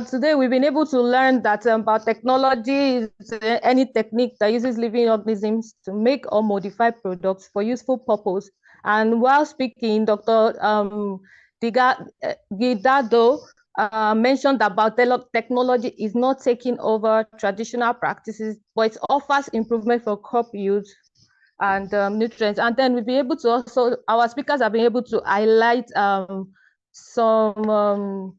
Today, we've been able to learn that biotechnology is any technique that uses living organisms to make or modify products for useful purpose. And while speaking, Dr. Guidado mentioned that biotechnology is not taking over traditional practices, but it offers improvement for crop yield and nutrients. And then we'll be able to also, our speakers have been able to highlight some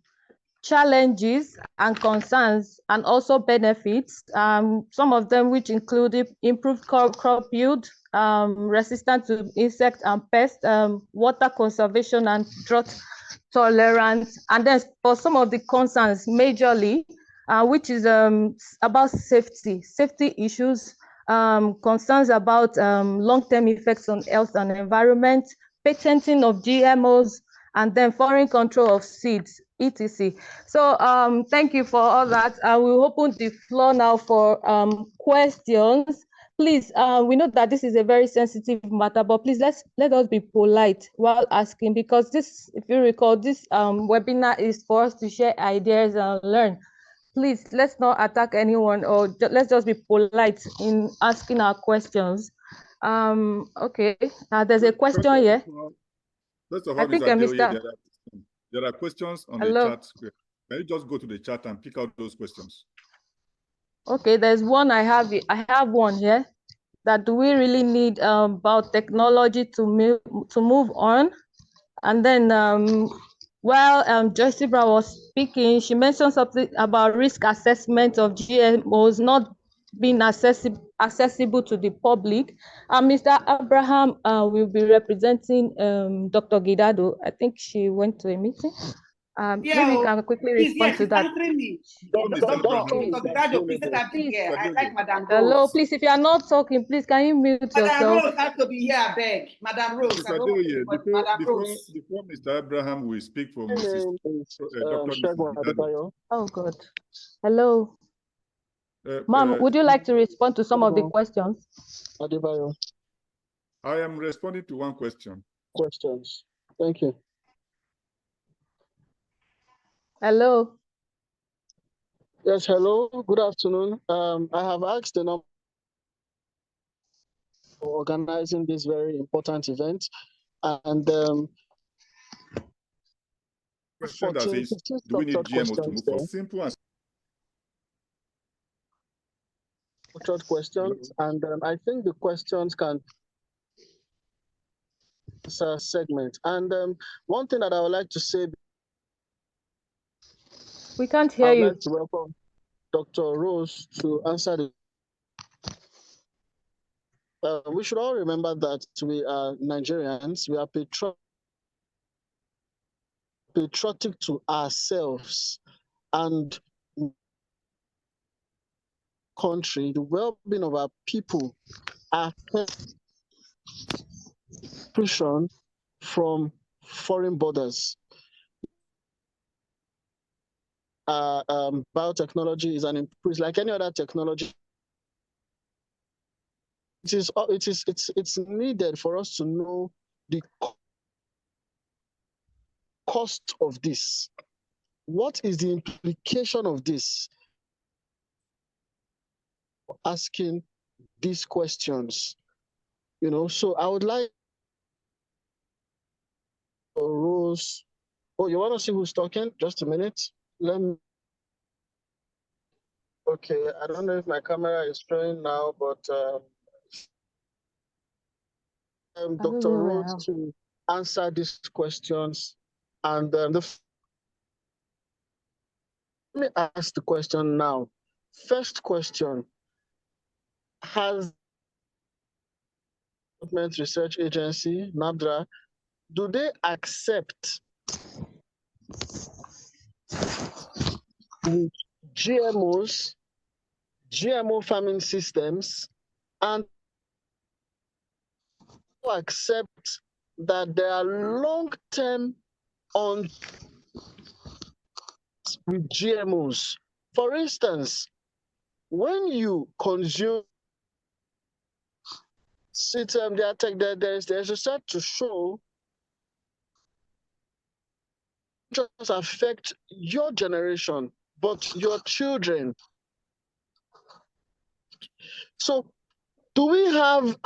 challenges and concerns and also benefits, some of them which include improved crop yield, resistance to insect and pest, water conservation and drought tolerance. And then for some of the concerns majorly, which is about safety issues, concerns about long-term effects on health and environment, patenting of GMOs, and then foreign control of seeds, etc. So thank you for all that. I will open the floor now for questions. Please, we know that this is a very sensitive matter, but please let us be polite while asking, because this, if you recall, this webinar is for us to share ideas and learn. Please, let's not attack anyone, or let's just be polite in asking our questions. Okay, there's a question here. First of all, there are questions on the chat square. Can you just go to the chat and pick out those questions? Okay, there's one I have one here. That do we really need biotechnology to move on? And then while Joyce Brown was speaking, she mentioned something about risk assessment of GMOs not being accessible to the public. Mr. Abraham will be representing Dr. Guidado. I think she went to a meeting. Maybe you can quickly respond to that. Hello, please, if you are not talking, please, can you mute yourself? Madam Rose has to be here, I beg. Madam Rose. Before Mr. Abraham will speak for Mrs. Dr. Oh, God. Hello. Ma'am, would you like to respond to some of the questions? I am responding to one question. Thank you. Hello. Yes, hello. Good afternoon. I have asked the number for organizing this very important event, and question that says, do we need GMOs to move for simple and short questions? And I think the questions can answer segment. And one thing that I would like to say. We can't hear you. I'd like to welcome Dr. Rose to answer the. We should all remember that we are Nigerians. We are patriotic to ourselves and country. The well-being of our people are pushing from foreign borders. Biotechnology is an increase like any other technology. It's needed for us to know the cost of this. What is the implication of this? Asking these questions, so I would like Rose. Oh, you want to see who's talking? Just a minute. Okay, I don't know if my camera is showing now, but Dr. Rose answer these questions. And let me ask the question now. First question, has Development Research Agency, NADRA, do they accept GMOs, GMO farming systems, and accept that there are long-term on with GMOs? For instance, when you consume there's research to show just affect your generation, but your children. So, do we have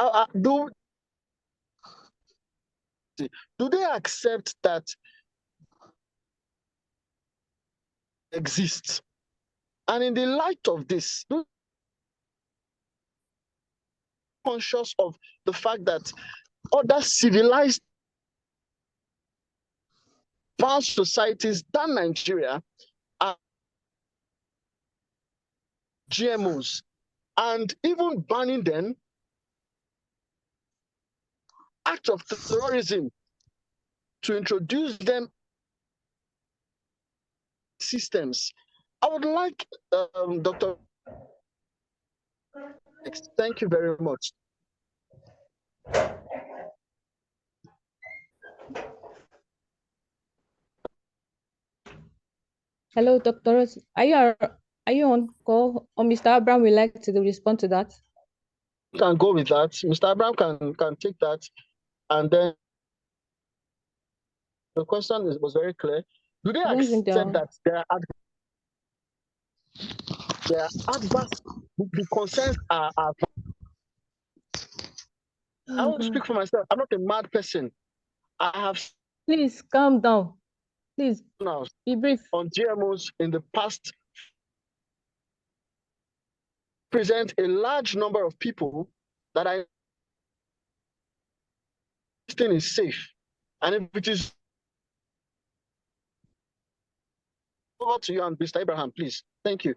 do they accept that exists? And in the light of this, conscious of the fact that other civilized advanced societies than Nigeria are GMOs, and even banning them, act of terrorism to introduce them systems. I would like Dr. Thank you very much. Hello, Dr. Are you on call? Or Mr. Abraham would like to respond to that? You can go with that. Mr. Abraham can take that. And then the question was very clear. Do they accept that there are adverse, the concerns are I won't speak for myself. I'm not a mad person. I have. Please calm down. Please be brief. On GMOs in the past, present a large number of people that I think is safe, and if it is over to you and Mr. Abraham, please. Thank you.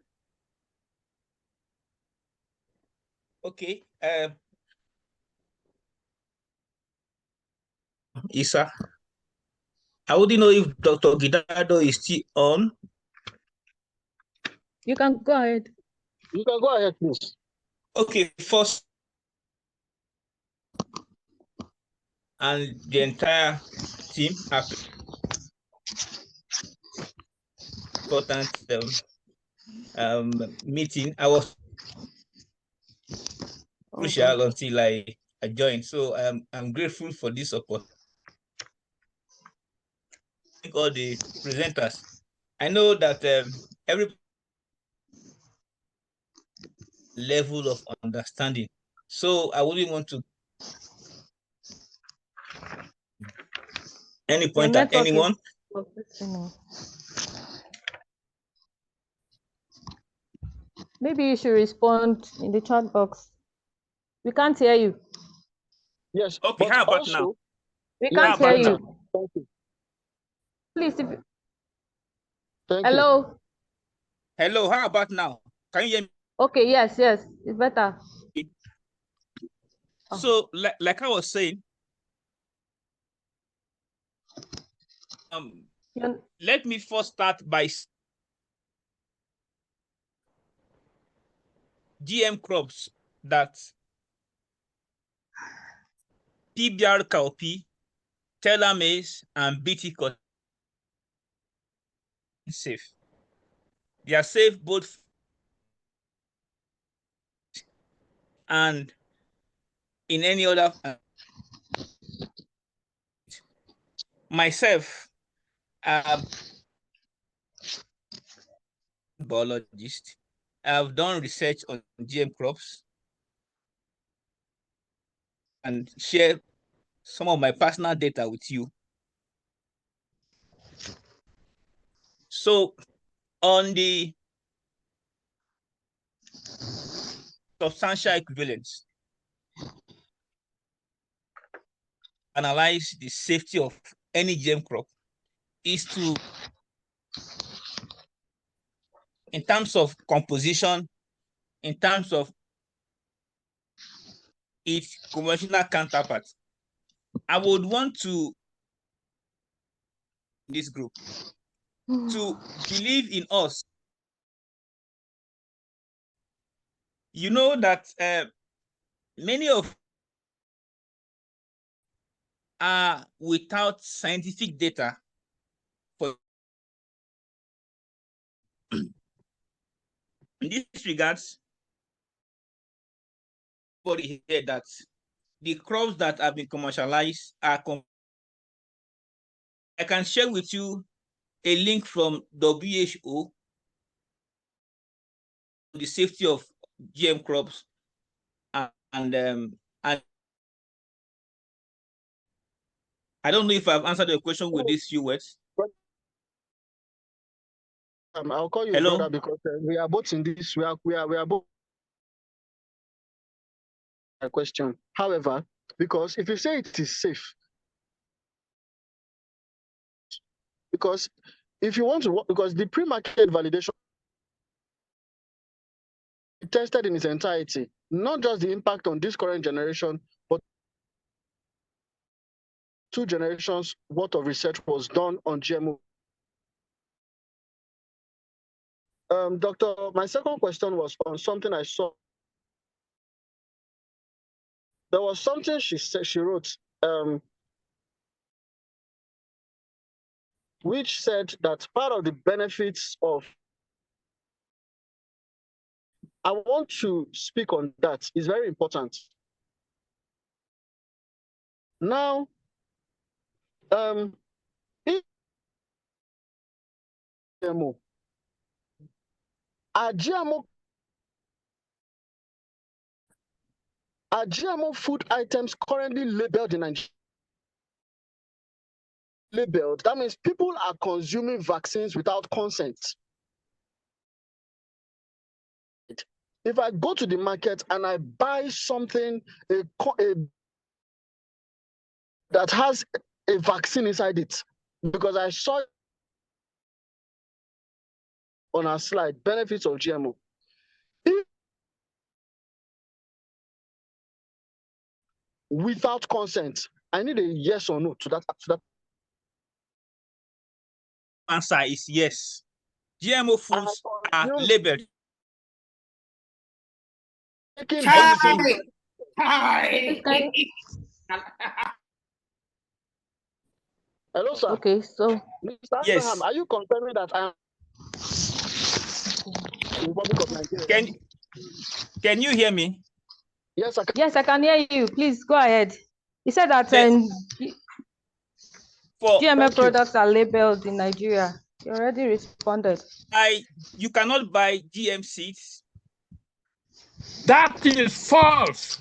Okay. Isa, I wouldn't know if Dr. Gidado is still on. You can go ahead. You can go ahead, please. Okay, first, and the entire team are important meeting. I was crucial until I joined, so I'm grateful for this opportunity. All the presenters. I know that every level of understanding. So I wouldn't want to any point at anyone. Maybe you should respond in the chat box. We can't hear you. Yes. Okay, how about also, now? We can't hear you. Thank you. Please. If... Thank Hello. You. Hello, how about now? Can you hear me? Okay, yes, it's better. So, like I was saying, let me first start by GM crops that PBR cowpea, teller maize, and BT cotton safe. They are safe both and in any other. Myself, biologist. I've done research on GM crops and share some of my personal data with you. So on the substantial equivalence, analyze the safety of any GM crop is to, in terms of composition, in terms of its conventional counterpart. I would want to, this group, to believe in us. You know that many of are without scientific data for in this regards, everybody here that the crops that have been commercialized are I can share with you a link from WHO, the safety of GM crops, and I don't know if I've answered your question with these few words. I'll call you Hello? brother because we are both in this. We are both. A question. However, because if you say it is safe, because if you want to, because the pre-market validation tested in its entirety, not just the impact on this current generation, but 2 generations worth of research was done on GMO. Doctor, my second question was on something I saw. There was something she said, she wrote, which said that part of the benefits of, I want to speak on that. It's very important. Now, GMO, are GMO food items currently labeled in Nigeria? Labeled, that means people are consuming vaccines without consent. If I go to the market and I buy something that has a vaccine inside it, because I saw on our slide benefits of GMO. Without consent, I need a yes or no to that. Answer is yes. GMO foods are labeled. Hello, sir. Okay, so Mr. Yes. Abraham, are you confirming that I am Republic of Nigeria? Can you hear me? Yes, I can. Yes, I can hear you. Please go ahead. You said that GMO products are labeled in Nigeria. You already responded. You cannot buy GM seeds. That is false.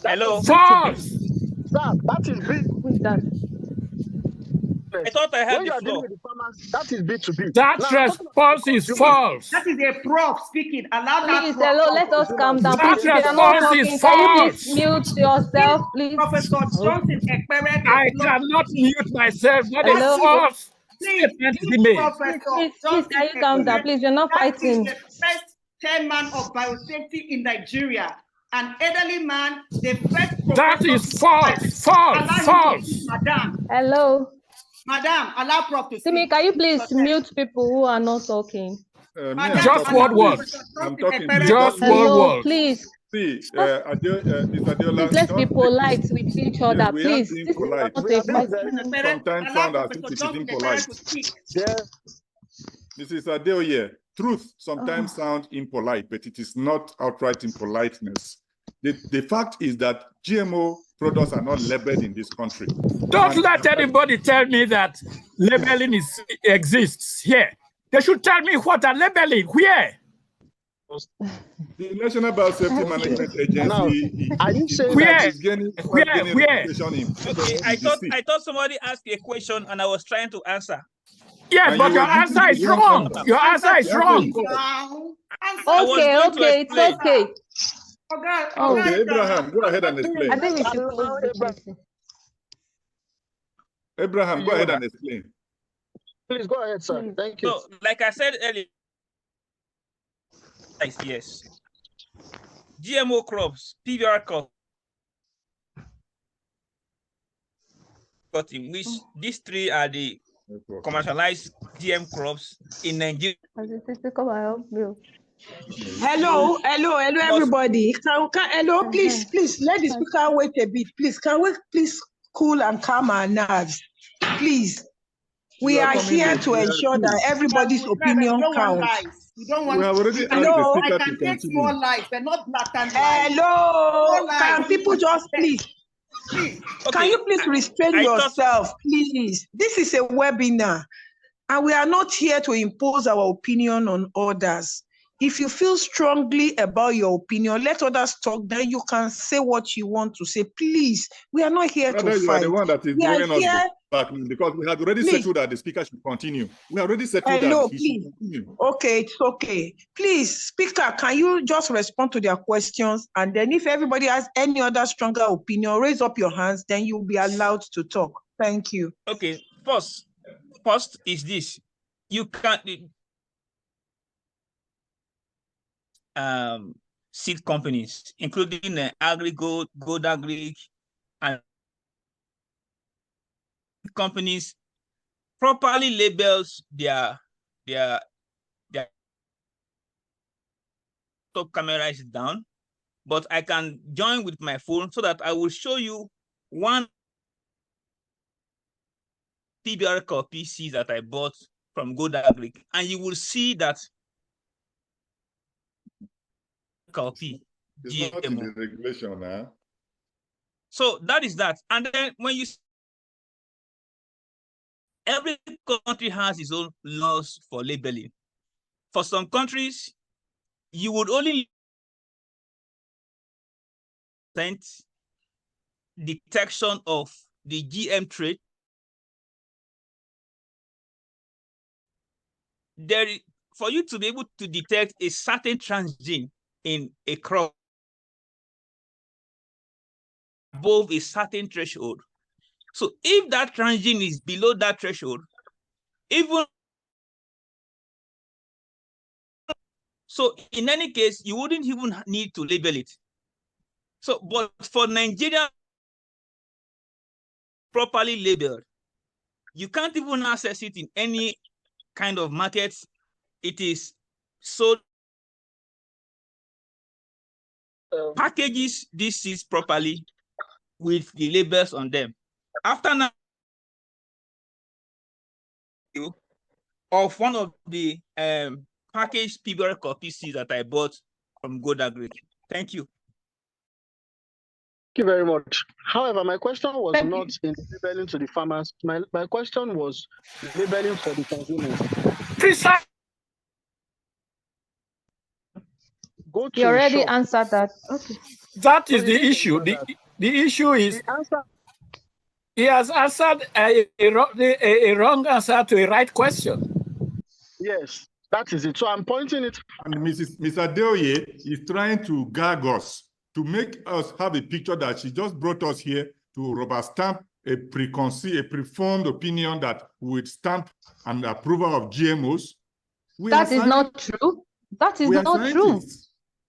Hello? False. Sir, that is B. Who is that? I thought I had when the you are floor. dealing with the farmers, that is B2B. That response is false. That is a prof speaking. Allow that. Please, hello, let us calm down. That Please, if you're not response talking, is can you false. please mute yourself, please? Professor Johnson, I cannot mute myself. That is Hello? false. Please, Statement to be made. Please, can you calm down? Please, you're not fighting. That is the first chairman of biosafety in Nigeria. An elderly man, the first professor. That is false. False. False. Madam. Hello. Madam, allow Prof to speak. Simi, can you please mute people who are not talking? Just one word. I'm talking. Just one Hello, word. please. See, Mr. Adeola, Please, let's be polite with each other, yes, we please. are being This polite. is not a fight. Sometimes sound as if it is impolite. Mrs. Adeoye, truth sometimes sound impolite, but it is not outright impoliteness. The fact is that GMO products are not labeled in this country. Don't let anybody tell me that labeling exists here. They should tell me what are labeling. Where? The National Biosafety Management Agency Where? is gaining Where? reputation in Okay, I thought somebody asked a question and I was trying to answer. Yes, but your answer is wrong. Your answer is wrong. Okay, it's okay. Okay, Abraham, go ahead and explain. I think we should close the Abraham, go ahead and explain. Please go ahead, sir. Thank you. So, like I said earlier, yes, GMO crops, PBR crops, in which these three are the commercialized GM crops in Nigeria. Hello, everybody. Hello, please, let the speaker wait a bit. Please, can we please cool and calm our nerves? Please. We are here to ensure that everybody's opinion counts. We don't want we have already asked Hello? the speaker I can to take continue. small lies, but not blatant lies. Hello, can people just please? Please. Can you please restrain yourself, please? This is a webinar, and we are not here to impose our opinion on others. If you feel strongly about your opinion, let others talk, then you can say what you want to say. Please, we are not here Rather, to you fight. are the one that is We are throwing here. us back, because we had already settled that the speaker should continue. We already settled Hello, that he please. should continue. Okay, it's okay. Please, speaker, can you just respond to their questions? And then if everybody has any other stronger opinion, raise up your hands, then you'll be allowed to talk. Thank you. Okay, first is this. You can't seed companies, including AgriGold, Gold Agri, and companies properly labels their top camera is down, but I can join with my phone so that I will show you one PBR copy seeds that I bought from Gold Agri, and you will see that copy It's GMO. not in the regulation now. So that is that. And then when you every country has its own laws for labeling. For some countries, you would only detection of the GM trait. For you to be able to detect a certain transgene in a crop above a certain threshold. So if that transgene is below that threshold, even so, in any case, you wouldn't even need to label it. So, but for Nigeria, properly labeled, you can't even access it in any kind of market. It is sold. Packages these seeds properly with the labels on them. After now, of one of the packaged PBR copy seeds that I bought from Gold Agri. Thank you. Thank you very much. However, my question was not in labeling to the farmers. My question was labeling for the consumers. Precise. You already answered that. Okay. That is the issue. The issue is he has answered a wrong answer to a right question. Yes, that is it. So I'm pointing it. And Mr. Adeoye is trying to gag us, to make us have a picture that she just brought us here to rubber stamp a preformed opinion that would stamp an approval of GMOs. That is not true. That is not true.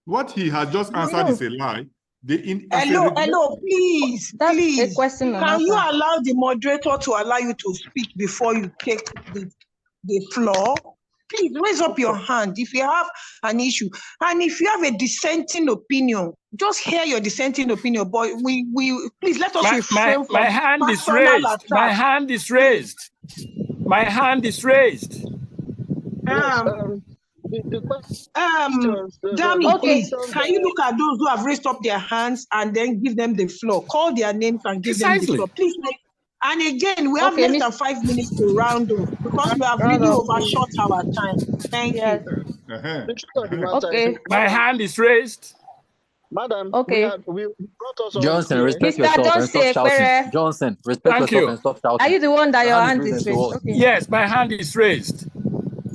What he has just answered is a lie. Hello, please. That's a question. Can you allow the moderator to allow you to speak before you take the floor? Please raise up your hand if you have an issue. And if you have a dissenting opinion, just hear your dissenting opinion. But we please let us refrain from my hand is raised. attack. My hand is raised. My hand is raised. Dami, please, can you look at those who have raised up their hands and then give them the floor? Call their names and give them the floor. Please. And again, we have less than 5 minutes to round up because we have really overshot our time. Thank you. Okay. My hand is raised. Madam, okay. we brought us Johnson, all respect yourself and stop shouting. Johnson, respect yourself and stop shouting. Are you the one that your hand is raised? Okay. Yes, my hand is raised.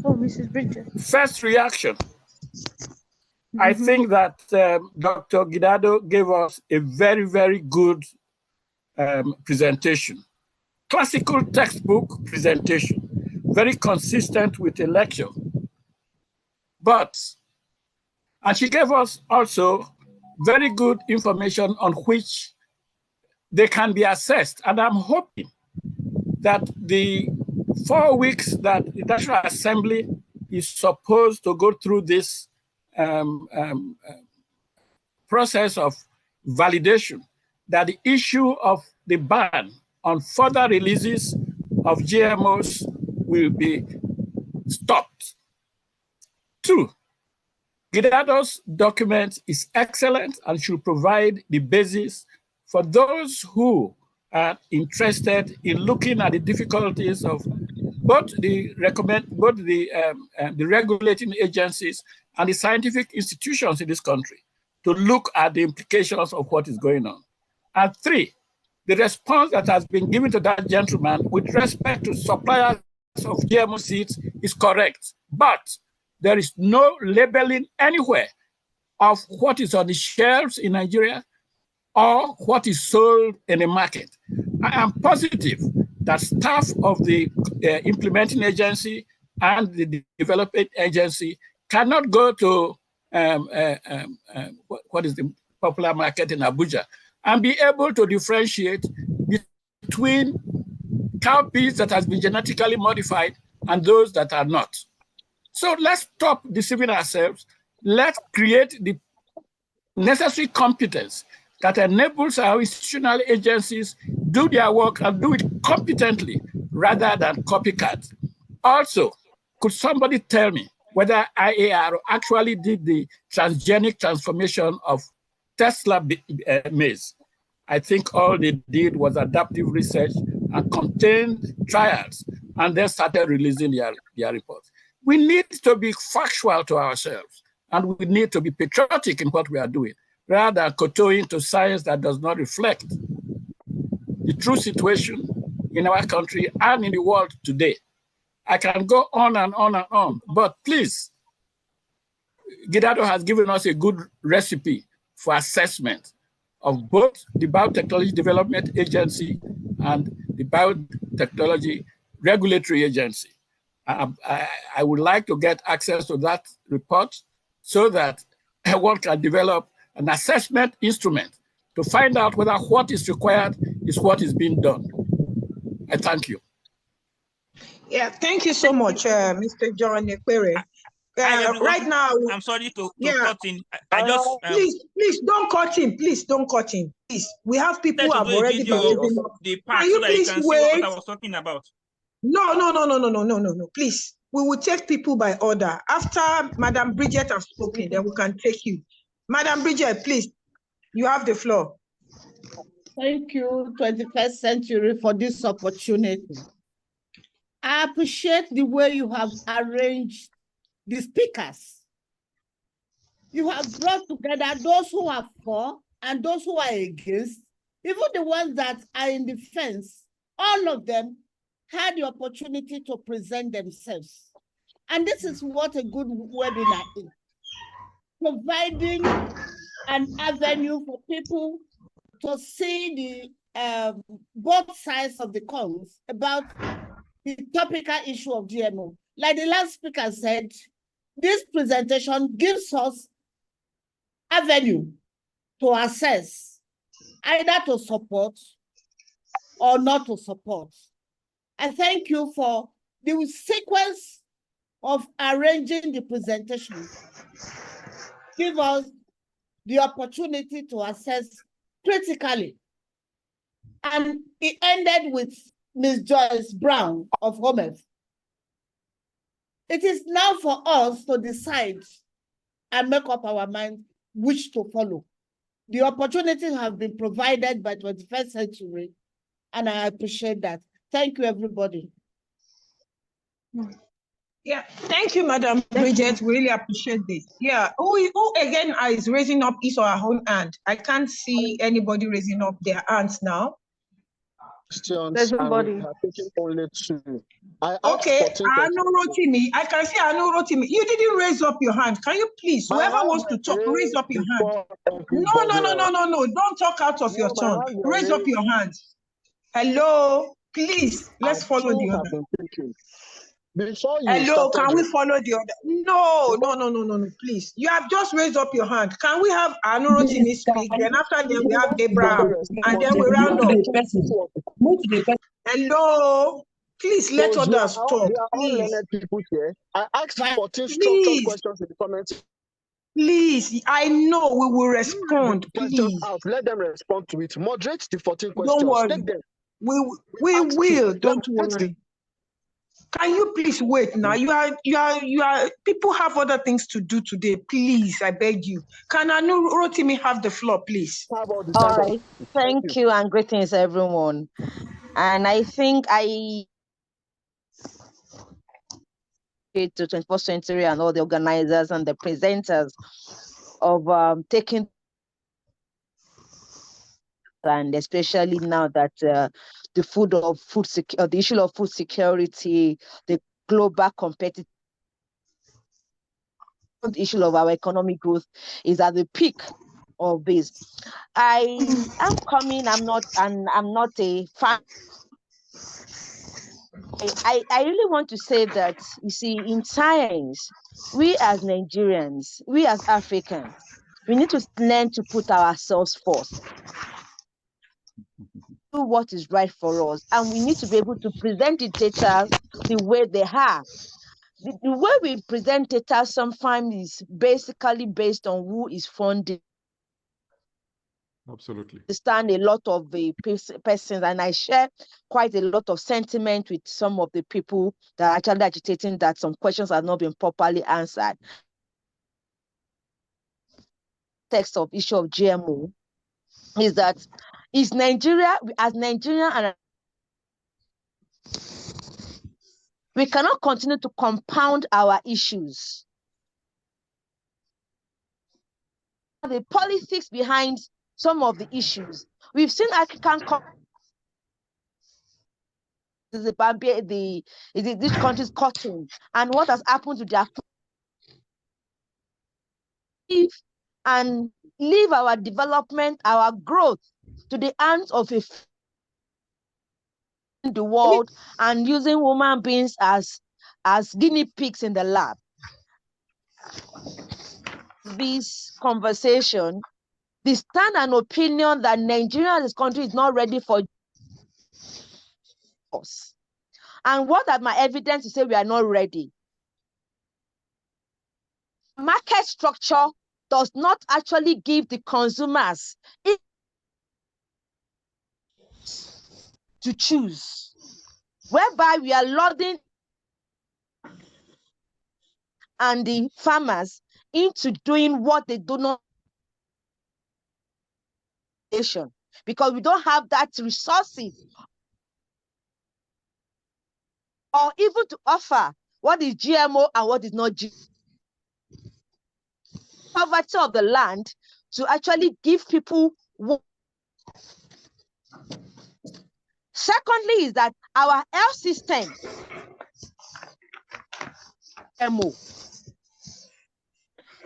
Oh, Mrs. Bridget. First reaction. I think that Dr. Gidado gave us a very, very good presentation. classical textbook presentation, very consistent with a lecture. And she gave us also very good information on which they can be assessed. And I'm hoping that the 4 weeks that the National Assembly is supposed to go through this process of validation, that the issue of the ban on further releases of GMOs will be stopped. 2, Gidado's document is excellent and should provide the basis for those who are interested in looking at the difficulties of both the regulating agencies and the scientific institutions in this country to look at the implications of what is going on. And 3, the response that has been given to that gentleman with respect to suppliers of GMO seeds is correct, but there is no labeling anywhere of what is on the shelves in Nigeria or what is sold in the market. I am positive that staff of the implementing agency and the development agency cannot go to what is the popular market in Abuja and be able to differentiate between cowpeas that has been genetically modified and those that are not. So let's stop deceiving ourselves. Let's create the necessary competence that enables our institutional agencies do their work and do it competently rather than copycat. Also, could somebody tell me whether IAR actually did the transgenic transformation of Tesla maize? I think all they did was adaptive research and contained trials and then started releasing their reports. We need to be factual to ourselves and we need to be patriotic in what we are doing rather than kowtowing to science that does not reflect the true situation in our country and in the world today. I can go on and on and on, but please, Gidado has given us a good recipe for assessment of both the Biotechnology Development Agency and the Biotechnology Regulatory Agency. I would like to get access to that report so that one can develop an assessment instrument to find out whether what is required is what is being done. I thank you. Yeah, thank you so much, Mr. John Ekwere. Right now, I'm sorry to cut in. I just please don't cut him. Please don't cut him. Please, we have people who have already been raising up. The part so that you can see what I was talking about. No. Please, we will take people by order. After Madam Bridget has spoken, then we can take you. Madam Bridget, please, you have the floor. Thank you, 21st Century, for this opportunity. I appreciate the way you have arranged the speakers. You have brought together those who are for and those who are against, even the ones that are in the fence. All of them had the opportunity to present themselves. And this is what a good webinar is. Providing an avenue for people to see the both sides of the coins about the topical issue of GMO. Like the last speaker said, this presentation gives us avenue to assess, either to support or not to support. I thank you for the sequence of arranging the presentation. Give us the opportunity to assess critically. And it ended with Ms. Joyce Brown of HOMEF. It is now for us to decide and make up our mind which to follow. The opportunities have been provided by 21st Century, and I appreciate that. Thank you, everybody. Yeah, thank you, Madam Bridget. We really appreciate this. Yeah, who again is raising up his or her own hand? I can't see anybody raising up their hands now. There's nobody. Only two. Okay, Anu Rotimi. I can see Anu Rotimi. You didn't raise up your hand. Can you please, whoever wants to talk, raise up your hand. No. Don't talk out of your tongue. Raise up your hand. Hello, Please, let's follow the other. Before you Hello, can we follow the other? No, please. You have just raised up your hand. Can we have Anurotimi speak? Then after them, we have Abraham. And then we round up. Hello. Please let others talk. There are all learned people here. I asked 14 structured questions in the comments. Please, I know we will respond. Please. Let them respond to it. Moderate the 14 questions. Don't worry. Take them. We will. Don't worry. Can you please wait now? You are. People have other things to do today. Please, I beg you. Can Anurotimi have the floor, please? All right. Thank you and greetings, everyone. And I think to 21st century and all the organizers and the presenters of taking, and especially now that the issue of food security, the global competitive issue of our economic growth is at the peak of this. I'm not a fan. I really want to say that, you see, in science, we as Nigerians, we as Africans, we need to learn to put ourselves first, do what is right for us, and we need to be able to present the data the way they are. The way we present data sometimes is basically based on who is funding. Absolutely. Understand a lot of the persons, and I share quite a lot of sentiment with some of the people that are actually agitating that some questions have not been properly answered. Text of issue of GMO is that is Nigeria, as Nigeria, and we cannot continue to compound our issues. The politics behind some of the issues. We've seen African these countries cutting, and what has happened to their and leave our development, our growth to the hands of the world and using human beings as guinea pigs in the lab. This conversation, the stand and opinion that Nigeria as a country is not ready for us. And what are my evidence to say we are not ready? Market structure does not actually give the consumers to choose, whereby we are loading and the farmers into doing what they do not, because we don't have that resources or even to offer what is GMO and what is not GMO. Poverty of the land to actually give people work. Secondly is that our health system, GMO,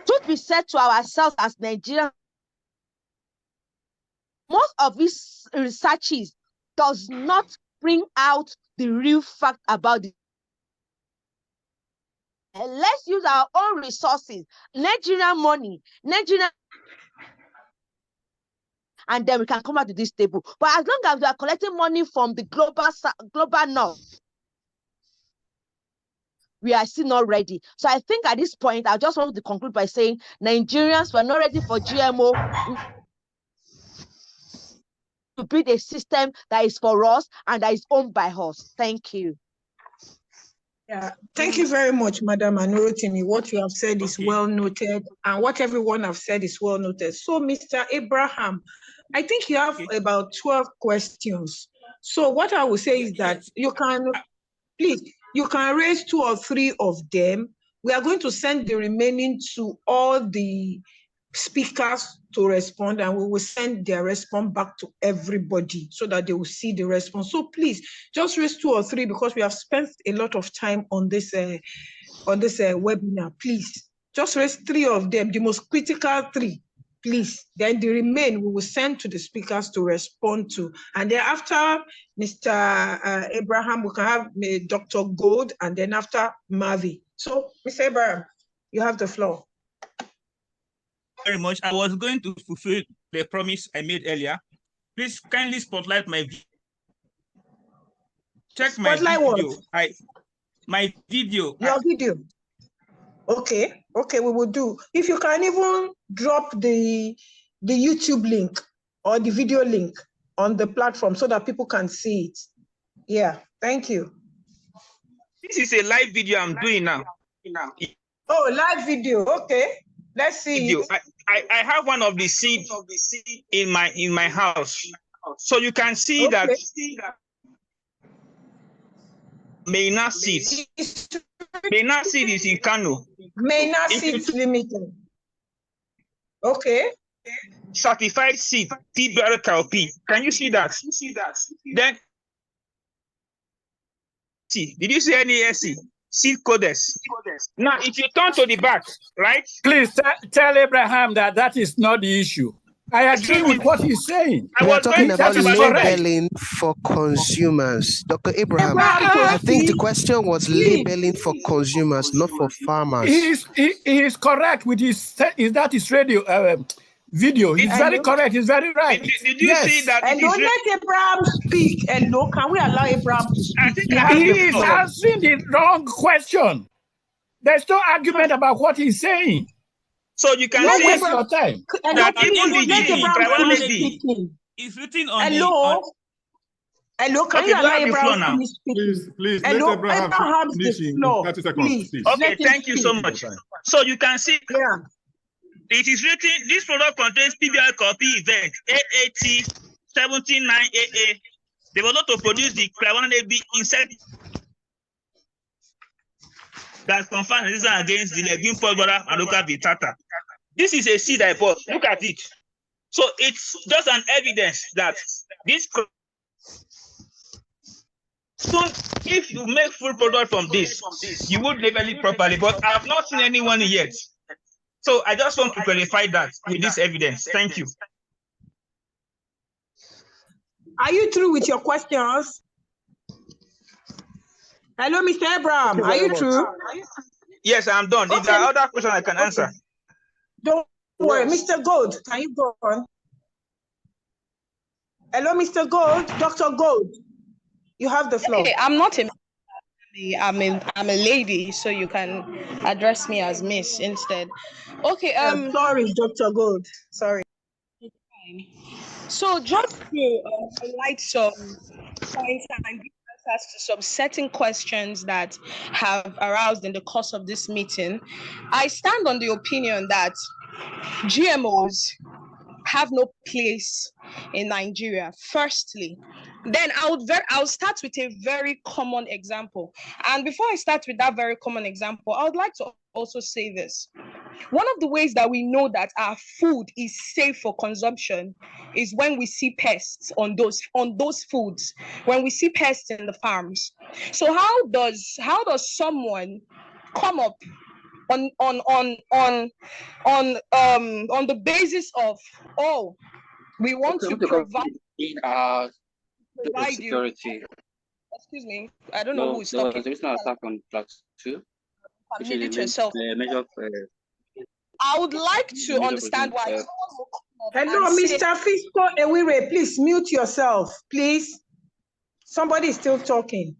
should be said to ourselves as Nigerians. Most of these researches does not bring out the real fact about it. Let's use our own resources, Nigerian money, and then we can come out to this table. But as long as we are collecting money from the global north, we are still not ready. So I think at this point, I just want to conclude by saying Nigerians were not ready for GMO. To build a system that is for us and that is owned by us. Thank you. Yeah, thank you very much, Madam Anurotimi. What you have said is well noted, and what everyone have said is well noted. So, Mr. Abraham, I think you have about 12 questions. So what I will say is that you can, please, you can raise 2 or 3 of them. We are going to send the remaining to all the speakers to respond, and we will send their response back to everybody so that they will see the response. So please just raise 2 or 3 because we have spent a lot of time on this webinar. Please just raise 3 of them, the most critical 3. please. Then the remain we will send to the speakers to respond to. And then after Mr. Abraham, we can have Dr. Gold, and then after Mavi. So, Mr. Abraham, you have the floor. Very much. I was going to fulfill the promise I made earlier. Please kindly spotlight my video. Check my video. My video. Your video. Okay, we will do. If you can even drop the YouTube link or the video link on the platform so that people can see it. Yeah, thank you. This is a live video I'm doing now. Oh, live video. Okay, let's see. I have one of the seeds in my house, so you can see that Maina seeds. Maina seed is in Kano. Maina Seeds Limited. Okay. Certified seed, PBRKLP. Can you see that? Then, see, did you see any SC? Seed codes. Now, if you turn to the back, right? Please tell Abraham that is not the issue. I agree with what he's saying. We are talking about labeling for consumers. Dr. Abraham, I think the question was labeling for consumers, not for farmers. He is correct with his radio video. He's very correct. He's very right. Did you see that? And don't let Abraham speak. And no, can we allow Abraham to speak? He is answering the wrong question. There's no argument about what he's saying. So you can see that even the is written on Hello, can you allow Abraham to speak? Please, let Abraham finish in 30 seconds. Please. Okay, thank you so much. So you can see it is written, this product contains PBR copy event AAT 179AA, developed to produce the Clay1AB insect that confirms resistance against the legume pulvera Manuka vittata. This is a seed I bought. Look at it. So it's just an evidence that this. So if you make full product from this, you would label it properly. But I have not seen anyone yet. So I just want to clarify that with this evidence. Thank you. Are you through with your questions? Hello, Mr. Abraham. Are you through? Yes, I'm done. Okay. If there are other questions, I can answer. Don't worry. Mr. Gold, can you go on? Hello, Mr. Gold. Dr. Gold, you have the floor. Okay, I'm not I'm a lady, so you can address me as Miss instead. Okay. Sorry, Dr. Gold. Sorry. So just to highlight some points and answers to some certain questions that have aroused in the course of this meeting, I stand on the opinion that GMOs have no place in Nigeria, firstly. Then I'll start with a very common example. And before I start with that very common example, I would like to also say this. One of the ways that we know that our food is safe for consumption is when we see pests on those foods, when we see pests in the farms. So how does someone come up on the basis of, oh, we want to provide security. Excuse me, I don't know who is talking. There is no attack on blacks too. Mute yourself. I would like to understand why. Hello, Mr. Fisco Ewire, please mute yourself, please. Somebody is still talking.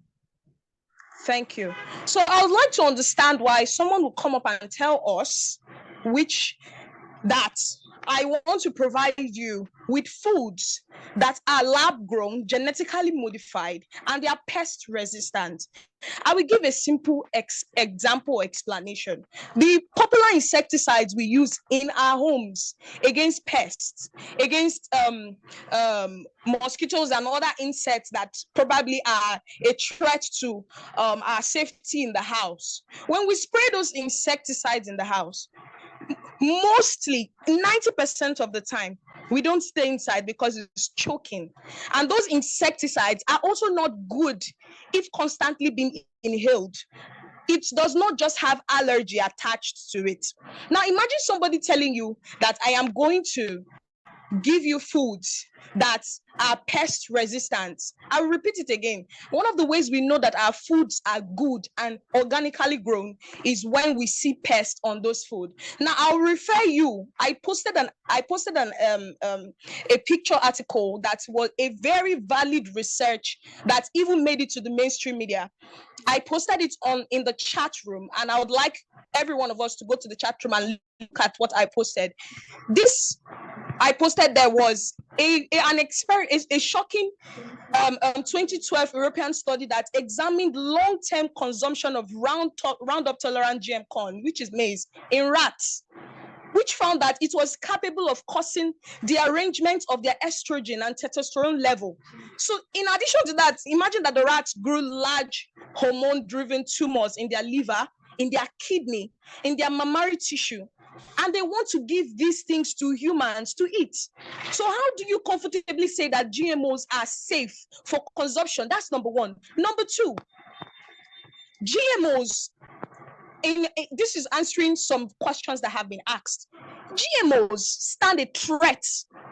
Thank you. So I would like to understand why someone will come up and tell us that I want to provide you with foods that are lab grown, genetically modified, and they are pest resistant. I will give a simple example explanation. The popular insecticides we use in our homes against pests, against mosquitoes and other insects that probably are a threat to our safety in the house. When we spray those insecticides in the house, mostly 90% of the time, we don't stay inside because it's choking. And those insecticides are also not good if constantly being inhaled. it does not just have allergy attached to it. Now, imagine somebody telling you that I am going to give you foods that are pest resistant. I'll repeat it again. One of the ways we know that our foods are good and organically grown is when we see pests on those food. Now, I'll refer you. I posted a picture article that was a very valid research that even made it to the mainstream media. I posted it in the chat room, and I would like every one of us to go to the chat room and look at what I posted. This I posted there was a shocking 2012 European study that examined long-term consumption of Roundup tolerant GM corn, which is maize, in rats, which found that it was capable of causing the arrangement of their estrogen and testosterone level. So in addition to that, imagine that the rats grew large hormone-driven tumors in their liver, in their kidney, in their mammary tissue, and they want to give these things to humans to eat. So how do you comfortably say that GMOs are safe for consumption? That's number one. Number two, GMOs, this is answering some questions that have been asked. GMOs stand a threat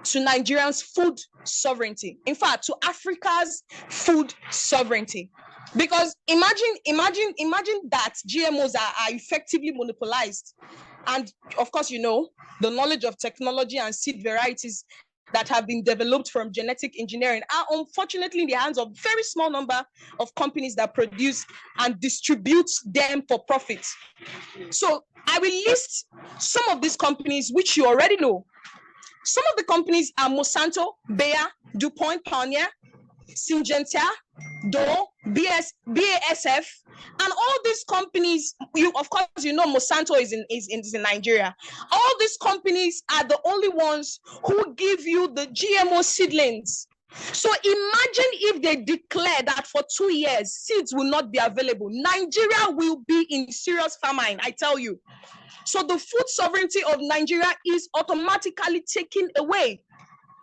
to Nigerians' food sovereignty. In fact, to Africa's food sovereignty. Because imagine that GMOs are effectively monopolized. And of course, you know, the knowledge of technology and seed varieties that have been developed from genetic engineering are unfortunately in the hands of a very small number of companies that produce and distribute them for profit. So I will list some of these companies which you already know. Some of the companies are Monsanto, Bayer, DuPont, Pioneer, Syngenta, Doe, BASF, and all these companies, of course, you know Monsanto is in Nigeria. All these companies are the only ones who give you the GMO seedlings. So imagine if they declare that for 2 years, seeds will not be available. Nigeria will be in serious famine, I tell you. So the food sovereignty of Nigeria is automatically taken away.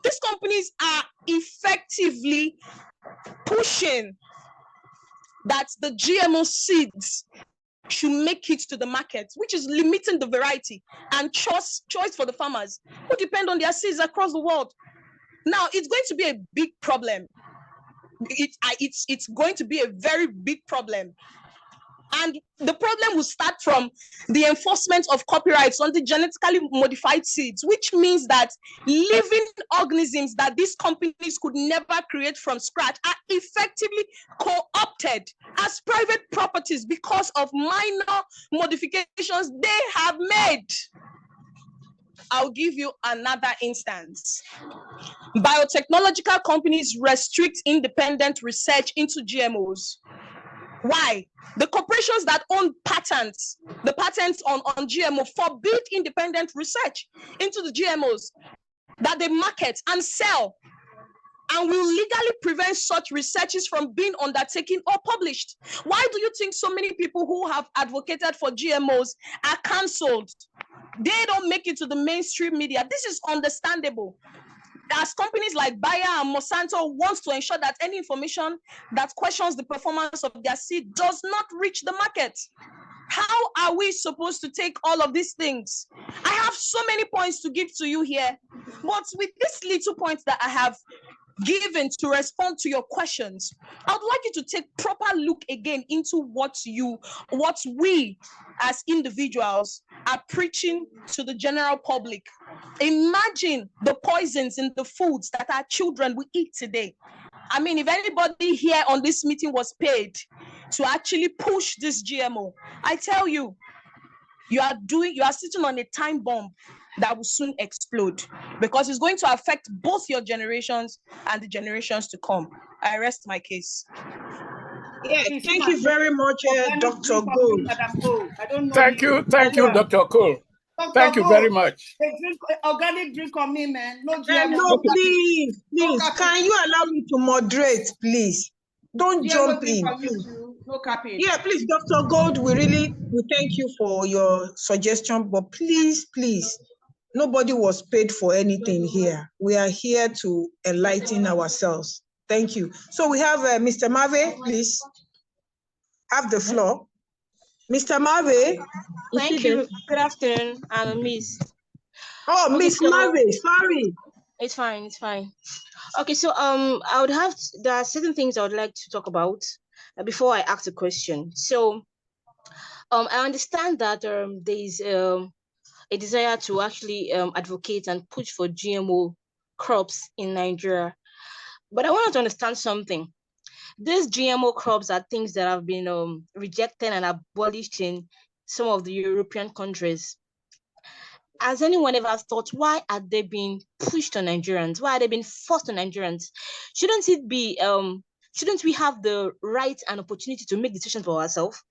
These companies are effectively pushing that the GMO seeds should make it to the market, which is limiting the variety and choice for the farmers who depend on their seeds across the world. Now, it's going to be a big problem. It's going to be a very big problem. And the problem will start from the enforcement of copyrights on the genetically modified seeds, which means that living organisms that these companies could never create from scratch are effectively co-opted as private properties because of minor modifications they have made. I'll give you another instance. Biotechnological companies restrict independent research into GMOs. Why? The corporations that own patents, the patents on GMO, forbid independent research into the GMOs that they market and sell, and will legally prevent such researches from being undertaken or published. Why do you think so many people who have advocated for GMOs are cancelled? They don't make it to the mainstream media. This is understandable. As companies like Bayer and Monsanto wants to ensure that any information that questions the performance of their seed does not reach the market. How are we supposed to take all of these things? I have so many points to give to you here, but with these little points that I have given to respond to your questions, I would like you to take proper look again into what we as individuals are preaching to the general public. Imagine the poisons in the foods that our children will eat today. I mean, if anybody here on this meeting was paid to actually push this GMO, I tell you, you are sitting on a time bomb that will soon explode, because it's going to affect both your generations and the generations to come. I rest my case. Yeah, thank you very much, Dr. Gold. Thank you, Dr. Cole. Thank you very much. Organic drink on me, man. No GMO. No, please. Can you allow me to moderate, please? Don't jump in. No capping. Yeah, please, Dr. Gold, we thank you for your suggestion, but please, nobody was paid for anything here. We are here to enlighten ourselves. Thank you. So we have Mr. Mave, please. Have the floor. Mr. Marve. Thank you. Good afternoon. I'm Miss. Oh, okay, Miss Marve, sorry. It's fine, it's fine. Okay, so I would have there are certain things I would like to talk about before I ask a question. So I understand that there is a desire to actually advocate and push for GMO crops in Nigeria. But I wanted to understand something. These GMO crops are things that have been rejected and abolished in some of the European countries. Has anyone ever thought, why are they being pushed on Nigerians? Why are they being forced on Nigerians? Shouldn't it be, shouldn't we have the right and opportunity to make decisions for ourselves?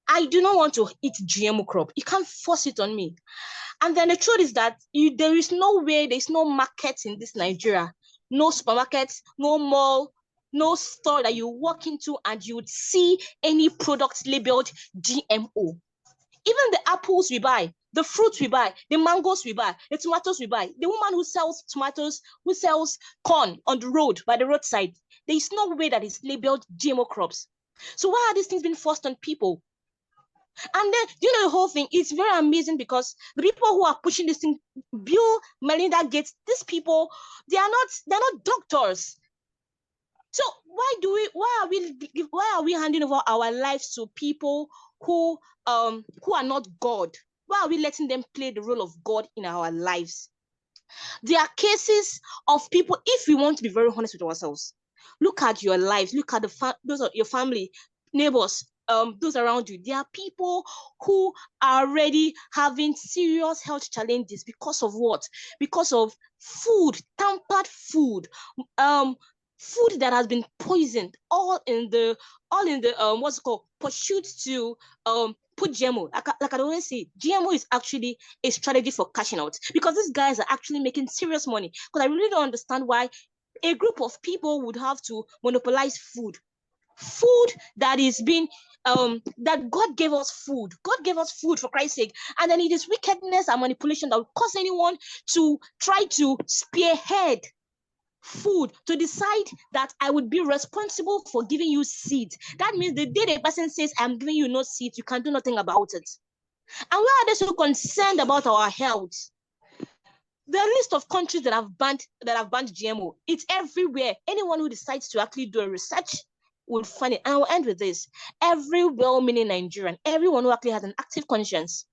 I do not want to eat GMO crop. You can't force it on me. And then the truth is that there is no way, there's no market in this Nigeria, no supermarkets, no mall, no store that you walk into and you would see any product labeled GMO. Even the apples we buy, the fruits we buy, the mangoes we buy, the tomatoes we buy, the woman who sells tomatoes, who sells corn on the road, by the roadside, there is no way that it's labeled GMO crops. So why are these things being forced on people? And then, you know, the whole thing is very amazing because the people who are pushing this thing, Bill, Melinda Gates, these people, they're not doctors. So why are we handing over our lives to people who are not God? Why are we letting them play the role of God in our lives? There are cases of people, if we want to be very honest with ourselves, look at your lives, look at those of your family, neighbors, those around you. There are people who are already having serious health challenges because of what? Because of food, tampered food, food that has been poisoned, all in the what's it called, pursuit to put GMO. Like I always say, GMO is actually a strategy for cashing out because these guys are actually making serious money. Because I really don't understand why a group of people would have to monopolize food that is being that God gave us food. God gave us food, for Christ's sake. And then it is wickedness and manipulation that will cause anyone to try to spearhead food, to decide that I would be responsible for giving you seeds. That means the day the person says, I'm giving you no seeds, you can do nothing about it. And why are they so concerned about our health? The list of countries that have banned GMO, it's everywhere. Anyone who decides to actually do a research will find it. And I will end with this. Every well-meaning Nigerian, everyone who actually has an active conscience,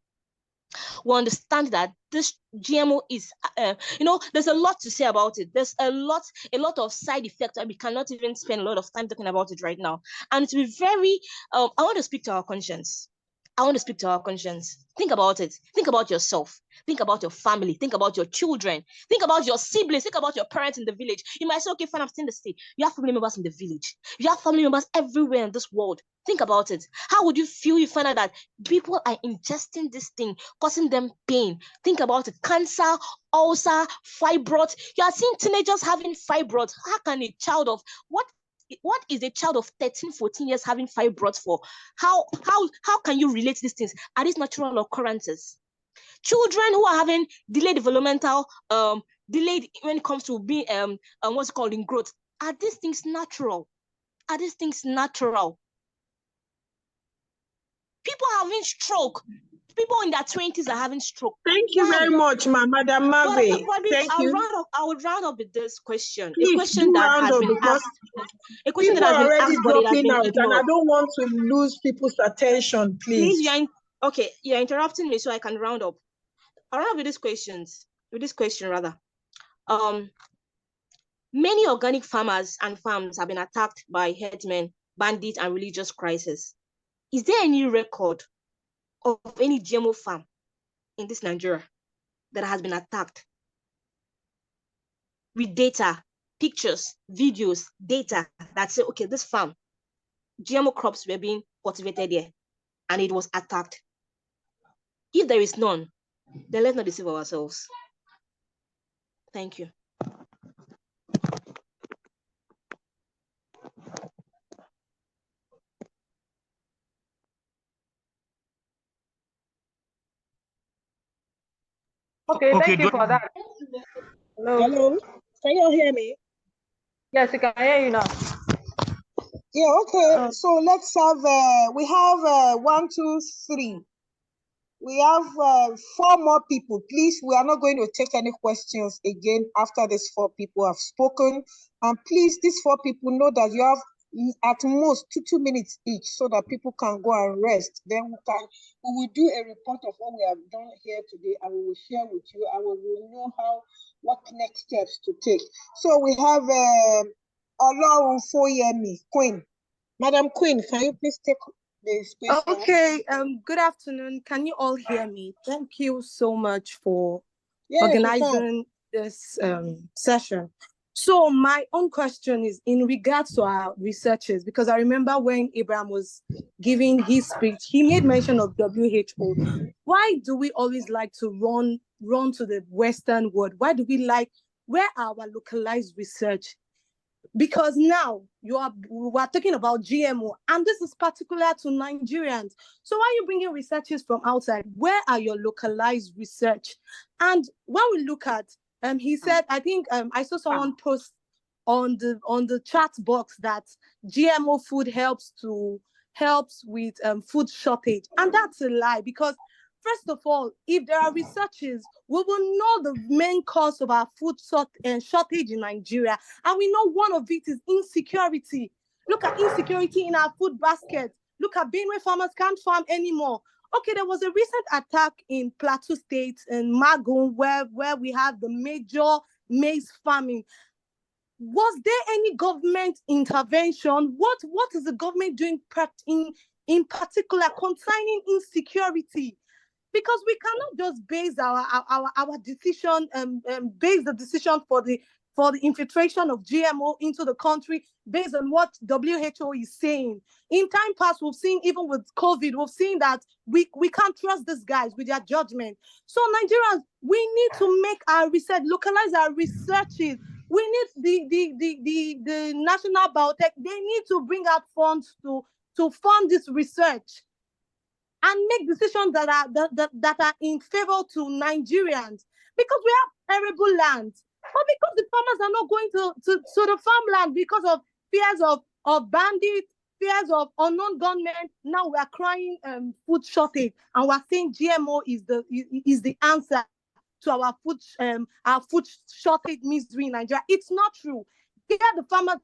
will understand that this GMO is, there's a lot to say about it. There's a lot of side effects that we cannot even spend a lot of time talking about it right now. And to be very, I want to speak to our conscience. Think about it. Think about yourself. Think about your family. Think about your children. Think about your siblings. Think about your parents in the village. You might say, okay, fine, I'm still in the state. You have family members in the village. You have family members everywhere in this world. Think about it. How would you feel you find out that people are ingesting this thing, causing them pain? Think about it. Cancer, ulcer, fibroids. You are seeing teenagers having fibroids. How can a child of what is a child of 13, 14 years having fibroids for? How can you relate these things? Are these natural occurrences? Children who are having delayed developmental, delayed when it comes to being what's called in growth. Are these things natural? People are having stroke. People in their 20s are having stroke. Thank you very much, Madam Marve. Thank you. I would round up with this question. Please, a question that has been asked. A question that has been asked, but it has been ignored. And I don't want to lose people's attention, please. You're interrupting me, so I can round up. I'll round up with these questions. With this question, rather. Many organic farmers and farms have been attacked by herdsmen, bandits, and religious crises. Is there any record of any GMO farm in this Nigeria that has been attacked with data, pictures, videos, data that say, okay, this farm, GMO crops were being cultivated here and it was attacked? If there is none, then let's not deceive ourselves. Thank you. Okay, thank you for that. Hello. Can you all hear me? Yes, I can hear you now. Yeah, okay. So let's have, we have 1, 2, 3. We have 4 more people. Please, we are not going to take any questions again after these 4 people have spoken. And please, these 4 people know that you have at most 2 minutes each so that people can go and rest. Then we will do a report of what we have done here today and we will share with you and we will know what next steps to take. So we have Olorun Foyemi, Queen. Madam Queen, can you please take the space? Okay, good afternoon. Can you all hear me? Thank you so much for organizing this session. So my own question is in regards to our researchers, because I remember when Abraham was giving his speech, he made mention of WHO. Why do we always like to run to the Western world? Why do we where are our localized research? Because now we're talking about GMO, and this is particular to Nigerians. So why are you bringing researchers from outside? Where are your localized research? And when we look at, he said, I think I saw someone post on the chat box that GMO food helps with food shortage, and that's a lie. Because first of all, if there are researchers, we will know the main cause of our food shortage in Nigeria. And we know one of it is insecurity. Look at insecurity in our food basket. Look at Benue farmers can't farm anymore. Okay, there was a recent attack in Plateau State in Magun where we have the major maize farming. Was there any government intervention? What is the government doing in particular concerning insecurity? Because we cannot just base our decision base the decision for the infiltration of GMO into the country based on what WHO is saying. In time past, we've seen, even with COVID, we've seen that we can't trust these guys with their judgment. So Nigerians, we need to make our research, localize our researches. We need the national biotech. They need to bring out funds to fund this research and make decisions that are in favor to Nigerians, because we have arable land, but because the farmers are not going to the farmland because of fears of bandits, fears of unknown gunmen. Now we are crying food shortage, and we're saying GMO is the answer to our food shortage misery in Nigeria. It's not true. Here the farmers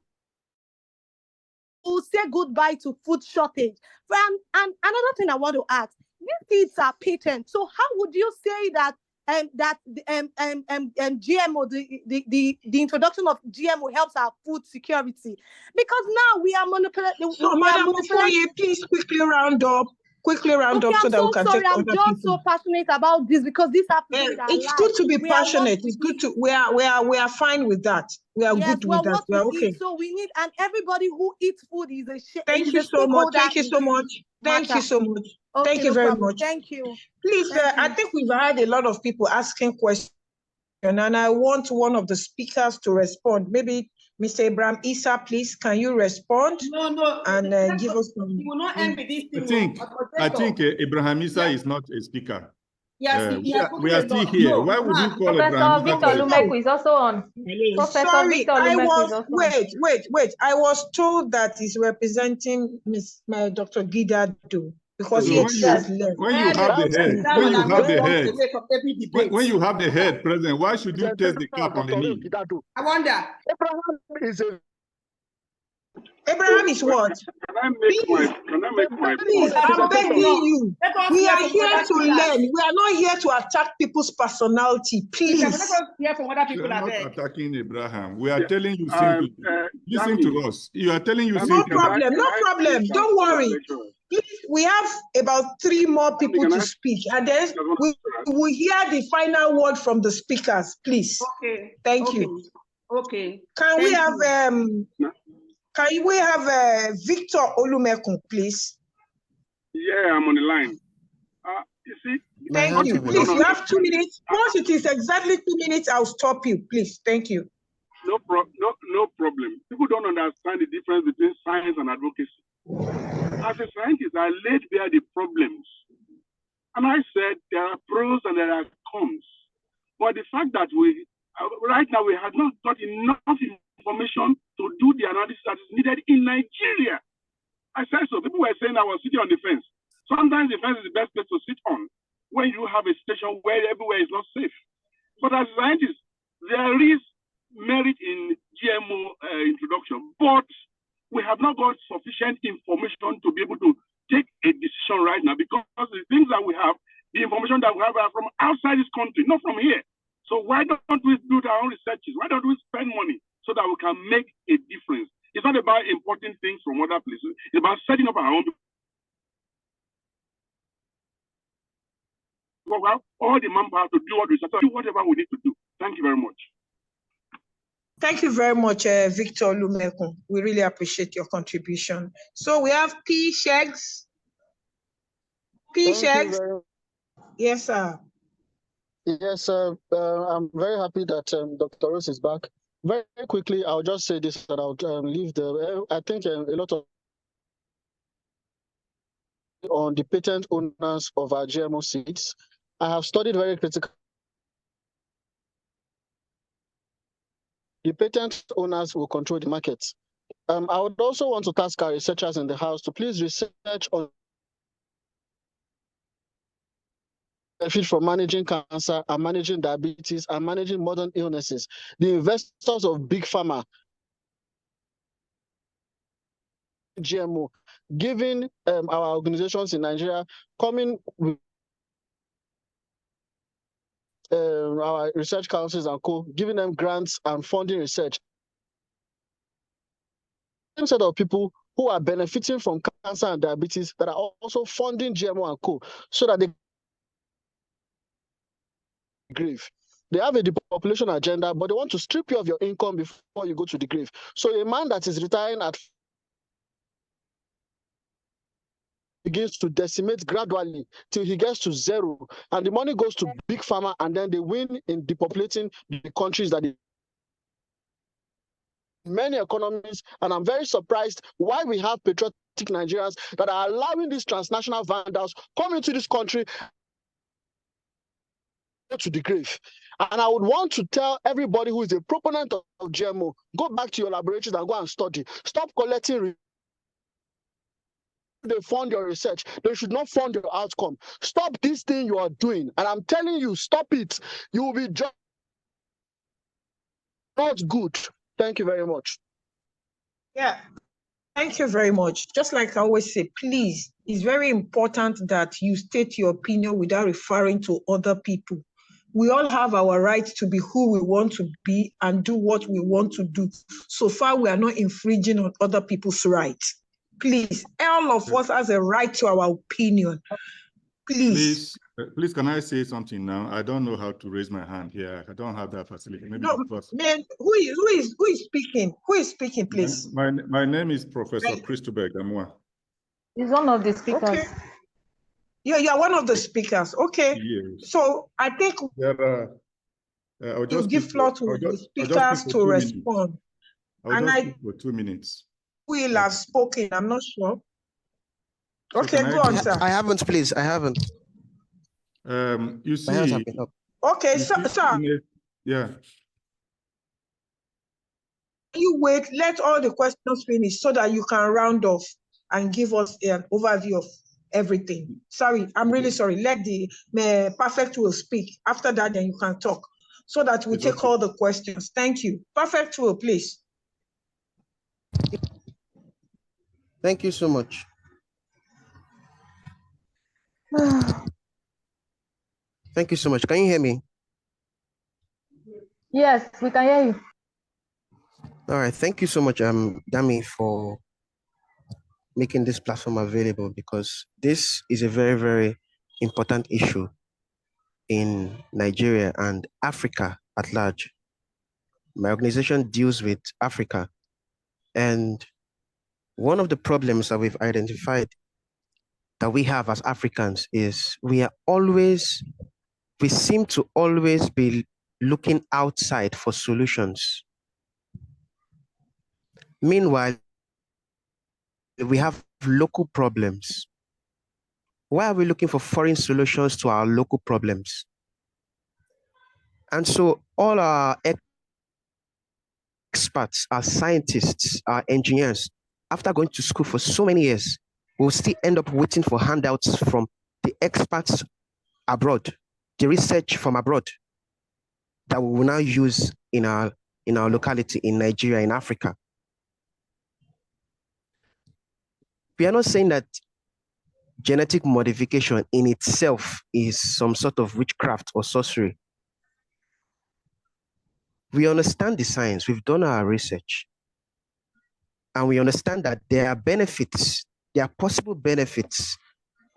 will say goodbye to food shortage. And another thing I want to ask, these seeds are patent. So how would you say that GMO, the introduction of GMO helps our food security? Because now we are manipulating. So, Madam Ofoye, please quickly round up. So that we can take other people. I'm just so passionate about this because this happens. It's good to be passionate. It's good to we are fine with that. We are good with that. We are okay. So we need, and everybody who eats food is a Thank you so much. Thank you so much. Thank you so much. Thank you very much. Thank you. Please, I think we've had a lot of people asking questions, and I want one of the speakers to respond. Maybe Mr. Abraham Issa, please, can you respond? No. And give us some. You will not end with this thing. I think Abraham Issa is not a speaker. Yes, we are still here. No, why would you call Professor Victor Lumeku is also on. Professor Victor Lumeku is also on. Wait. I was told that he's representing Dr. Gidado. Because when you have the head present, why should you test the cap on the knee? I wonder. Abraham is what? Can I make my please, I'm begging you. We are here to learn. We are not here to attack people's personality. Please. From other people we are not attacking Abraham. We are telling you simply. Listen to us. You are telling you simply. No problem. Don't worry. Please, we have about 3 more people to speak, and then we will hear the final word from the speakers. Please. Okay. Thank you. Okay. Can we have Victor Olumekun, please? Yeah, I'm on the line. You see. Thank you. Please, you have 2 minutes. Once it is exactly 2 minutes, I'll stop you. Please. Thank you. No problem. People don't understand the difference between science and advocacy. As a scientist, I laid bare the problems. And I said there are pros and there are cons. But the fact that right now we have not got enough information to do the analysis that is needed in Nigeria. I said so. People were saying I was sitting on the fence. Sometimes the fence is the best place to sit on when you have a situation where everywhere is not safe. But as scientists, there is merit in GMO introduction, but we have not got sufficient information to be able to take a decision right now, because the things that we have, the information that we have are from outside this country, not from here. So why don't we do our own researches? Why don't we spend money so that we can make a difference? It's not about importing things from other places. It's about setting up our own. All the manpower to do what we do, whatever we need to do. Thank you very much. Thank you very much, Victor Lumekun. We really appreciate your contribution. So we have P. Shegs. P. Shegs. Yes, sir. Yes, sir. I'm very happy that Dr. Rose is back. Very quickly, I'll just say this, and I'll leave the. I think a lot of on the patent owners of our GMO seeds. I have studied very critically. The patent owners will control the market. I would also want to task our researchers in the house to please research on benefit from managing cancer and managing diabetes and managing modern illnesses. The investors of Big Pharma, GMO, giving our organizations in Nigeria, coming with our research councils and co, giving them grants and funding research. Same set of people who are benefiting from cancer and diabetes that are also funding GMO and co, so that they grave. They have a depopulation agenda, but they want to strip you of your income before you go to the grave. So a man that is retiring at begins to decimate gradually till he gets to zero, and the money goes to Big Pharma, and then they win in depopulating the countries that they many economies. And I'm very surprised why we have patriotic Nigerians that are allowing these transnational vandals come into this country to the grave. And I would want to tell everybody who is a proponent of GMO, go back to your laboratories and go and study. Stop collecting. They fund your research. They should not fund your outcome. Stop this thing you are doing. And I'm telling you, stop it. You will be just not good. Thank you very much. Yeah. Thank you very much. Just like I always say, please, it's very important that you state your opinion without referring to other people. We all have our right to be who we want to be and do what we want to do. So far, we are not infringing on other people's rights. Please, all of us has a right to our opinion. Please. Please, can I say something now? I don't know how to raise my hand here. I don't have that facility. Maybe no, man, who is speaking? Who is speaking, please? My name is Professor Christobel Gamwa. He's one of the speakers. Okay. You are one of the speakers. Okay. Yes. So I think you give floor to the speakers to respond. I'll just speak for 2 minutes. Will have spoken. I'm not sure. Okay, go on, sir. I haven't, please. I haven't. You see. Okay, sir. Yeah. You wait. Let all the questions finish so that you can round off and give us an overview of everything. Sorry, I'm really sorry. Let the Perfect will speak. After that, then you can talk so that we take all the questions. Thank you. Perfect will, please. Thank you so much. Thank you so much. Can you hear me? Yes, we can hear you. All right. Thank you so much, Dami, for making this platform available, because this is a very, very important issue in Nigeria and Africa at large. My organization deals with Africa, and one of the problems that we've identified that we have as Africans is we seem to always be looking outside for solutions. Meanwhile, we have local problems. Why are we looking for foreign solutions to our local problems? And so all our experts, our scientists, our engineers, after going to school for so many years, we'll still end up waiting for handouts from the experts abroad, the research from abroad that we will now use in our locality, in Nigeria, in Africa. We are not saying that genetic modification in itself is some sort of witchcraft or sorcery. We understand the science, we've done our research, and we understand that there are benefits, there are possible benefits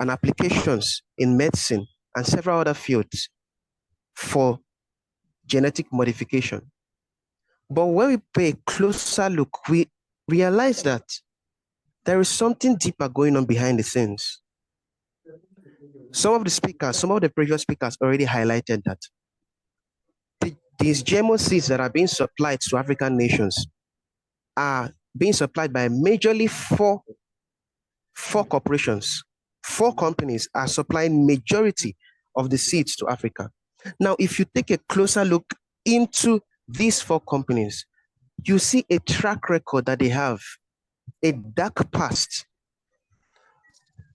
and applications in medicine and several other fields for genetic modification. But when we pay a closer look, we realize that there is something deeper going on behind the scenes. Some of the previous speakers already highlighted that these GMO seeds that are being supplied to African nations are being supplied by majorly four corporations. 4 companies are supplying majority of the seeds to Africa. Now, if you take a closer look into these 4 companies, you see a track record that they have, a dark past.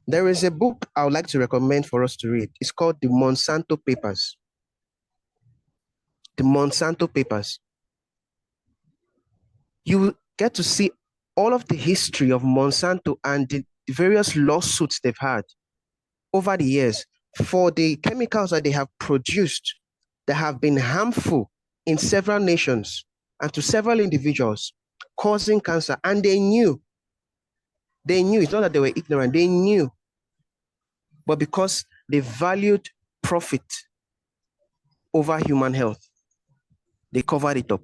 There is a book I would like to recommend for us to read. It's called The Monsanto Papers. The Monsanto Papers. You will get to see all of the history of Monsanto and the various lawsuits they've had over the years for the chemicals that they have produced that have been harmful in several nations and to several individuals, causing cancer. And they knew. It's not that they were ignorant, they knew. But because they valued profit over human health, they covered it up.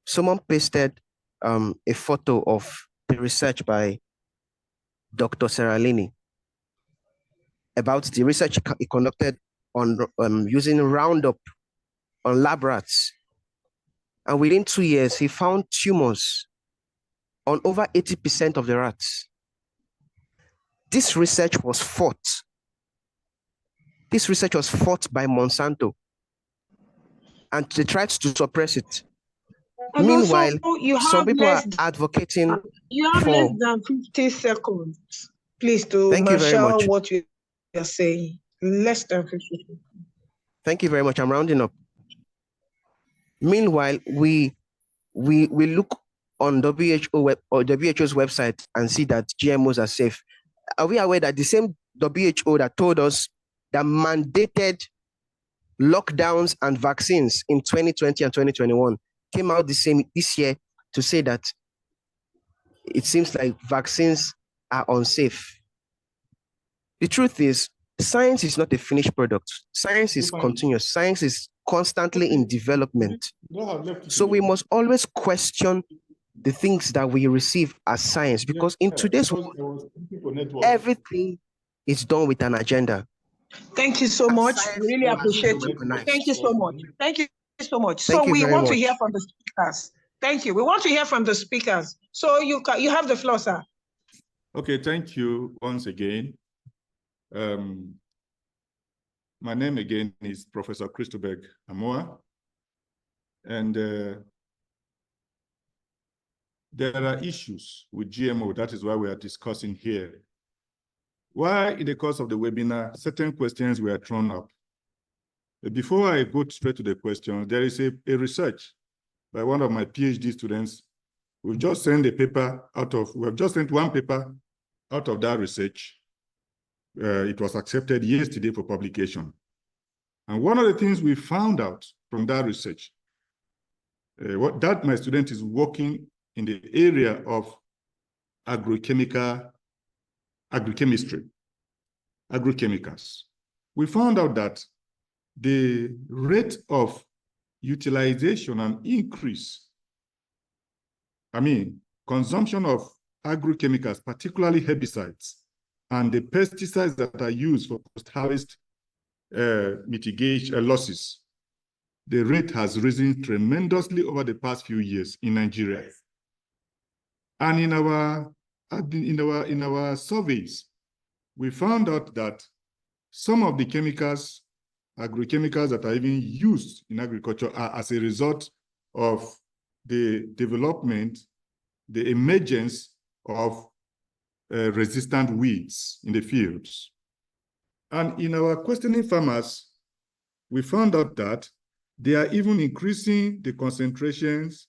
Someone pasted a photo of the research by Dr. Seralini about the research he conducted on using Roundup on lab rats. And within 2 years, he found tumors on over 80% of the rats. This research was fought. This research was fought by Monsanto, and they tried to suppress it. And Meanwhile, some people are advocating you have for... less than 50 seconds, please, to Thank you very much. what you are saying. Less than 50 seconds. Thank you very much. I'm rounding up. Meanwhile, we look on WHO's website and see that GMOs are safe. Are we aware that the same WHO that told us that mandated lockdowns and vaccines in 2020 and 2021 came out this year to say that it seems like vaccines are unsafe? The truth is, science is not a finished product. Science is continuous. Science is constantly in development. So we must always question the things that we receive as science, because in today's world, everything is done with an agenda. Thank you so much. We really appreciate it. Thank you so much. Thank you so much. So we want to hear from the speakers. Thank you. We want to hear from the speakers. So you have the floor, sir. Okay, thank you once again. My name again is Professor Christobeg Amoa, and there are issues with GMO. That is why we are discussing here. Why, in the course of the webinar, certain questions were thrown up. Before I go straight to the question, there is a research by one of my PhD students. We've just sent a paper we've just sent one paper out of that research. It was accepted yesterday for publication. And one of the things we found out from that research, that my student is working in the area of agrochemistry, agrochemicals. We found out that the rate of utilization and consumption of agrochemicals, particularly herbicides, and the pesticides that are used for post-harvest mitigation losses, the rate has risen tremendously over the past few years in Nigeria. And in our surveys, we found out that some of the agrochemicals that are even used in agriculture are as a result of the development, the emergence of resistant weeds in the fields. And in our questioning farmers, we found out that they are even increasing the concentrations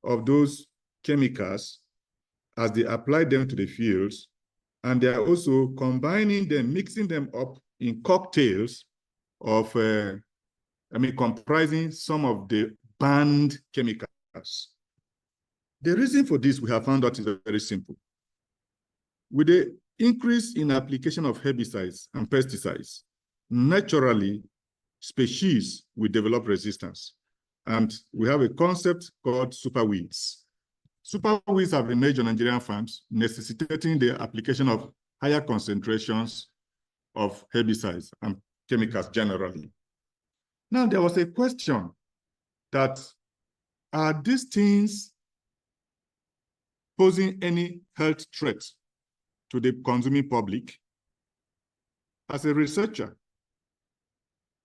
of those chemicals as they apply them to the fields. And they are also combining them, mixing them up in cocktails of, comprising some of the banned chemicals. The reason for this we have found out is very simple. With the increase in application of herbicides and pesticides, naturally, species will develop resistance. And we have a concept called superweeds. Superweeds have emerged on Nigerian farms, necessitating the application of higher concentrations of herbicides and chemicals generally. Now, there was a question that, are these things posing any health threat to the consuming public? As a researcher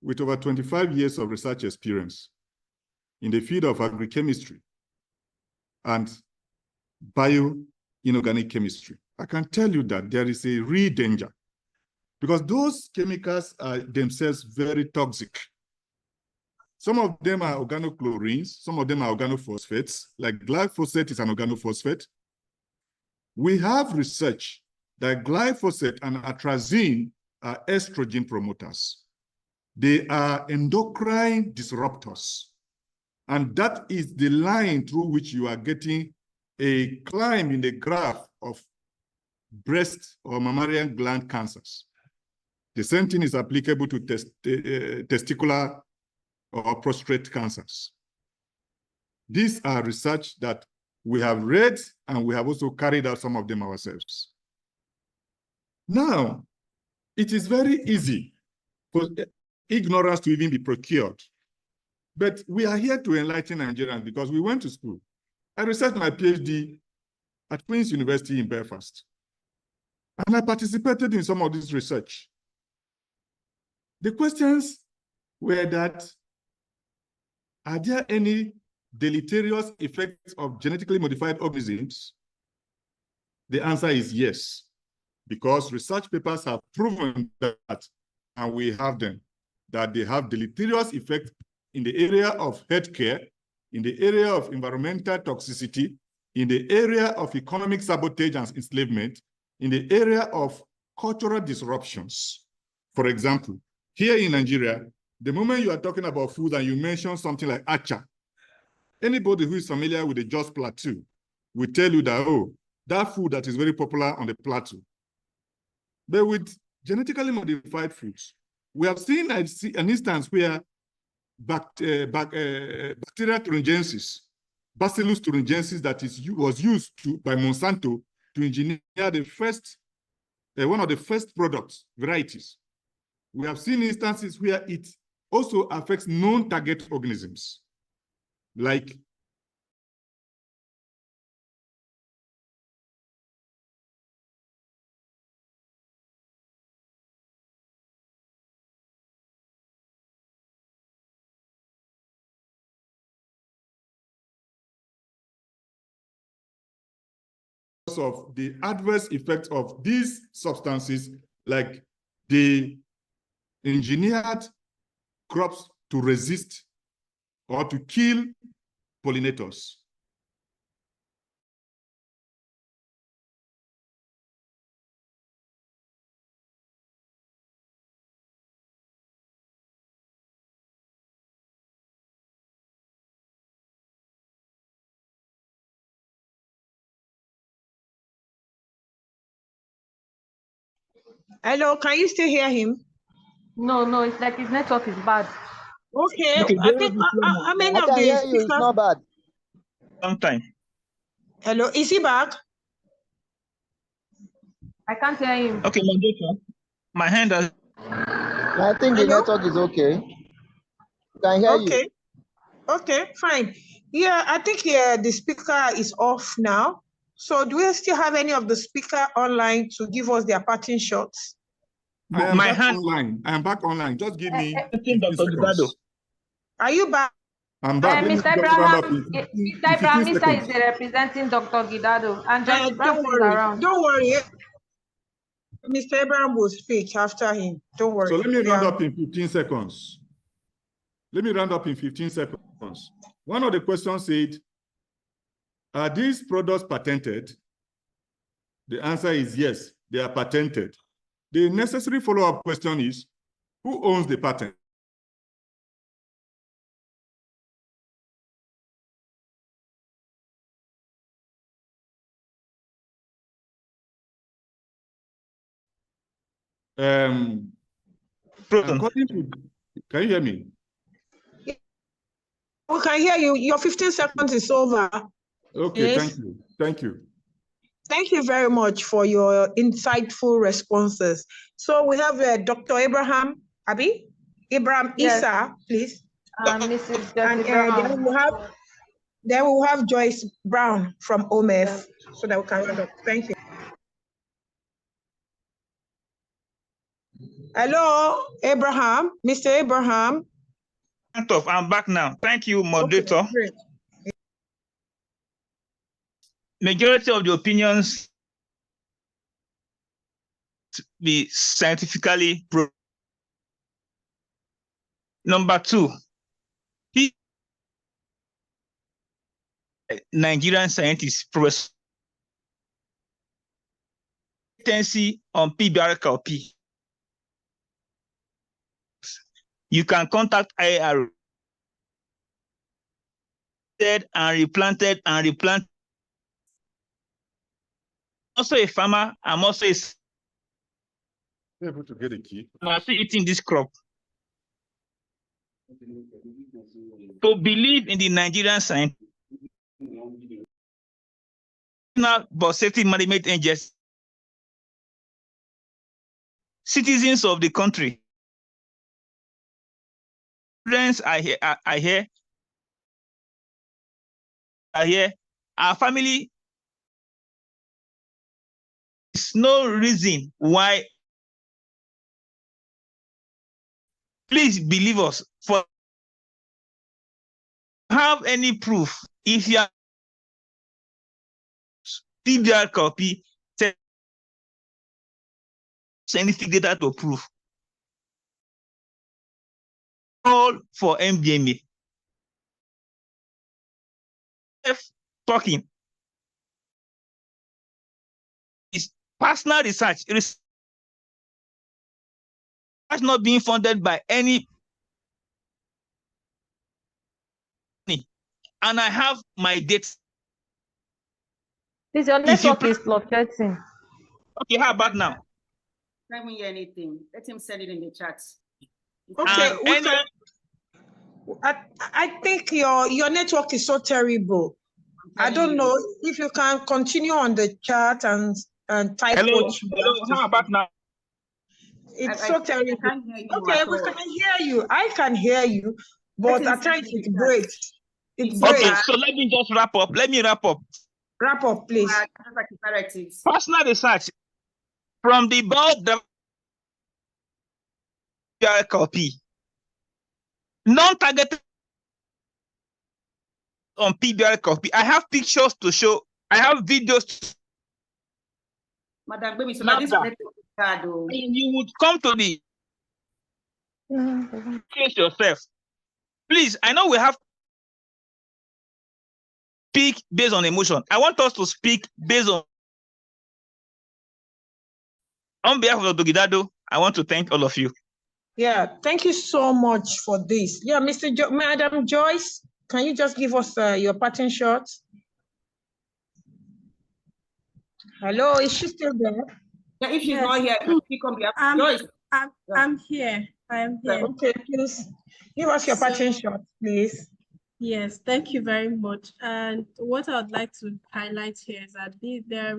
with over 25 years of research experience in the field of agrochemistry and bio-inorganic chemistry, I can tell you that there is a real danger, because those chemicals are themselves very toxic. Some of them are organochlorines, some of them are organophosphates, like glyphosate is an organophosphate. We have research that glyphosate and atrazine are estrogen promoters. They are endocrine disruptors. And that is the line through which you are getting a climb in the graph of breast or mammalian gland cancers. The same thing is applicable to testicular or prostate cancers. These are research that we have read, and we have also carried out some of them ourselves. Now, it is very easy for ignorance to even be procured. But we are here to enlighten Nigerians because we went to school. I researched my PhD at Queen's University in Belfast. And I participated in some of this research. The questions were that, are there any deleterious effects of genetically modified organisms? The answer is yes, because research papers have proven that, and we have them, that they have deleterious effects in the area of healthcare, in the area of environmental toxicity, in the area of economic sabotage and enslavement, in the area of cultural disruptions. For example, here in Nigeria, the moment you are talking about food and you mention something like acha, anybody who is familiar with the Jos Plateau will tell you that, oh, that food that is very popular on the plateau. But with genetically modified foods, we have seen an instance where Bacteria thuringiensis, Bacillus thuringiensis, that was used by Monsanto to engineer the first, one of the first products, varieties. We have seen instances where it also affects known target organisms, like of the adverse effects of these substances, like the engineered crops to resist or to kill pollinators. Hello, can you still hear him? No, it's like his network is bad. Okay, I think how many of the speakers? It's not bad. Long time. Hello, is he back? I can't hear him. Okay, my hand has. I think the network is okay. Can hear you. Okay, fine. Yeah, I think the speaker is off now. So do we still have any of the speaker online to give us their parting shots? I am back online. Just give me 15 seconds. Are you back? I'm back. Mr. Abraham, Mr. is representing Dr. Gidado, and Joyce Brown is around. Don't worry. Mr. Abraham will speak after him. Don't worry. So let me round up in 15 seconds. Let me round up in 15 seconds. One of the questions said, are these products patented? The answer is yes, they are patented. The necessary follow-up question is, who owns the patent? According to, can you hear me? We can hear you. Your 15 seconds is over. Okay, yes. Thank you. Thank you. Thank you very much for your insightful responses. So we have Dr. Abraham, Abraham yes. Issa, please. Mrs. And then we'll have Joyce Brown from OMF so that we can round up. Thank you. Hello, Abraham, Mr. Abraham. I'm back now. Thank you, moderator. Okay, great. Majority of the opinions be scientifically proven. Number two, Nigerian scientists professor on PBRKP. You can contact IAR and replanted. Also a farmer, I'm also able to get a key. I'm still eating this crop. To believe in the Nigerian science, but safety management agencies, citizens of the country, friends are here, our family. There's no reason why. Please believe us. For have any proof, if you have PBR copy, scientific data to prove. All for MBMA. Talking is personal research. Research not being funded by any. And I have my dates. Your network is fluctuating. Okay, how about now? I don't hear anything. Let him send it in the chat. Okay, I think your network is so terrible. I don't know if you can continue on the chat and type. Hello, how about now? It's so terrible. Okay, we can hear you. I can hear you, but at times it breaks. Okay, so let me just wrap up. Let me wrap up. Wrap up, please. Personal research from the board copy. Non-targeted on PBR copy. I have pictures to show. I have videos. Madam, baby, so you would come to the case yourself. Please, I know we have speak based on emotion. I want us to speak based on behalf of Dr. Gidado, I want to thank all of you. Yeah, thank you so much for this. Yeah, Madam Joyce, can you just give us your pattern shot? Hello, is she still there? Yeah, if she's not here, she can be Joyce. I'm here. I am here. Okay, please give us your pattern shot, please. Yes, thank you very much. And what I would like to highlight here is that these are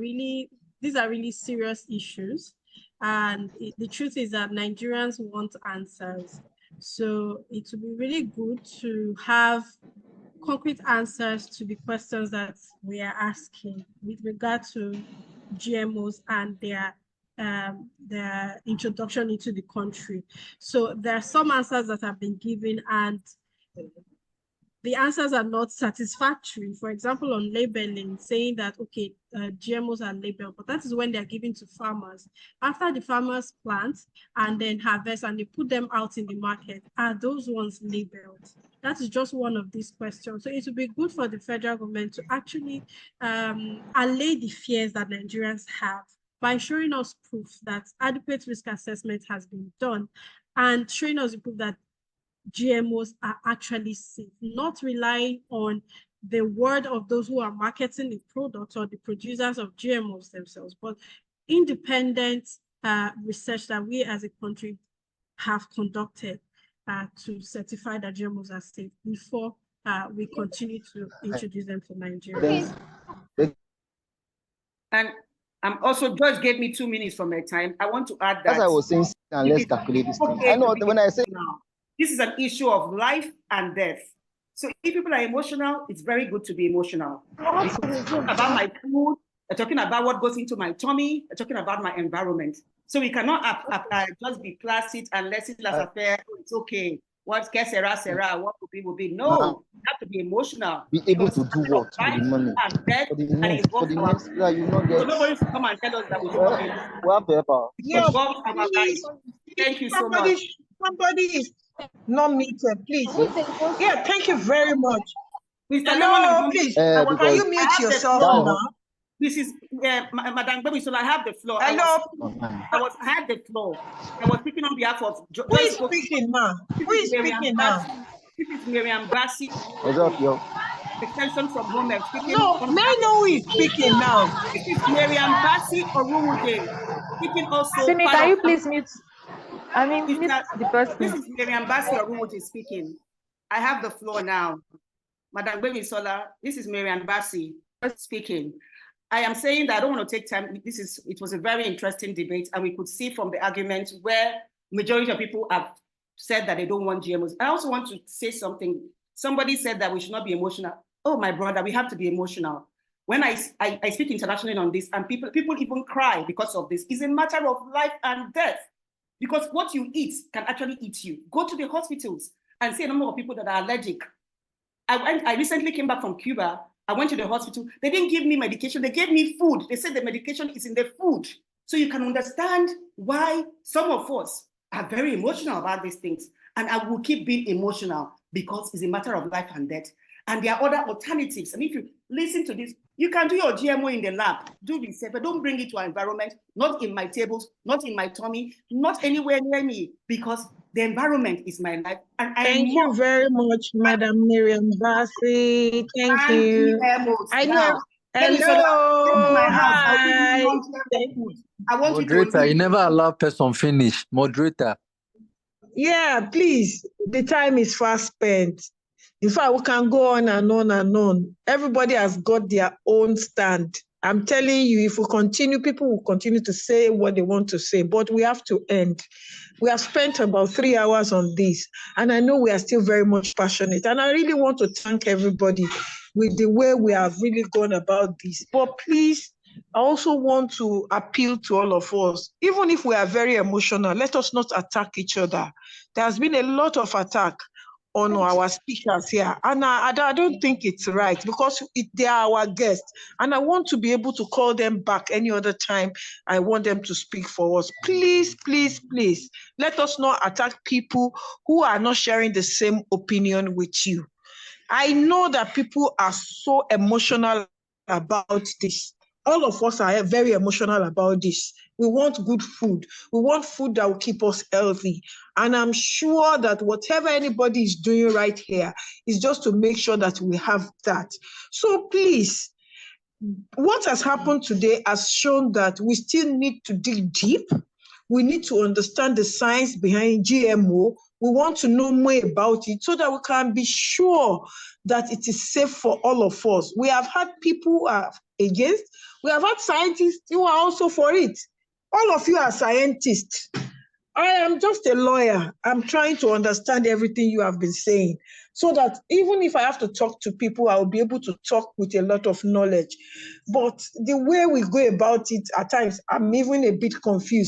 really serious issues. And the truth is that Nigerians want answers. So it would be really good to have concrete answers to the questions that we are asking with regard to GMOs and their introduction into the country. So there are some answers that have been given, and the answers are not satisfactory. For example, on labeling, saying that, okay, GMOs are labeled, but that is when they're given to farmers. After the farmers plant and then harvest and they put them out in the market, are those ones labeled? That is just one of these questions. So it would be good for the federal government to actually allay the fears that Nigerians have by showing us proof that adequate risk assessment has been done and showing us the proof that GMOs are actually safe, not relying on the word of those who are marketing the product or the producers of GMOs themselves, but independent research that we as a country have conducted to certify that GMOs are safe before we continue to introduce them to Nigeria. And I'm also, Joyce gave me 2 minutes from my time. I want to add that. As I was saying, let's calculate this thing. I know when I say this is an issue of life and death. So if people are emotional, it's very good to be emotional. We're talking about my food, we're talking about what goes into my tummy, we're talking about my environment. So we cannot just be placid and laissez-faire. It's okay. What sera, what will be. No, you have to be emotional. Be able to do what with the money. For the next that you not get. So nobody should come and tell us that we should not be emotional. We have the help. It involves our lives. Thank you so much. Somebody is not muted, please. Yeah, thank you very much. Mr. Hello, please. Can you mute yourself now? This is Madam Baby, so I have the floor. Hello. I had the floor. I was speaking on behalf of Who is speaking now? Who is speaking now? This is Miriam Bassi. What's up, yo? Extension from home. Speaking. No, may I know who is speaking now? This is Miriam Bassi Orumude. Speaking also. Simi, can you please mute? Mute the person. This is Miriam Bassi Orumude speaking. I have the floor now. Madam Baby Sola, this is Miriam Bassi speaking. I am saying that I don't want to take time. It was a very interesting debate, and we could see from the argument where majority of people have said that they don't want GMOs. I also want to say something. Somebody said that we should not be emotional. Oh, my brother, we have to be emotional. When I speak internationally on this, and people even cry because of this, it's a matter of life and death. Because what you eat can actually eat you. Go to the hospitals and see a number of people that are allergic. I recently came back from Cuba. I went to the hospital. They didn't give me medication. They gave me food. They said the medication is in the food. So you can understand why some of us are very emotional about these things. And I will keep being emotional because it's a matter of life and death. And there are other alternatives. And if you listen to this, you can do your GMO in the lab. Do research, but don't bring it to our environment, not in my tables, not in my tummy, not anywhere near me, because the environment is my life. And Thank you very much, Madam Miriam Bassi. Thank you. I know. Hello. Hi. Moderator, you never allow person finish. Moderator. Yeah, please. The time is fast spent. In fact, we can go on and on and on. Everybody has got their own stand. I'm telling you, if we continue, people will continue to say what they want to say, but we have to end. We have spent about 3 hours on this, and I know we are still very much passionate. And I really want to thank everybody with the way we have really gone about this. But please, I also want to appeal to all of us, even if we are very emotional, let us not attack each other. There has been a lot of attack on our speakers here. And I don't think it's right because they are our guests. And I want to be able to call them back any other time I want them to speak for us. Please, please, please, let us not attack people who are not sharing the same opinion with you. I know that people are so emotional about this. All of us are very emotional about this. We want good food. We want food that will keep us healthy. And I'm sure that whatever anybody is doing right here is just to make sure that we have that. So please, what has happened today has shown that we still need to dig deep. We need to understand the science behind GMO. We want to know more about it so that we can be sure that it is safe for all of us. We have had people who are against. We have had scientists who are also for it. All of you are scientists. I am just a lawyer. I'm trying to understand everything you have been saying so that even if I have to talk to people, I will be able to talk with a lot of knowledge. But the way we go about it, at times, I'm even a bit confused.